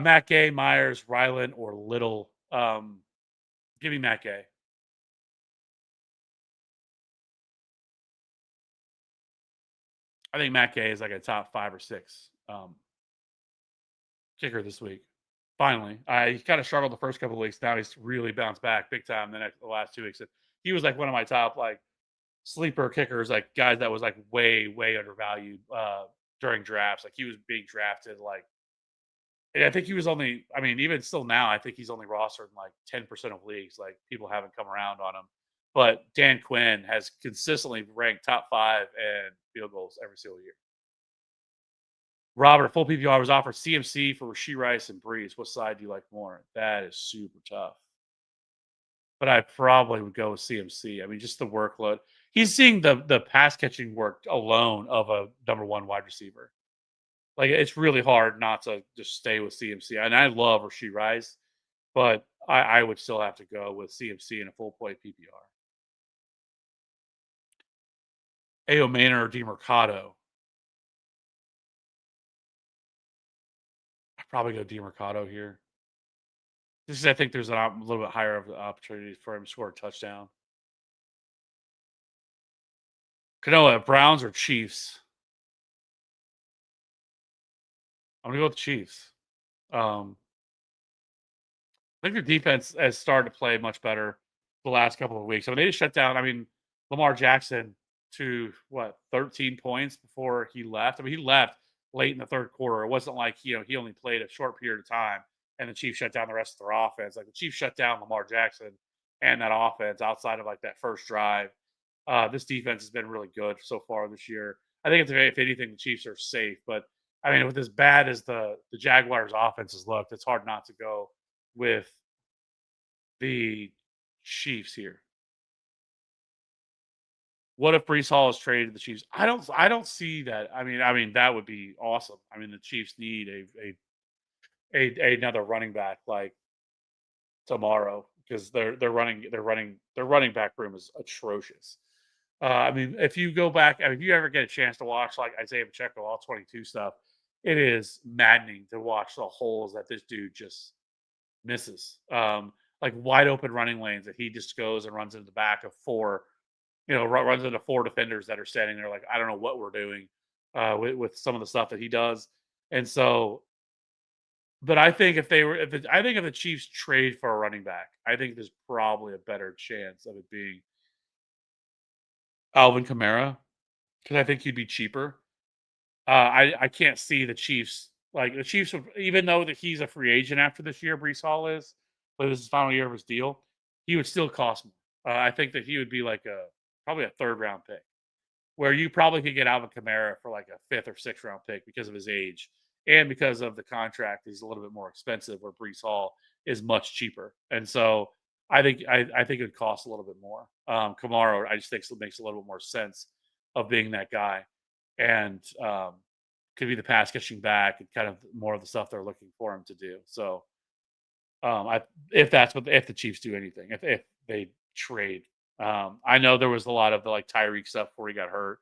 Speaker 1: Matt Gay, Myers, Ryland, or Little. Give me Matt Gay. I think Matt Gay is like a top 5 or 6 kicker this week. Finally, he kind of struggled the first couple of weeks. Now he's really bounced back big time. The last 2 weeks, he was like one of my top like sleeper kickers, like guys that was like way undervalued during drafts. Like he was being drafted like, and I think he was only. I mean, even still now, I think he's only rostered in like 10% of leagues. Like people haven't come around on him. But Dan Quinn has consistently ranked top 5 and field goals every single year. Robert, full PPR was offered CMC for Rasheed Rice and Breeze. What side do you like more? That is super tough. But I probably would go with CMC. I mean, just the workload. He's seeing the pass catching work alone of a number one wide receiver. Like it's really hard not to just stay with CMC. And I love Rasheed Rice, but I would still have to go with CMC in a full point PPR. Ao Maynor or DeMercado. I'd probably go DeMercado here. This is, I think there's a little bit higher of the opportunity for him to score a touchdown. Canoa, Browns or Chiefs? I'm gonna go with the Chiefs. Um, I think their defense has started to play much better the last couple of weeks. I mean, they just shut down. I mean, Lamar Jackson to what 13 points before he left. I mean, he left late in the third quarter. It wasn't like he only played a short period of time, and the Chiefs shut down the rest of their offense. Like the Chiefs shut down Lamar Jackson and that offense outside of like that first drive. This defense has been really good so far this year. I think if anything, the Chiefs are safe. But I mean, with as bad as the Jaguars' offense has looked, it's hard not to go with the Chiefs here. What if Brees Hall is traded to the Chiefs? I don't see that. I mean that would be awesome. I mean the Chiefs need another running back like tomorrow because their running back room is atrocious. I mean, if you go back, I mean, if you ever get a chance to watch like Isaiah Pacheco all 22 stuff, it is maddening to watch the holes that this dude just misses. Like wide open running lanes that he just goes and runs into the back of 4, runs into 4 defenders that are standing there like, I don't know what we're doing with some of the stuff that he does. And so, but I think if the Chiefs trade for a running back, I think there's probably a better chance of it being Alvin Kamara because I think he'd be cheaper. I can't see the Chiefs like the Chiefs would, even though that he's a free agent after this year. Brees Hall is, but this is the final year of his deal. He would still cost more. I think that he would be like probably a third round pick, where you probably could get Alvin Kamara for like a fifth or sixth round pick because of his age and because of the contract. He's a little bit more expensive, where Brees Hall is much cheaper, and so I think it would cost a little bit more. Kamara, I just think makes a little bit more sense of being that guy, and could be the pass catching back and kind of more of the stuff they're looking for him to do. So, if the Chiefs do anything, if they trade, I know there was a lot of the like Tyreek stuff before he got hurt,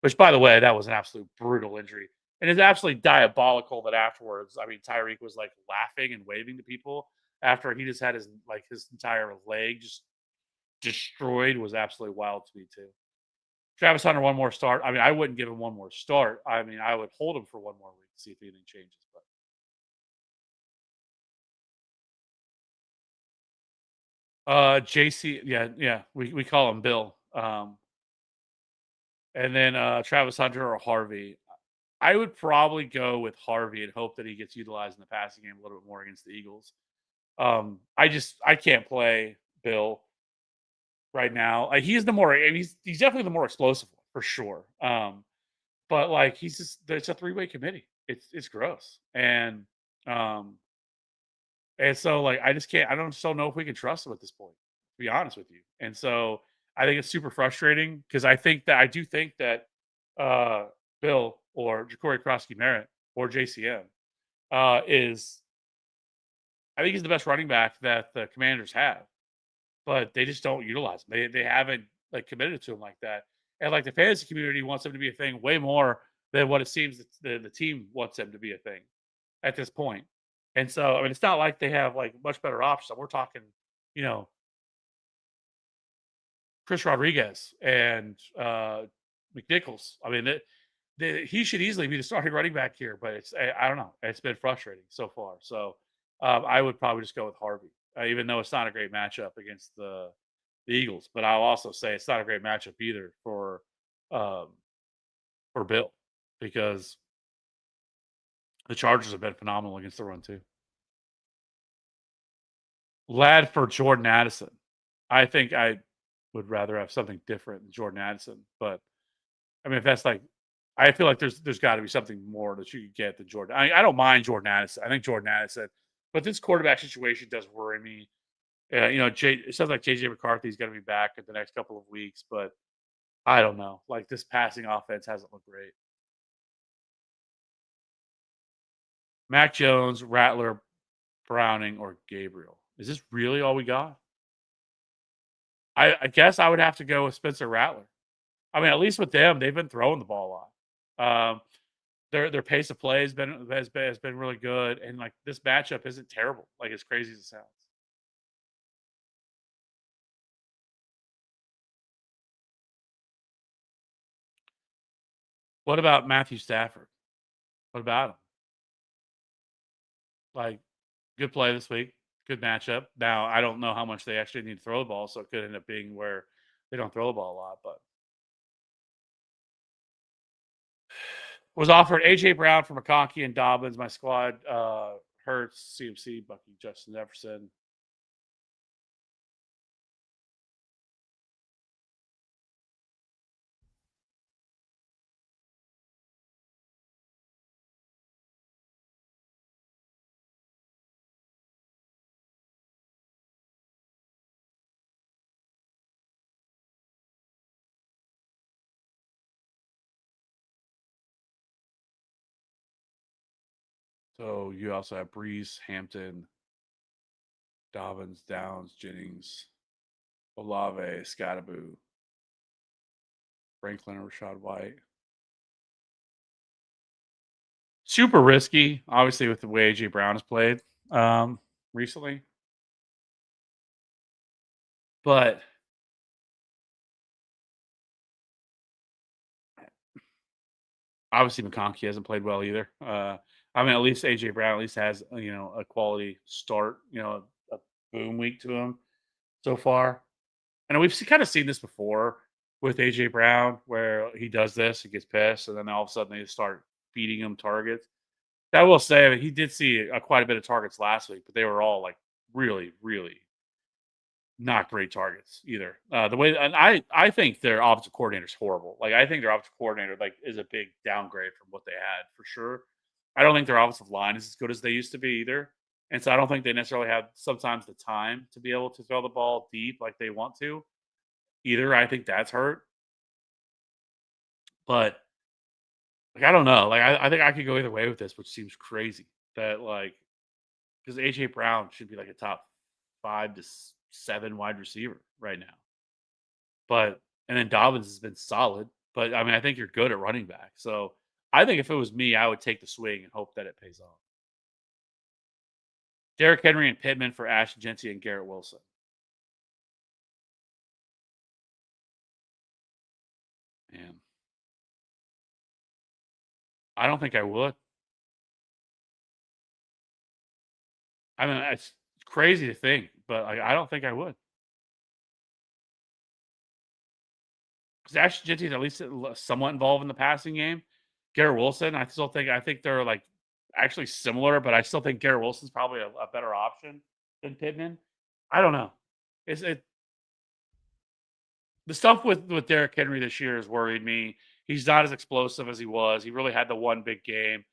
Speaker 1: which by the way, that was an absolute brutal injury. And it's absolutely diabolical that afterwards, I mean, Tyreek was like laughing and waving to people after he just had his entire leg just destroyed. Was absolutely wild to me too. Travis Hunter, one more start. I mean, I wouldn't give him one more start. I mean, I would hold him for one more week to see if anything changes. But JC, yeah, yeah, we call him Bill. And then Travis Hunter or Harvey. I would probably go with Harvey and hope that he gets utilized in the passing game a little bit more against the Eagles. I can't play Bill right now. He's the more, and he's definitely the more explosive one for sure. But like he's just it's a three-way committee. It's gross. Um and so like I just can't I don't still know if we can trust him at this point, to be honest with you. And so I think it's super frustrating because I do think that uh Bill or Ja'Cory Krosky Merritt or JCM is I think he's the best running back that the Commanders have, but they just don't utilize him. They haven't like committed to him like that. And like the fantasy community wants him to be a thing way more than what it seems that the team wants him to be a thing at this point. And so I mean it's not like they have like much better options. We're talking, you know, Chris Rodriguez and McNichols. I mean he should easily be the starting running back here, but I don't know. It's been frustrating so far. So I would probably just go with Harvey, even though it's not a great matchup against the Eagles. But I'll also say it's not a great matchup either um, for Bill because the Chargers have been phenomenal against the run too. Lad for Jordan Addison. I think I would rather have something different than Jordan Addison, but I mean, if that's like, I feel like there's got to be something more that you could get than Jordan. I don't mind Jordan Addison. I think Jordan Addison, but this quarterback situation does worry me. It sounds like JJ McCarthy's going to be back in the next couple of weeks, but I don't know. Like this passing offense hasn't looked great. Mac Jones, Rattler, Browning, or Gabriel. Is this really all we got? I guess I would have to go with Spencer Rattler. I mean, at least with them, they've been throwing the ball a lot. Their pace of play has been really good, and like this matchup isn't terrible. Like as crazy as it sounds. What about Matthew Stafford? What about him? Like good play this week, good matchup. Now I don't know how much they actually need to throw the ball, so it could end up being where they don't throw the ball a lot. But was offered AJ Brown for McConkey and Dobbins. My squad: Hurts, CMC, Bucky, Justin Jefferson. So you also have Breeze, Hampton, Dobbins, Downs, Jennings, Olave, Scottaboo, Franklin, or Rashad White. Super risky, obviously, with the way AJ Brown has played recently. But obviously, McConkey hasn't played well either. I mean, at least AJ Brown at least has a quality start, a boom week to him so far. And we've kind of seen this before with AJ Brown, where he does this, he gets pissed, and then all of a sudden they start feeding him targets. I will say, I mean, he did see quite a bit of targets last week, but they were all like really, really not great targets either. The way and I think their offensive coordinator is horrible. Like I think their offensive coordinator like is a big downgrade from what they had for sure. I don't think their offensive line is as good as they used to be either. And so I don't think they necessarily have sometimes the time to be able to throw the ball deep like they want to either. I think that's hurt. But like I don't know. Like I think I could go either way with this, which seems crazy. That like because AJ Brown should be like a top 5 to 7 wide receiver right now. But and then Dobbins has been solid, but I mean, I think you're good at running back. So I think if it was me, I would take the swing and hope that it pays off. Derrick Henry and Pittman for Ash Genty and Garrett Wilson. Man, I don't think I would. I mean, it's crazy to think, but I don't think I would. Ashton Jeanty is at least somewhat involved in the passing game. Garrett Wilson, I think they're like actually similar, but I still think Garrett Wilson's probably a better option than Pittman. I don't know. Is it the stuff with Derrick Henry this year has worried me. He's not as explosive as he was. He really had the one big game.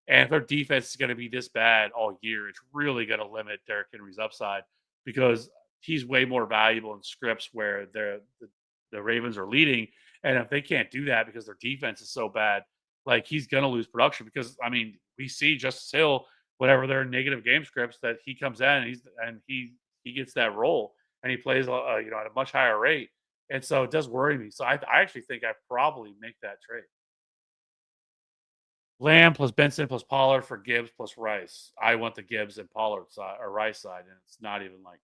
Speaker 1: And if their defense is going to be this bad all year, it's really going to limit Derrick Henry's upside because he's way more valuable in scripts where the Ravens are leading. And if they can't do that because their defense is so bad, like he's going to lose production because I mean, we see Justice Hill, whenever they're in negative game scripts, that he comes in and he gets that role and he plays at a much higher rate. And so it does worry me. So I actually think I probably make that trade. Lamb plus Benson plus Pollard for Gibbs plus Rice. I want the Gibbs and Pollard side or Rice side, and it's not even like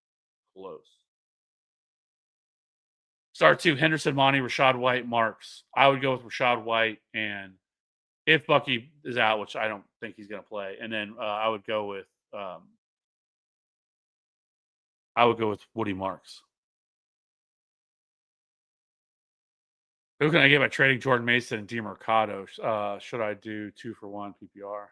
Speaker 1: close. Start two: Henderson, Monty, Rashad White, Marks. I would go with Rashad White, and if Bucky is out, which I don't think he's going to play, and then I would go with Woody Marks. Who can I get by trading Jordan Mason and DeMarcado? Should I do 2-for-1 PPR?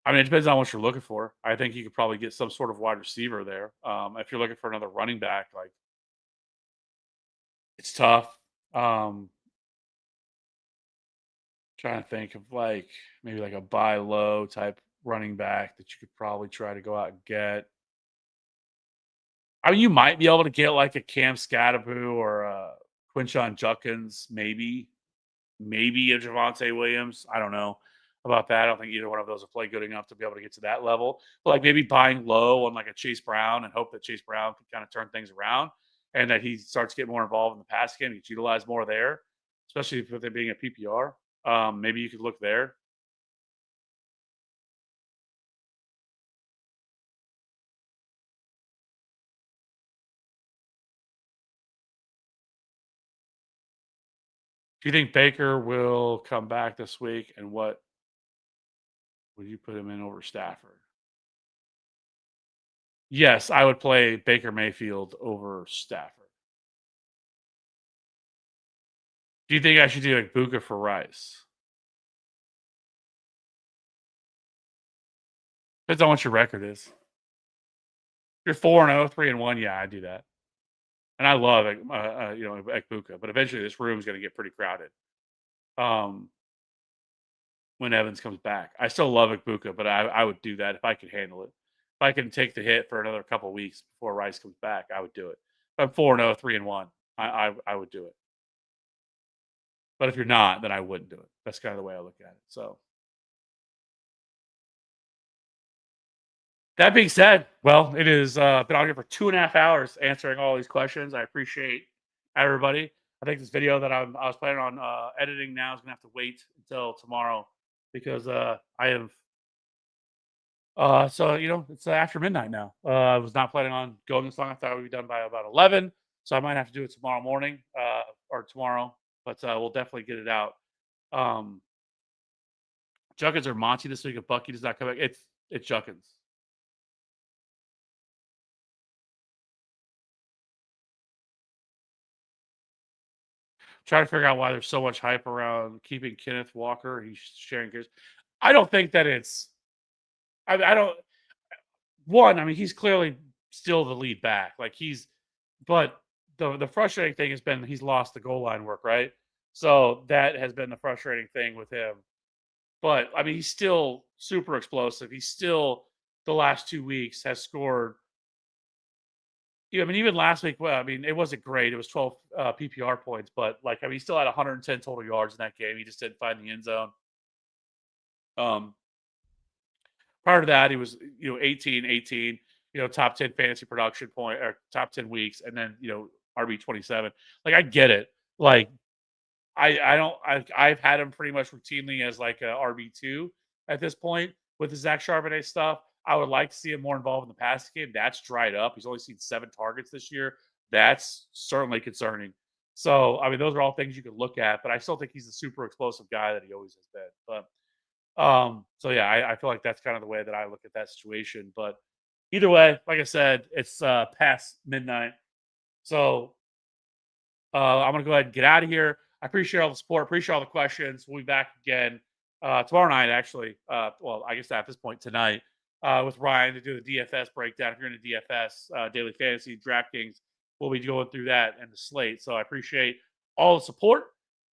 Speaker 1: I mean, it depends on what you're looking for. I think you could probably get some sort of wide receiver there. If you're looking for another running back, like it's tough. Trying to think of like maybe like a buy low type running back that you could probably try to go out and get. I mean, you might be able to get like a Cam Scatterboo or a Quinshon Judkins, maybe a Javonte Williams. I don't know about that. I don't think either one of those will play good enough to be able to get to that level. But like maybe buying low on like a Chase Brown and hope that Chase Brown can kind of turn things around and that he starts getting more involved in the pass game, gets utilized more there, especially with it being a PPR. Maybe you could look there. Do you think Baker will come back this week? And what would you put him in over Stafford? Yes, I would play Baker Mayfield over Stafford. Do you think I should do like Buka for Rice? Depends on what your record is. If you're 4-0, 3-1, yeah, I do that. And I love Ekbuka, but eventually this room's going to get pretty crowded. Um, when Evans comes back, I still love Ekbuka, but I would do that if I could handle it. If I can take the hit for another couple weeks before Rice comes back, I would do it. If I'm 4-0, 3-1, I would do it. But if you're not, then I wouldn't do it. That's kind of the way I look at it. So that being said, well, it has been on here for 2.5 hours answering all these questions. I appreciate everybody. I think this video that I was planning on editing now is gonna have to wait until tomorrow because I have. It's after midnight now. I was not planning on going this long. I thought we'd be done by about 11, so I might have to do it tomorrow morning or tomorrow. But we'll definitely get it out. Judkins or Monty this week if Bucky does not come back. It's Judkins. Trying to figure out why there's so much hype around keeping Kenneth Walker. He's sharing gears. I don't think that it's. I don't. One, I mean, he's clearly still the lead back. But the frustrating thing has been he's lost the goal line work, right? So that has been the frustrating thing with him. But I mean, he's still super explosive. He's still the last 2 weeks has scored. Yeah, I mean, even last week, well, I mean, it wasn't great. It was 12 PPR points, but he still had 110 total yards in that game. He just didn't find the end zone. Prior to that, he was 18, top 10 fantasy production point or top 10 weeks, and then RB 27. I get it. I've had him pretty much routinely as like a RB2 at this point with the Zach Charbonnet stuff. I would like to see him more involved in the passing game. That's dried up. He's only seen 7 targets this year. That's certainly concerning. So, I mean, those are all things you could look at, but I still think he's the super explosive guy that he always has been. But so yeah, I feel like that's kind of the way that I look at that situation. But either way, like I said, it's past midnight. So I'm gonna go ahead and get out of here. I appreciate all the support. Appreciate all the questions. We'll be back again tomorrow night, actually. Well, I guess at this point tonight with Ryan to do the DFS breakdown. If you're into DFS, daily fantasy, DraftKings, we'll be going through that and the slate. So I appreciate all the support,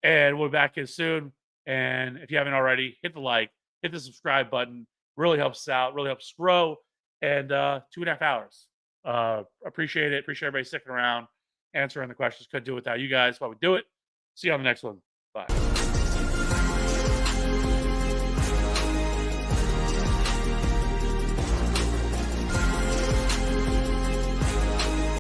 Speaker 1: and we'll be back in soon. And if you haven't already, hit the like, hit the subscribe button. Really helps us out. Really helps us grow. And 2.5 hours. Appreciate it. Appreciate everybody sticking around, answering the questions. Couldn't do it without you guys. Why we do it. See you on the next one. Bye.